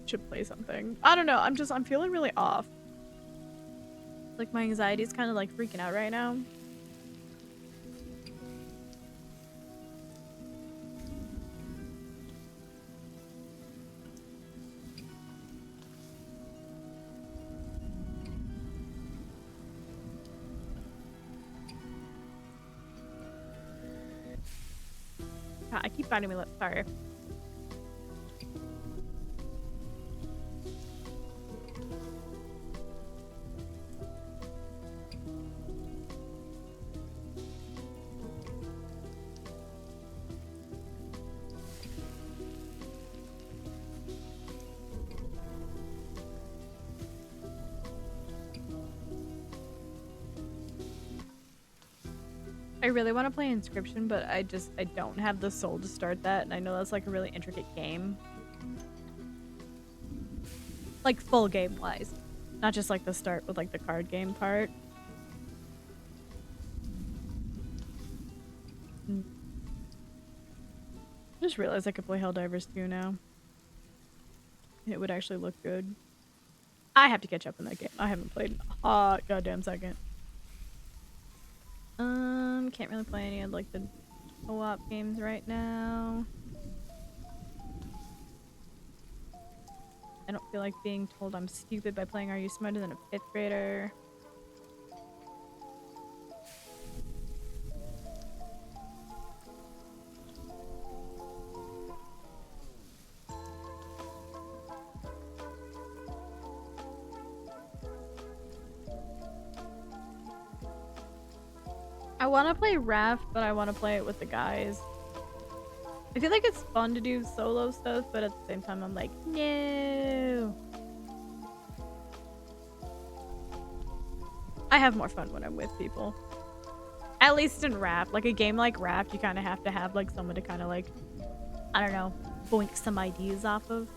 Should play something. I don't know. I'm feeling really off. Like my anxiety's kind of like freaking out right now. God, I keep biting my lip. Sorry. I really want to play Inscription, but I don't have the soul to start that, and I know that's like a really intricate game. Like full game wise. Not just like the start with like the card game part. I just realized I could play Helldivers 2 now. It would actually look good. I have to catch up in that game. I haven't played in a hot goddamn second. Can't really play any of like the co-op games right now. I don't feel like being told I'm stupid by playing Are You Smarter Than a 5th Grader? I want to play Raft, but I want to play it with the guys. I feel like it's fun to do solo stuff, but at the same time, I'm like, no. I have more fun when I'm with people. At least in Raft. Like a game like Raft, you kind of have to have like someone to kind of like, I don't know, boink some ideas off of.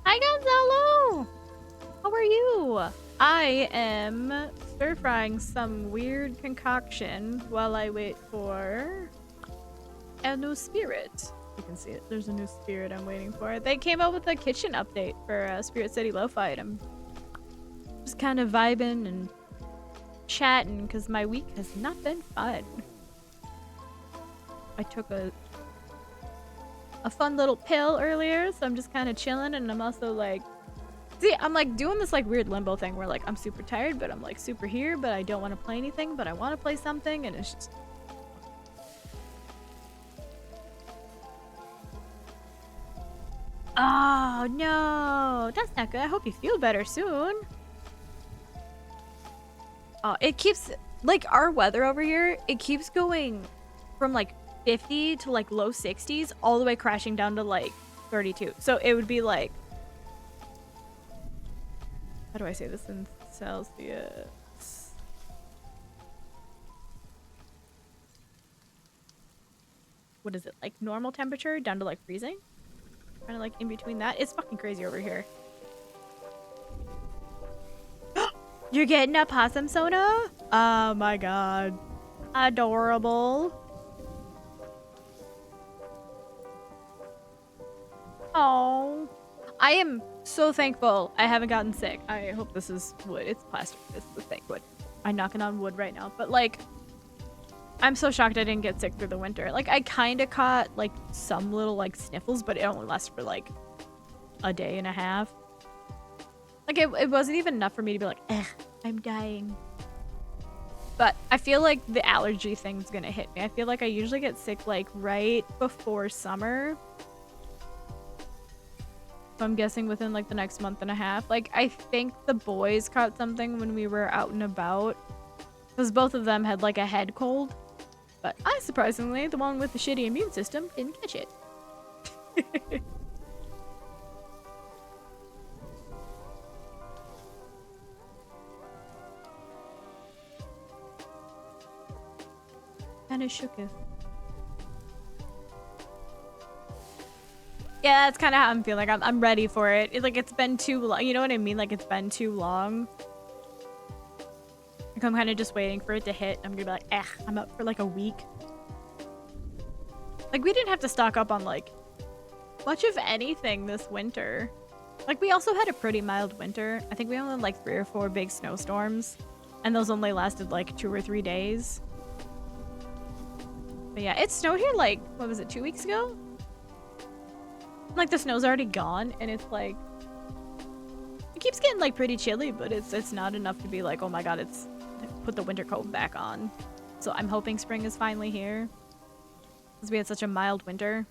Hi Gonzalo! How are you? I am stir frying some weird concoction while I wait for a new spirit. You can see it. There's a new spirit I'm waiting for. They came out with a kitchen update for Spirit City Lofi. I'm just kind of vibing and chatting because my week has not been fun. I took a fun little pill earlier, so I'm just kind of chilling, and I'm also like, see, I'm like doing this like weird limbo thing where like I'm super tired, but I'm like super here, but I don't want to play anything, but I want to play something, and it's just... Oh no, that's not good. I hope you feel better soon. Oh, it keeps, like, our weather over here, it keeps going from like 50 to like low 60s all the way crashing down to like 32. So it would be like, how do I say this in Celsius? What is it, like normal temperature down to like freezing? Kind of like in between that. It's fucking crazy over here. You're getting a possum soda? Oh my god. Adorable. Oh, I am so thankful I haven't gotten sick. I hope this is wood. It's plastic. This is fake wood. I'm knocking on wood right now. But like, I'm so shocked I didn't get sick through the winter. Like, I kind of caught like some little like sniffles, but it only lasted for like a day and a half. Like, it wasn't even enough for me to be like, ugh, I'm dying. But I feel like the allergy thing's gonna hit me. I feel like I usually get sick like right before summer. So I'm guessing within like the next month and a half. Like, I think the boys caught something when we were out and about, because both of them had like a head cold. But I, surprisingly, the one with the shitty immune system, didn't catch it. Kinda shooketh. Yeah, that's kind of how I'm feeling. I'm ready for it. Like, it's been too long. You know what I mean? Like, it's been too long. Like, I'm kind of just waiting for it to hit. I'm gonna be like, eh, I'm up for like a week. Like, we didn't have to stock up on like much of anything this winter. Like, we also had a pretty mild winter. I think we only had like 3 or 4 big snowstorms, and those only lasted like 2 or 3 days. But yeah, it snowed here like, what was it, 2 weeks ago? Like, the snow's already gone, and it's like, it keeps getting like pretty chilly, but it's not enough to be like, oh my god, it's put the winter coat back on. So I'm hoping spring is finally here, because we had such a mild winter.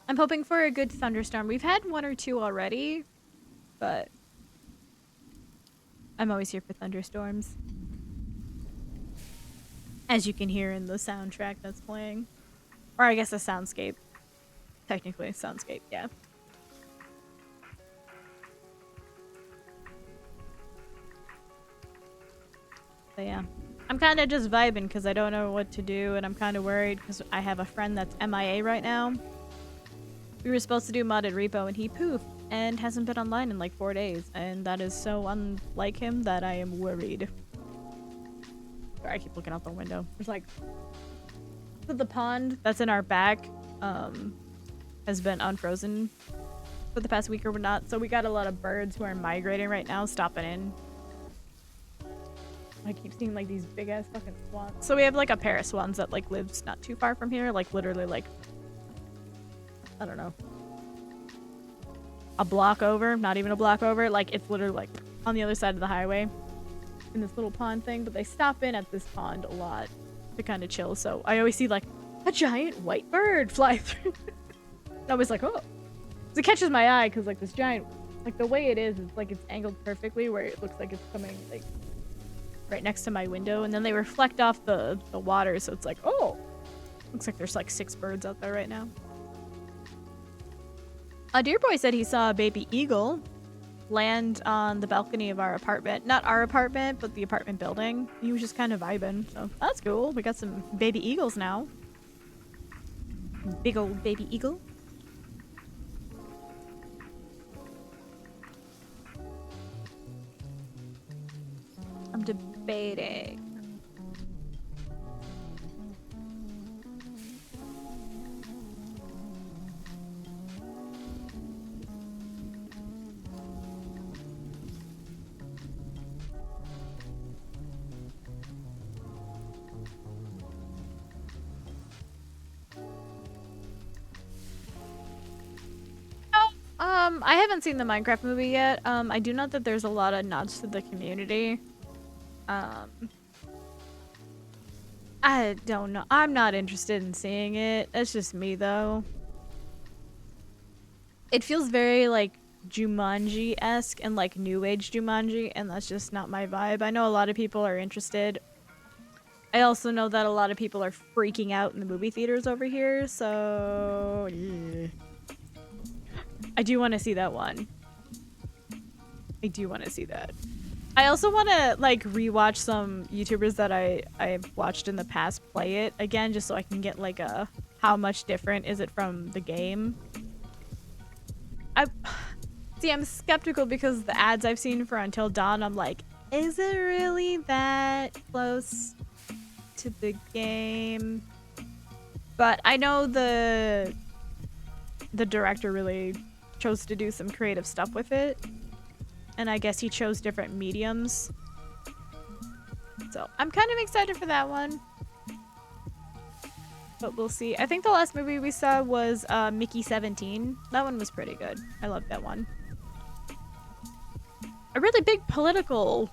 I'm hoping for a good thunderstorm. We've had 1 or 2 already, but I'm always here for thunderstorms, as you can hear in the soundtrack that's playing. Or I guess a soundscape. Technically a soundscape, yeah. But yeah, I'm kind of just vibing because I don't know what to do, and I'm kind of worried because I have a friend that's MIA right now. We were supposed to do modded repo, and he poofed and hasn't been online in like 4 days, and that is so unlike him that I am worried. Sorry, I keep looking out the window. There's like the pond that's in our back has been unfrozen for the past week or not, so we got a lot of birds who are migrating right now, stopping in I keep seeing like these big ass fucking swans. So we have like a pair of swans that like lives not too far from here, like literally like, I don't know, a block over, not even a block over. Like it's literally like on the other side of the highway in this little pond thing, but they stop in at this pond a lot to kind of chill. So I always see like a giant white bird fly through. I was like, oh, it catches my eye because like this giant, like the way it is, it's like it's angled perfectly where it looks like it's coming like right next to my window, and then they reflect off the water, so it's like, oh, looks like there's like 6 birds out there right now. Dear Boy said he saw a baby eagle land on the balcony of our apartment. Not our apartment, but the apartment building. He was just kind of vibing, so that's cool. We got some baby eagles now. Big old baby eagle. I'm debating. I haven't seen the Minecraft movie yet. I do know that there's a lot of nods to the community. I don't know. I'm not interested in seeing it. That's just me, though. It feels very, like, Jumanji-esque and, like, New Age Jumanji, and that's just not my vibe. I know a lot of people are interested. I also know that a lot of people are freaking out in the movie theaters over here, so... yeah. I do want to see that one. I do want to see that. I also want to like rewatch some YouTubers that I've watched in the past play it again, just so I can get like a how much different is it from the game. I'm skeptical because the ads I've seen for Until Dawn, I'm like, is it really that close to the game? But I know the director really chose to do some creative stuff with it, and I guess he chose different mediums, so I'm kind of excited for that one, but we'll see. I think the last movie we saw was Mickey 17. That one was pretty good. I loved that one. A really big political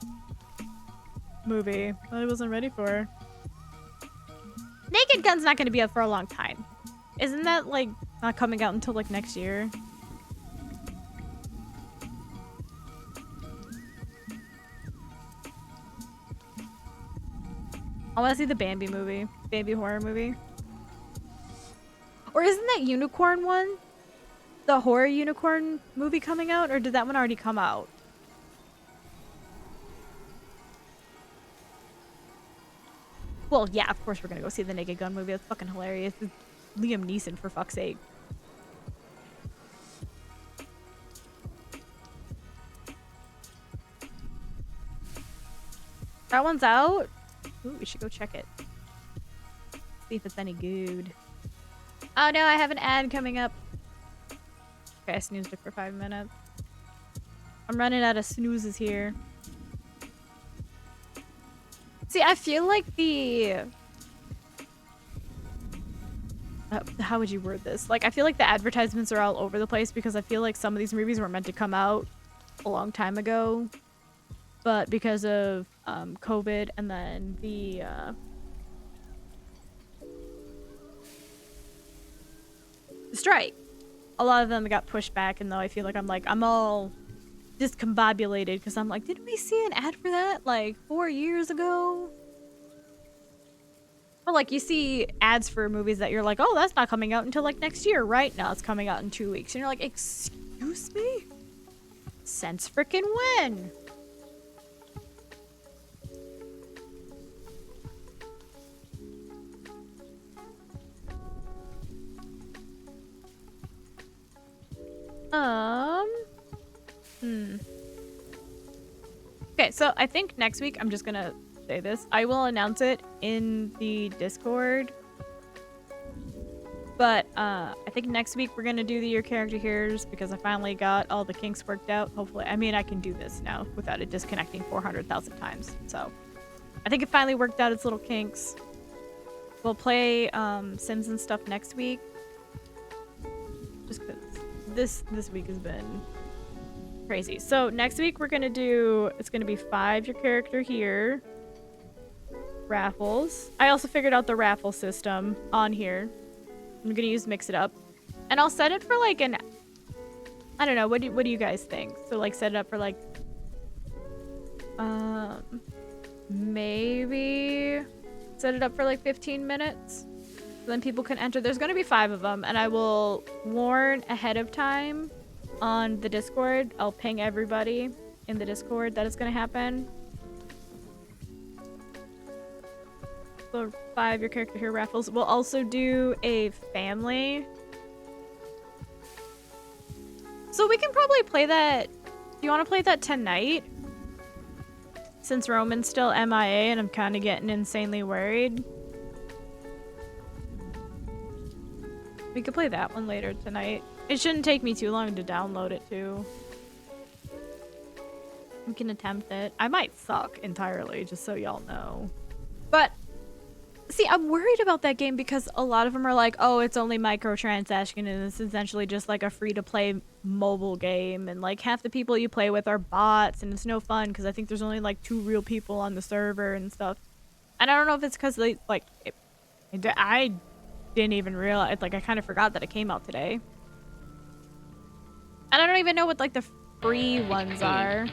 movie that I wasn't ready for. Naked Gun's not going to be up for a long time. Isn't that like not coming out until like next year? I want to see the Bambi movie. Bambi horror movie. Or isn't that unicorn one? The horror unicorn movie coming out? Or did that one already come out? Well, yeah, of course we're gonna go see the Naked Gun movie. That's fucking hilarious. It's Liam Neeson, for fuck's sake. That one's out? Ooh, we should go check it. See if it's any good. Oh no, I have an ad coming up. Okay, I snoozed it for 5 minutes. I'm running out of snoozes here. See, I feel like the... how would you word this? Like, I feel like the advertisements are all over the place because I feel like some of these movies were meant to come out a long time ago. But because of COVID and then the strike, a lot of them got pushed back, and though I feel like I'm all discombobulated because I'm like, didn't we see an ad for that like 4 years ago? But like you see ads for movies that you're like, oh, that's not coming out until like next year, right? Now it's coming out in 2 weeks, and you're like, excuse me? Since frickin' when? Okay, so I think next week, I'm just gonna say this. I will announce it in the Discord. But I think next week we're gonna do the Your Character Here's because I finally got all the kinks worked out. Hopefully, I mean, I can do this now without it disconnecting 400,000 times. So I think it finally worked out its little kinks. We'll play Sims and stuff next week. Just because this week has been crazy. So next week we're gonna do, it's gonna be 5 your character here. Raffles. I also figured out the raffle system on here. I'm gonna use Mix It Up. And I'll set it for like an, I don't know, what do you guys think? So like set it up for like maybe set it up for like 15 minutes. So then people can enter. There's gonna be 5 of them, and I will warn ahead of time on the Discord. I'll ping everybody in the Discord that it's gonna happen. So 5 your character here raffles. We'll also do a family. So we can probably play that. Do you want to play that tonight? Since Roman's still MIA and I'm kind of getting insanely worried. We could play that one later tonight. It shouldn't take me too long to download it too. We can attempt it. I might suck entirely, just so y'all know. But see, I'm worried about that game because a lot of them are like, oh, it's only microtransaction and it's essentially just like a free-to-play mobile game, and like half the people you play with are bots and it's no fun because I think there's only like 2 real people on the server and stuff. And I don't know if it's because they like I didn't even realize, like I kind of forgot that it came out today. And I don't even know what like the free ones are.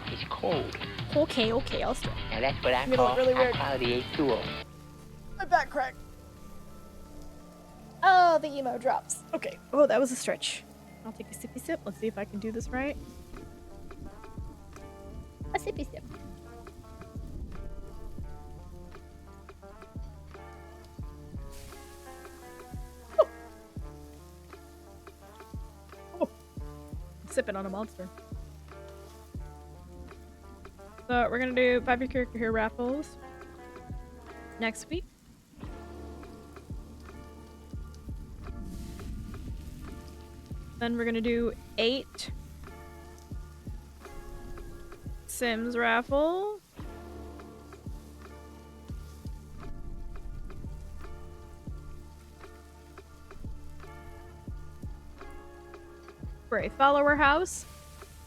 It's cold. Okay, I'll start. Now that's what I It'll call look really weird. quality H2O. My back crack. Oh, the emo drops. Okay. Oh, that was a stretch. I'll take a sippy sip. Let's see if I can do this right. A sippy sip. Oh. Oh. I'm sipping on a monster. So we're gonna do 5 your character here raffles next week. Then we're gonna do 8 Sims raffle. For a follower house.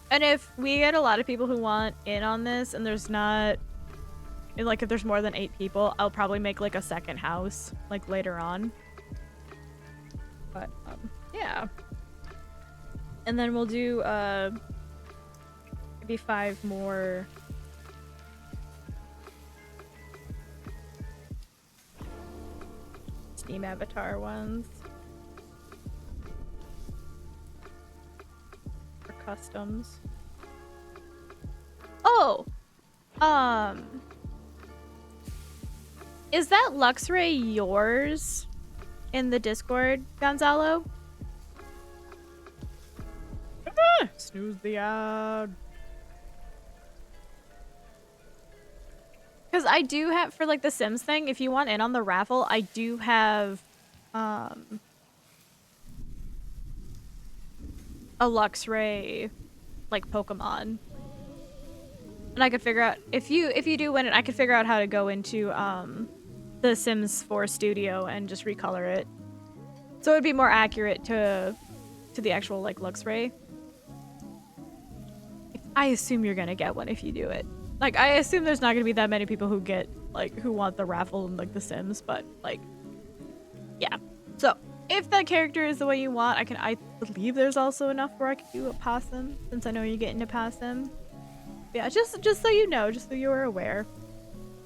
And if we get a lot of people who want in on this and there's not, like if there's more than 8 people, I'll probably make like a second house like later on. But yeah. And then we'll do maybe 5 more Steam Avatar ones. For customs. Oh! Is that Luxray yours in the Discord, Gonzalo? Snooze the ad. Because I do have, for like the Sims thing, if you want in on the raffle, I do have a Luxray like Pokemon. And I could figure out, if you do win it, I could figure out how to go into the Sims 4 studio and just recolor it. So it would be more accurate to the actual like Luxray. I assume you're gonna get one if you do it. Like, I assume there's not gonna be that many people who get, like, who want the raffle in, like, The Sims, but, like, yeah. So, if that character is the way you want, I believe there's also enough where I could do a possum, since I know you're getting a possum. Yeah, just so you know, just so you are aware.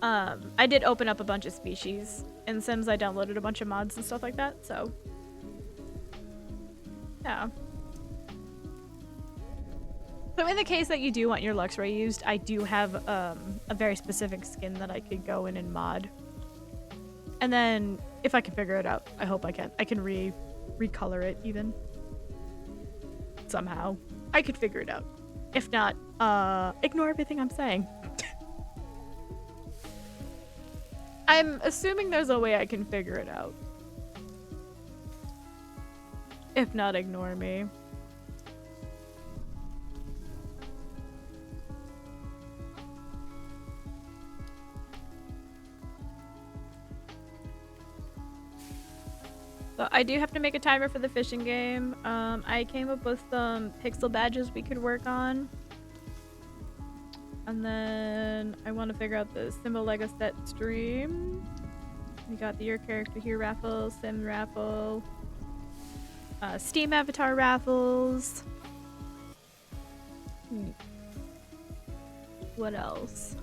I did open up a bunch of species in Sims. I downloaded a bunch of mods and stuff like that, so. Yeah. So in the case that you do want your Luxray used, I do have a very specific skin that I could go in and mod. And then if I can figure it out, I hope I can. I can recolor it even. Somehow. I could figure it out. If not, ignore everything I'm saying. I'm assuming there's a way I can figure it out. If not, ignore me. So I do have to make a timer for the fishing game. I came up with some pixel badges we could work on. And then I want to figure out the symbol Lego set stream. We got the Your Character Here raffle, Sim raffle, Steam Avatar raffles. What else?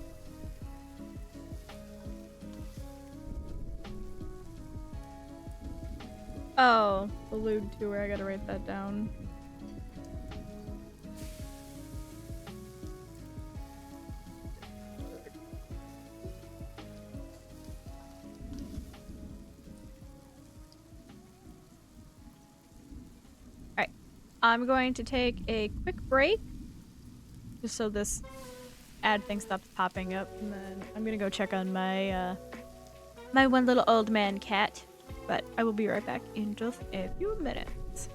Oh, the lewd tour. I gotta write that down. Alright. I'm going to take a quick break. Just so this ad thing stops popping up. And then I'm gonna go check on my, my one little old man cat. But I will be right back in just a few minutes.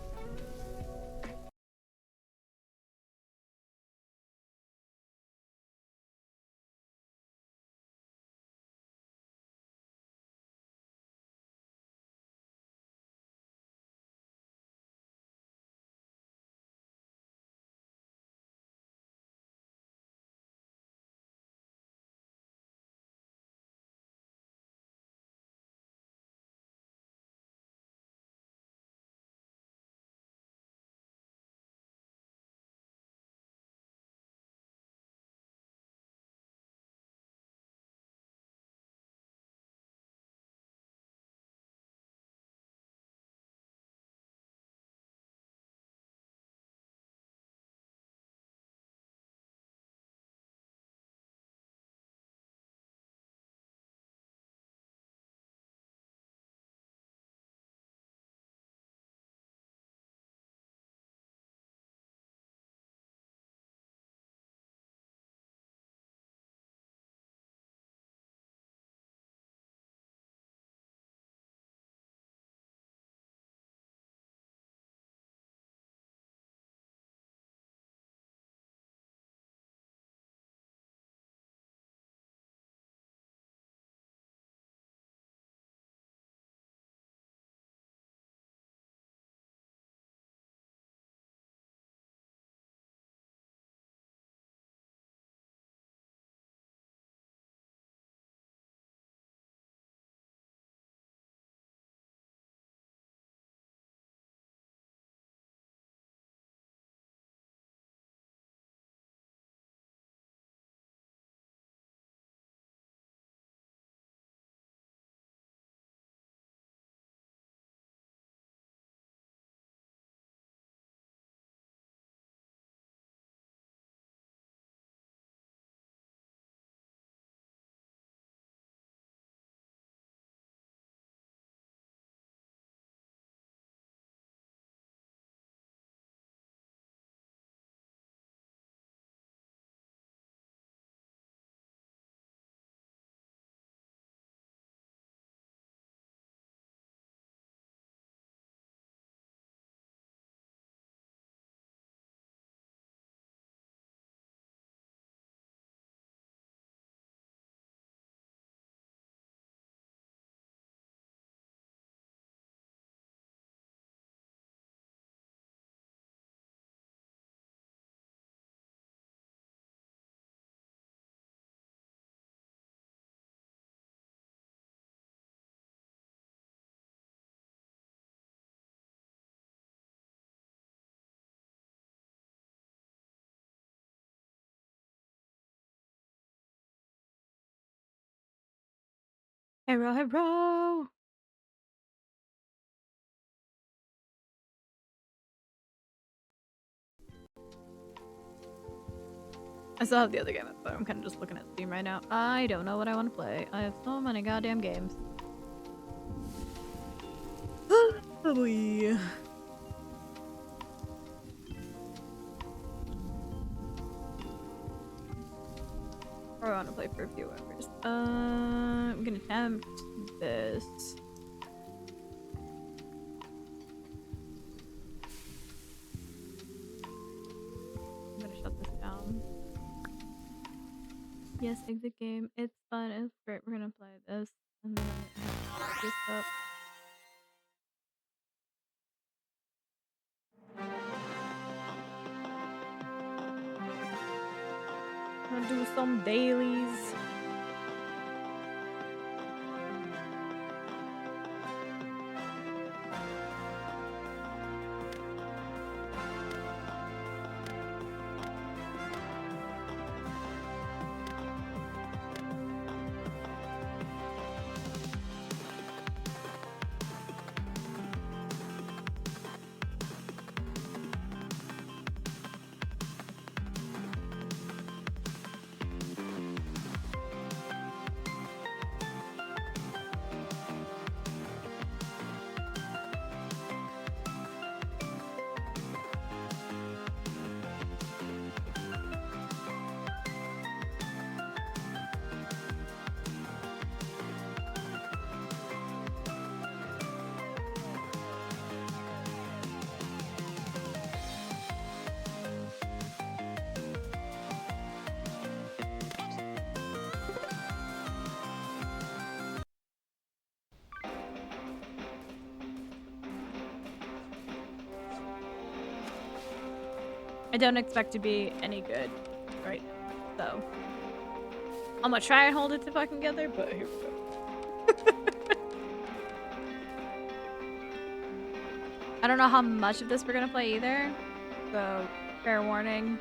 Hero, hero! I still have the other game up, but I'm kind of just looking at Steam right now. I don't know what I want to play. I have so many goddamn games. Oh boy. I want to play for a few hours. I'm gonna attempt this. I'm gonna shut this down. Yes, exit game. It's fun. It's great. We're gonna play this. And then I'm gonna start this up. do some dailies. I don't expect to be any good, right? So I'm gonna try and hold it together, but here we go. I don't know how much of this we're gonna play either, so fair warning.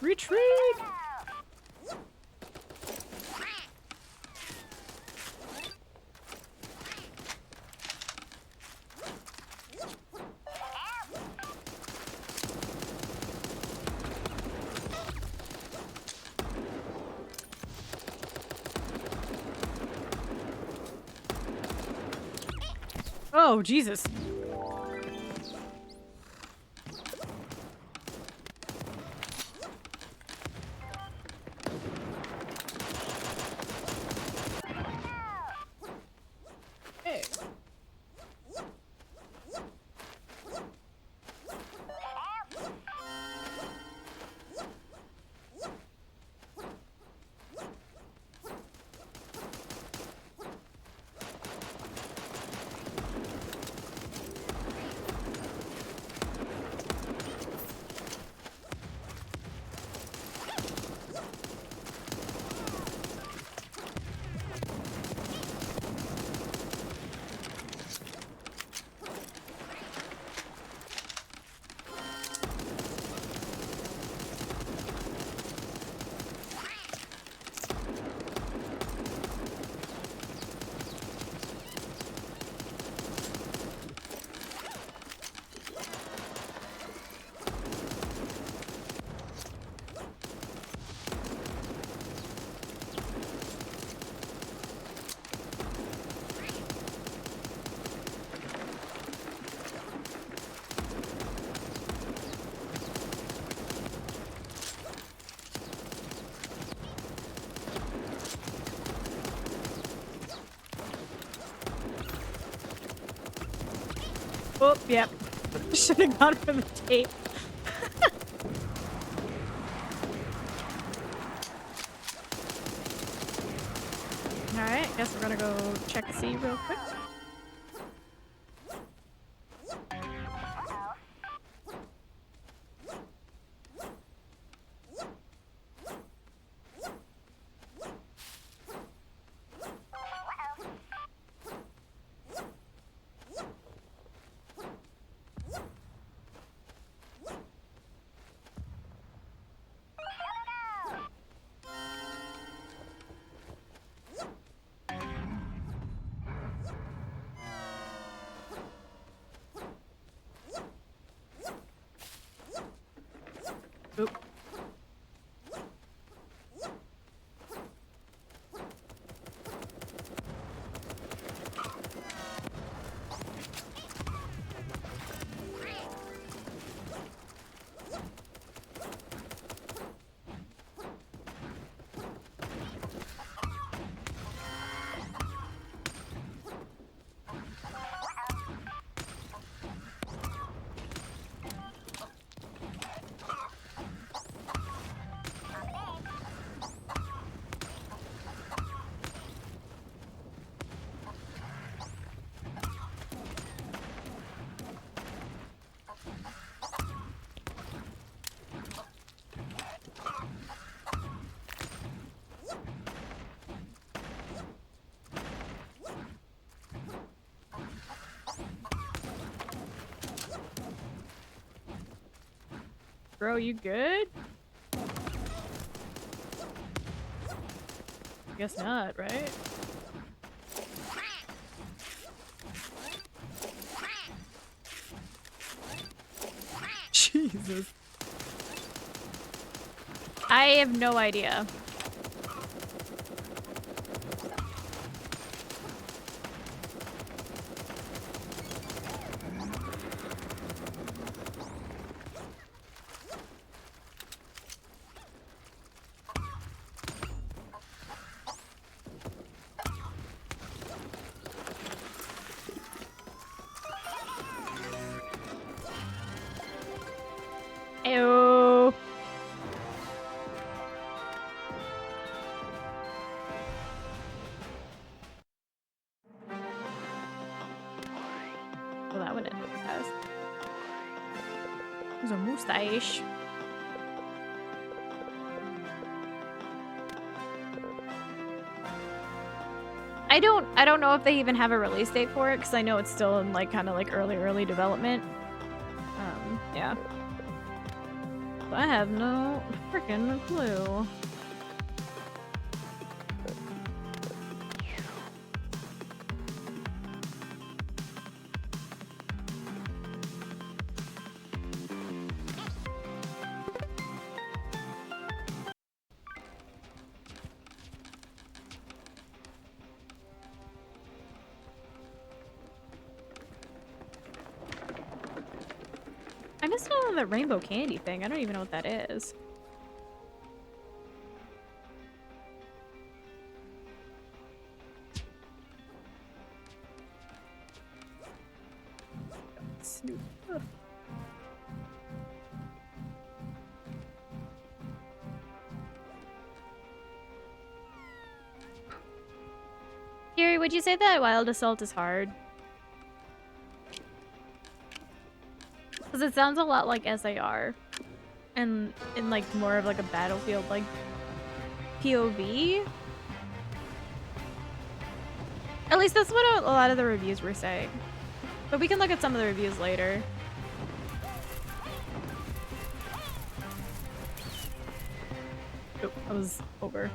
Retreat! Oh, Jesus. Hey. Oh, yep. Should have gone for the tape. Alright, guess we're gonna go check the sea real quick. Oop. Bro, you good? Guess not, right? Jesus. I have no idea. Ew. Well, that one didn't look fast. There's a mustache. I don't know if they even have a release date for it because I know it's still in like kind of like early development. Yeah. So I have no freaking clue. I missed out on the rainbow candy thing. I don't even know what that is. Snoop. Ugh. Gary, would you say that Wild Assault is hard? Because it sounds a lot like SAR. And in like more of like a battlefield like POV. At least that's what a lot of the reviews were saying. But we can look at some of the reviews later. Oh, I was over.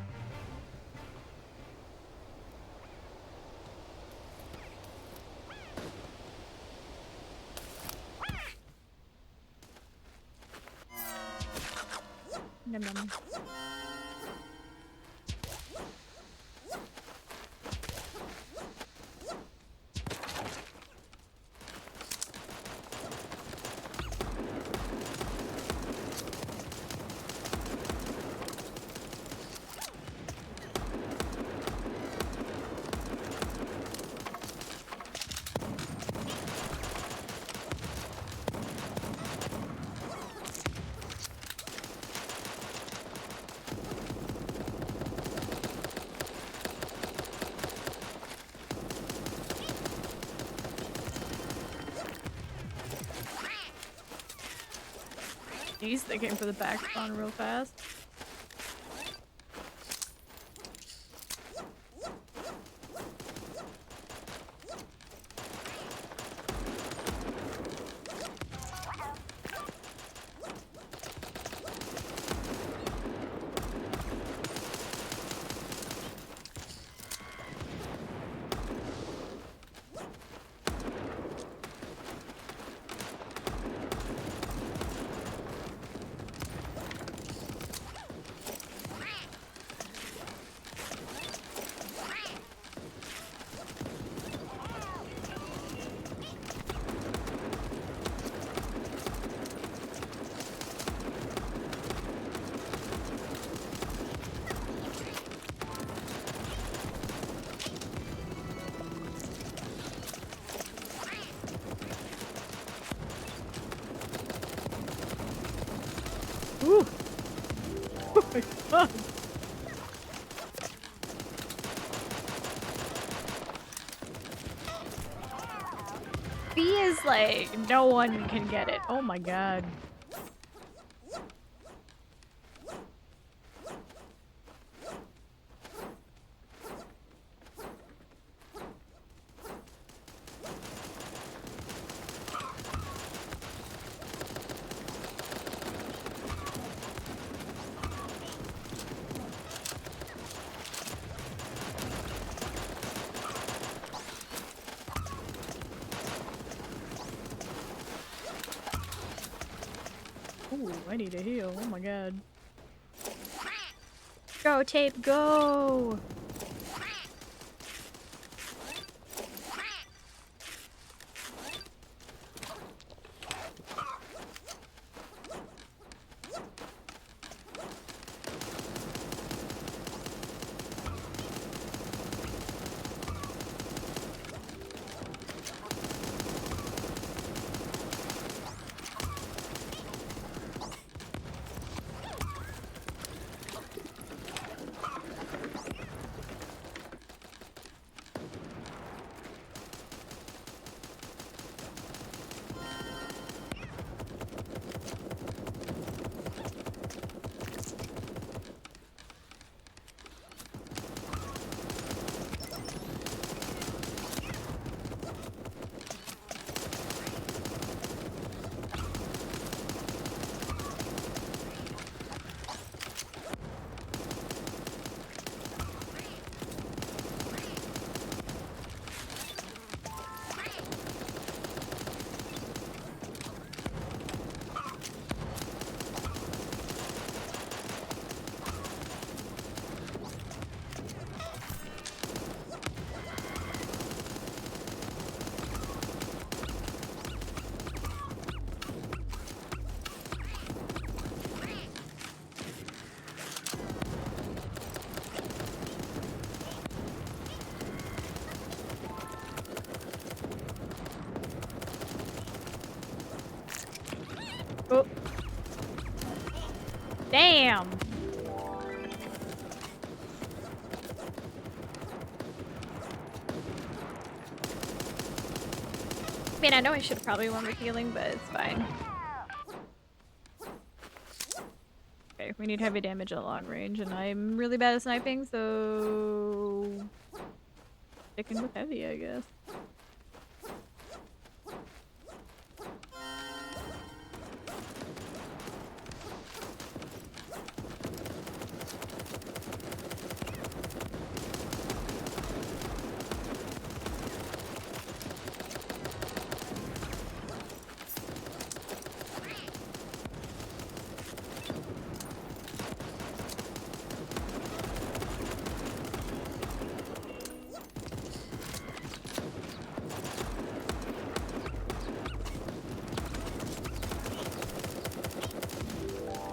Nom nom. Jeez, they came for the back spawn real fast. Ooh. Oh my god. B is like, no one can get it. Oh my god. Ooh, I need a heal. Oh my god. Go, tape, go! Oh. Damn! I mean, I know I should have probably won with healing, but it's fine. Okay, we need heavy damage at long range, and I'm really bad at sniping, so... sticking with heavy, I guess.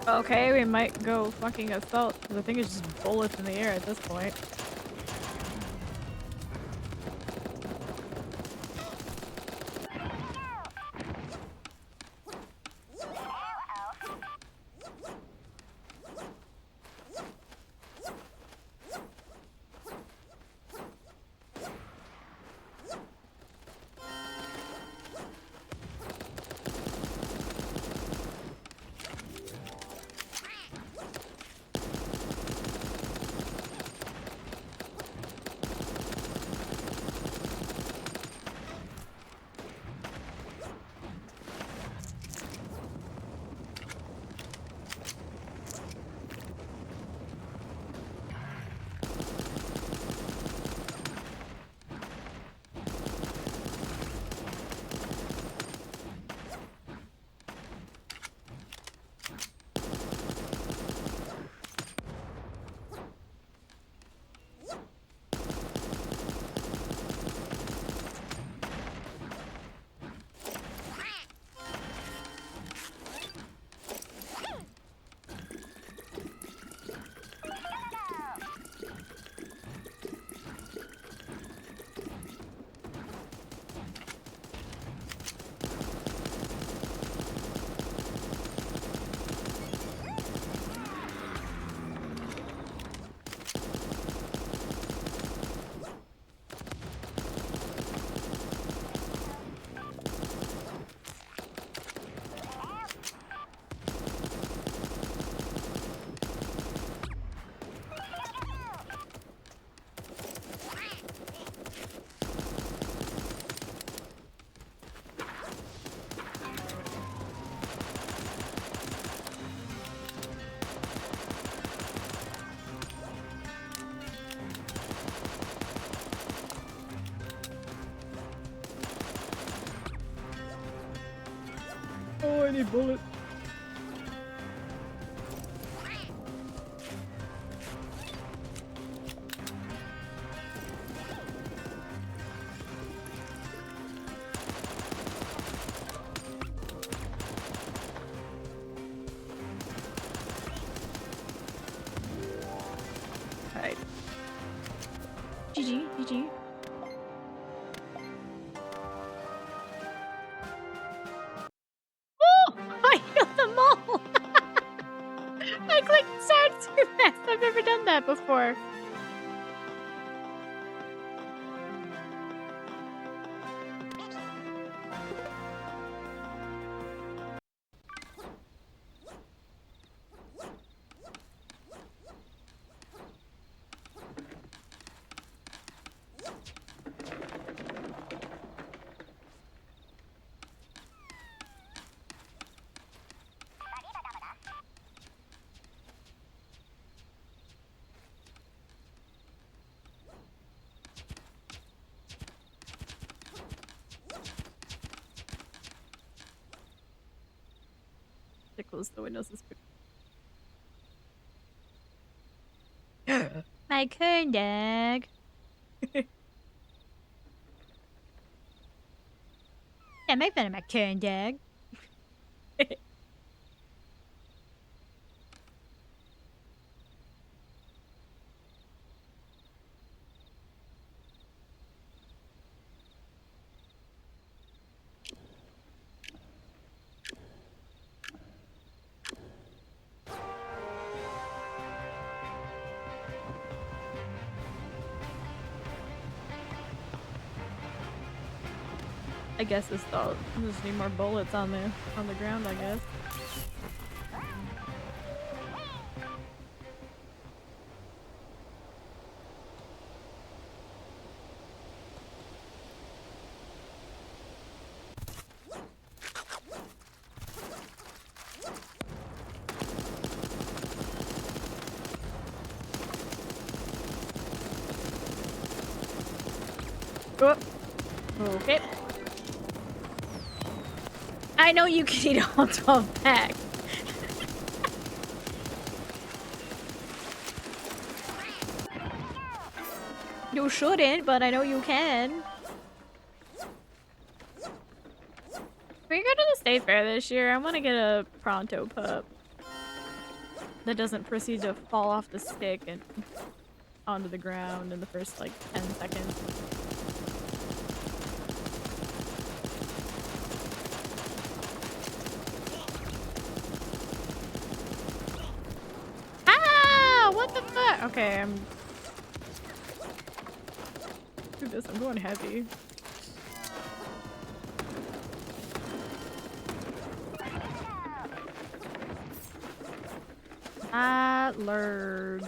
Okay, we might go fucking assault, because I think it's just bullets in the air at this point. I need bullets. Alright. GG, GG. Oh! I healed them all! I clicked start too fast. I've never done that before. To close the windows is quick. My corn dog. Yeah, make fun of my corn dog. I guess it's all just need more bullets on the ground, I guess. Oh. Okay. I know you can eat all 12 packs. You shouldn't, but I know you can. If we go to the state fair this year, I want to get a pronto pup that doesn't proceed to fall off the stick and onto the ground in the first like 10 seconds. Ah! What the fuck? Okay, do this. I'm going heavy. Lord.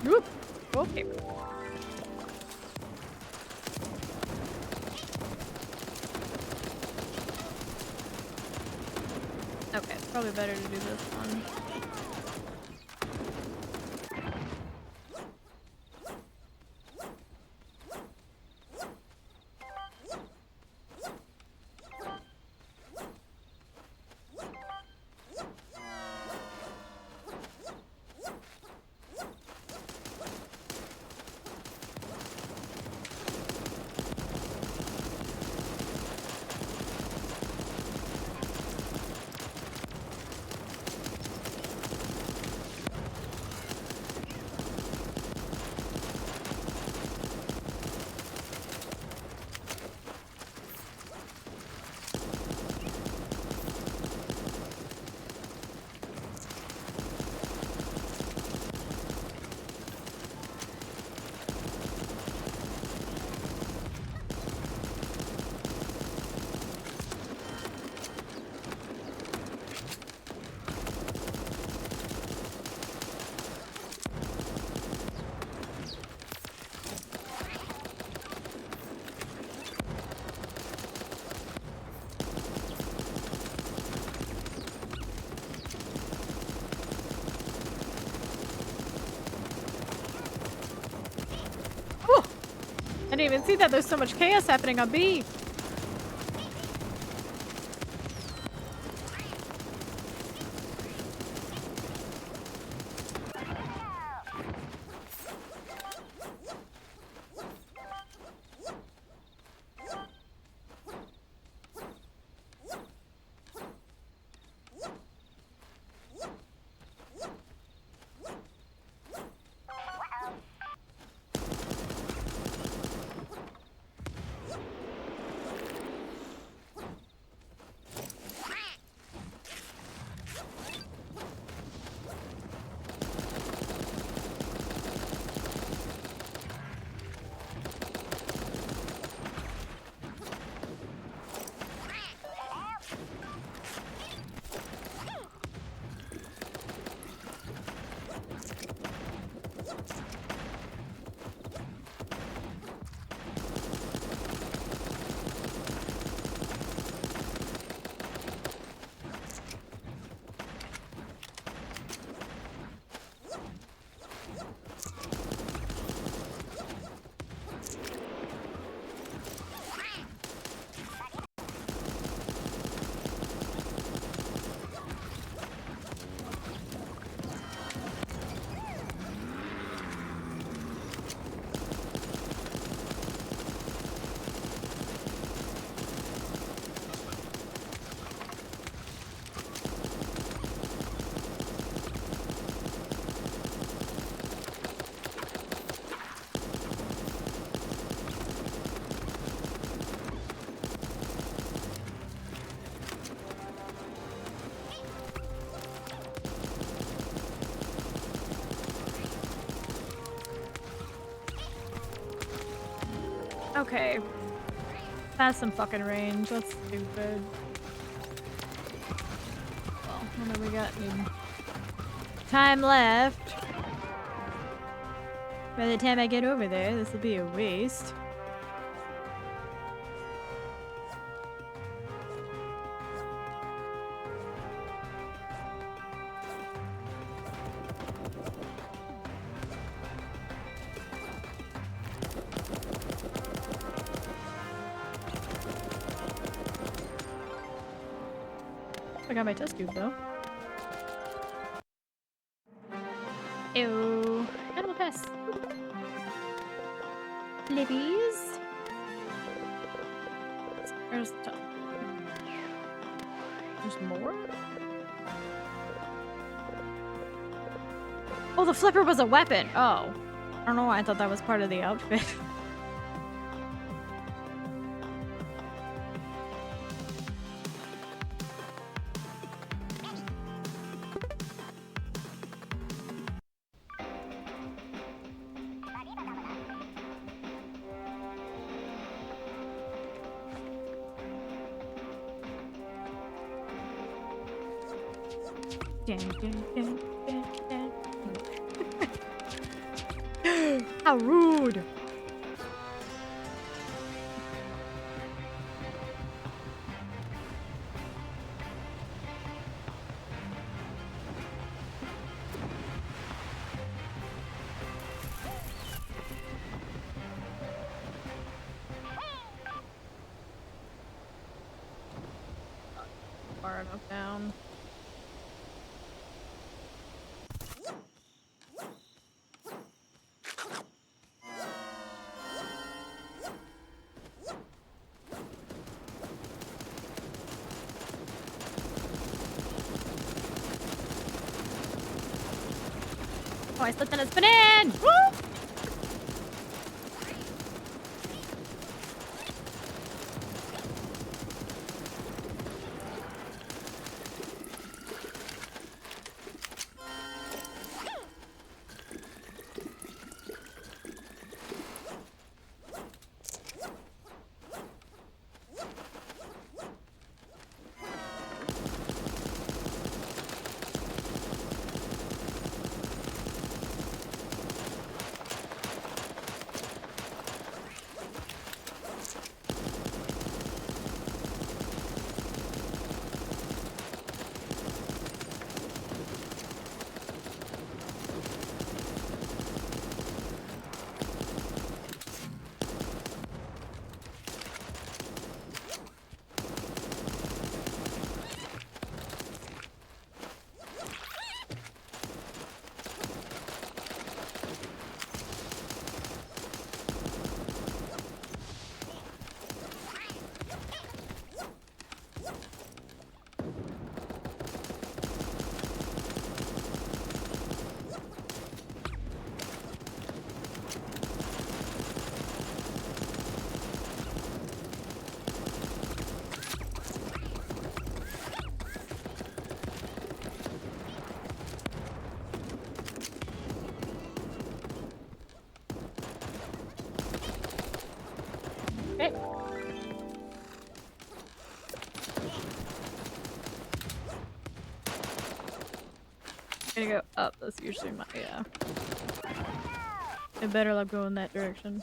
Whoop. Okay. Okay, it's probably better to do this one. I didn't even see that. There's so much chaos happening on B. Okay. That's some fucking range. That's stupid. Well, what do we got? Any time left. By the time I get over there, this will be a waste. I got my test tube though. Ew. Animal test. Libbies. There's more? Oh, the flipper was a weapon. Oh. I don't know why I thought that was part of the outfit. Dun, dun, dun, dun, dun. How rude. Far enough down. Oh, I slipped on a spin in! Woo! Okay. Gonna go up. That's usually my I better luck going that direction.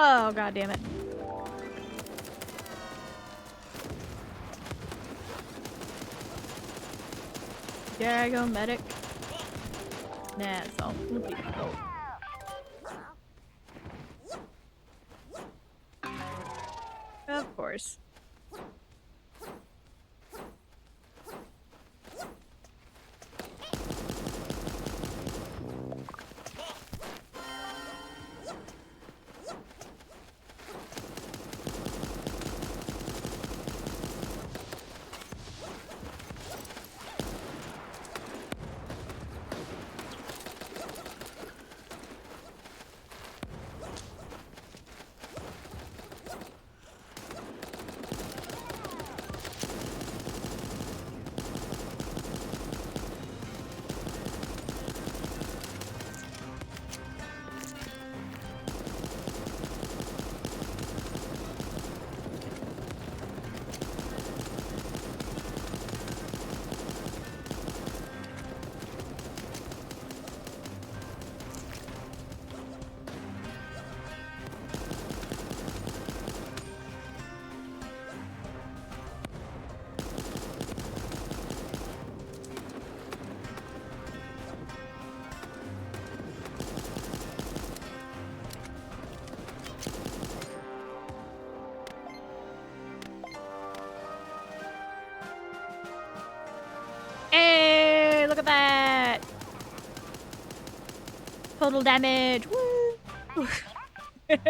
Oh, god damn it. There I go, medic. Nah, it's all Lofi. Of course. Hey, look at that! Total damage. Woo! Hell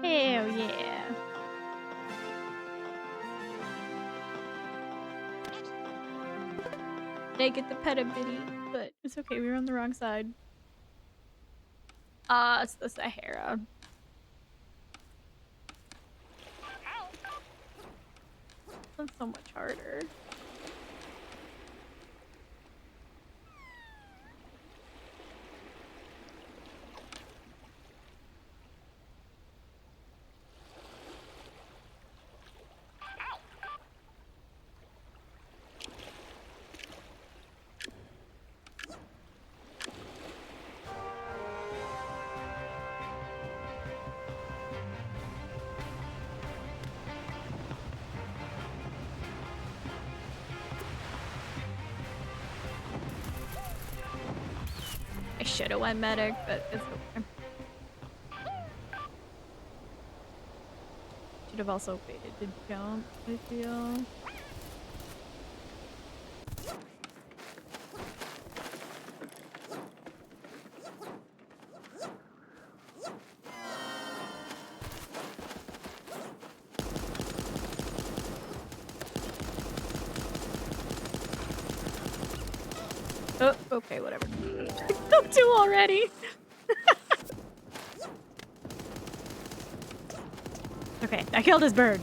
yeah. Did I get the pet ability? But it's okay, we were on the wrong side. It's the Sahara. That's so much harder. I should have went medic, but it's okay. Should have also waited to jump, I feel. Oh, okay, whatever. Up two already. Okay, I killed his bird.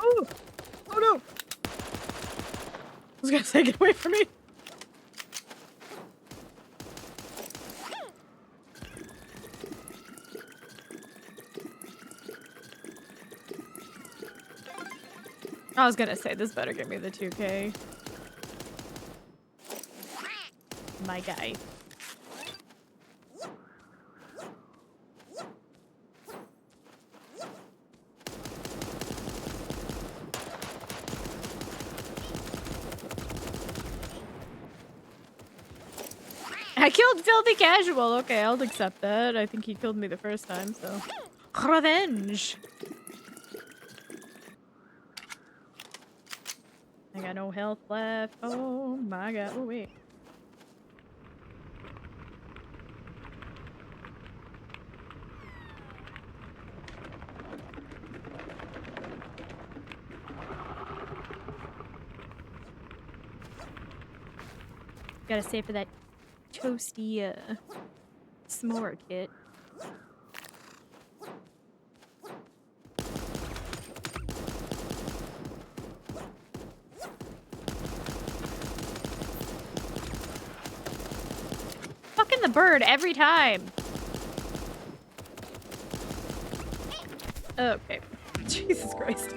Oh! Oh no! I was gonna say, get away from me! I was gonna say, this better give me the 2K. My guy. I killed Filthy Casual. Okay, I'll accept that. I think he killed me the first time, so. Revenge! I got no health left. Oh my god. Oh, wait. Gotta save for that toasty, s'more kit. Fucking the bird every time. Okay. Jesus Christ.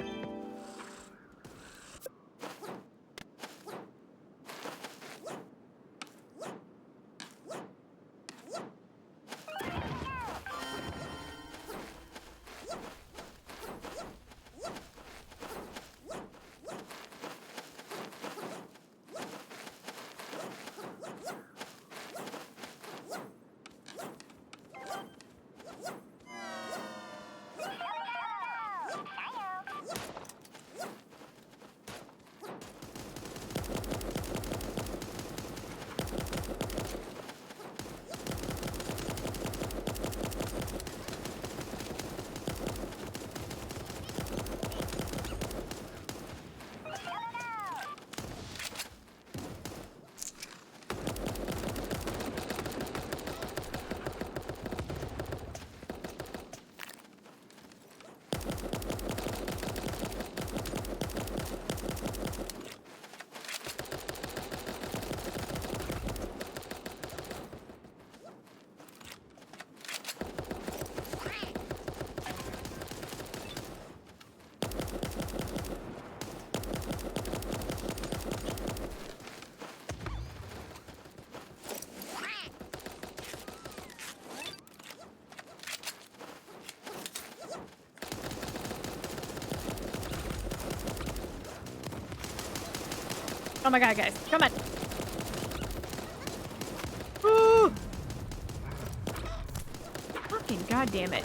Oh my god, guys. Come on. Ooh. Fucking goddamn it.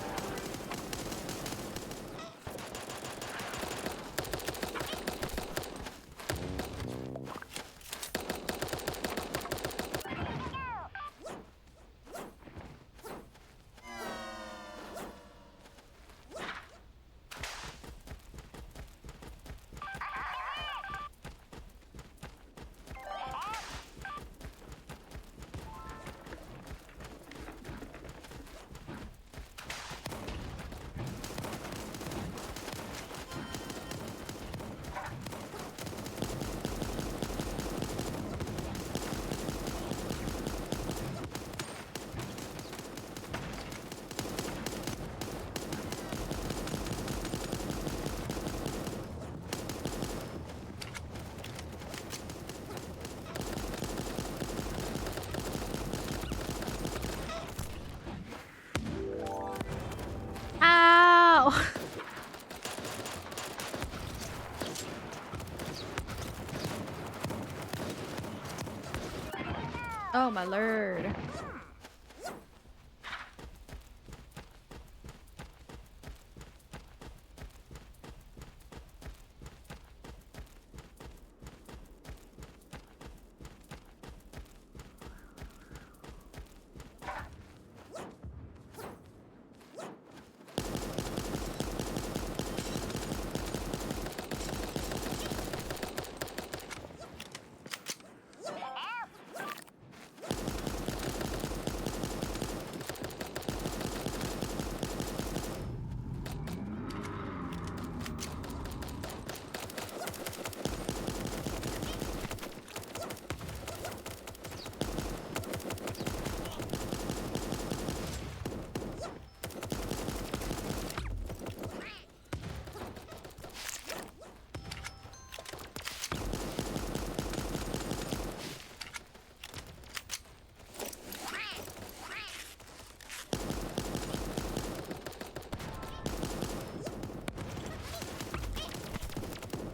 Ow! Oh my lord.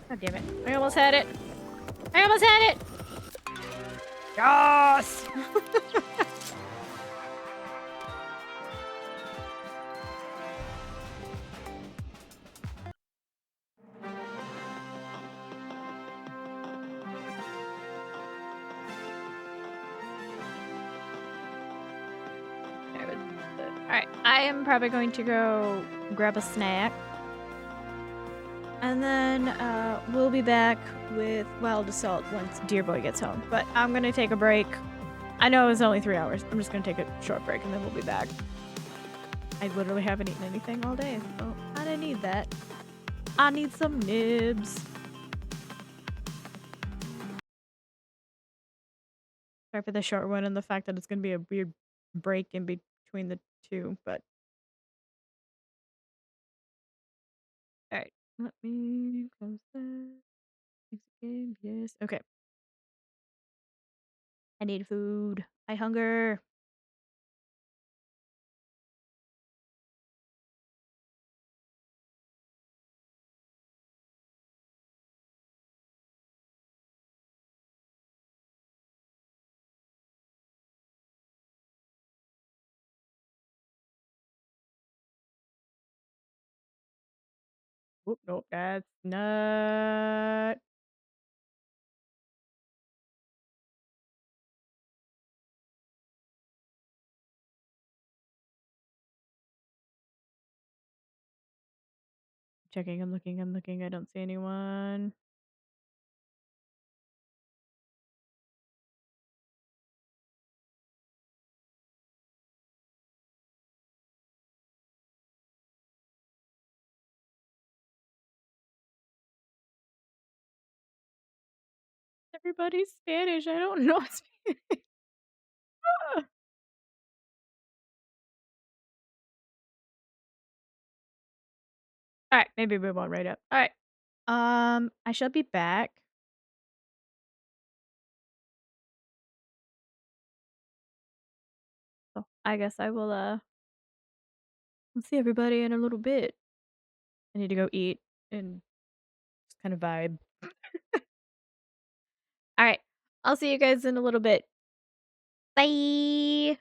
God damn it. I almost had it. I almost had it! Yes! Alright, I am probably going to go grab a snack. And then we'll be back with Wild Assault once Dear Boy gets home. But I'm gonna take a break. I know it was only 3 hours. I'm just gonna take a short break and then we'll be back. I literally haven't eaten anything all day, so I didn't need that. I need some nibs. Sorry for the short one and the fact that it's gonna be a weird break in between the two, but alright. Let me close that. Exit game, yes. Okay. I need food. I hunger. Whoop, nope, that's not. Checking, I'm looking, I'm looking. I don't see anyone. Everybody's Spanish. I don't know Spanish. Alright, maybe move on right up. Alright. I shall be back. So I guess I will see everybody in a little bit. I need to go eat and just kind of vibe. Alright. I'll see you guys in a little bit. Bye.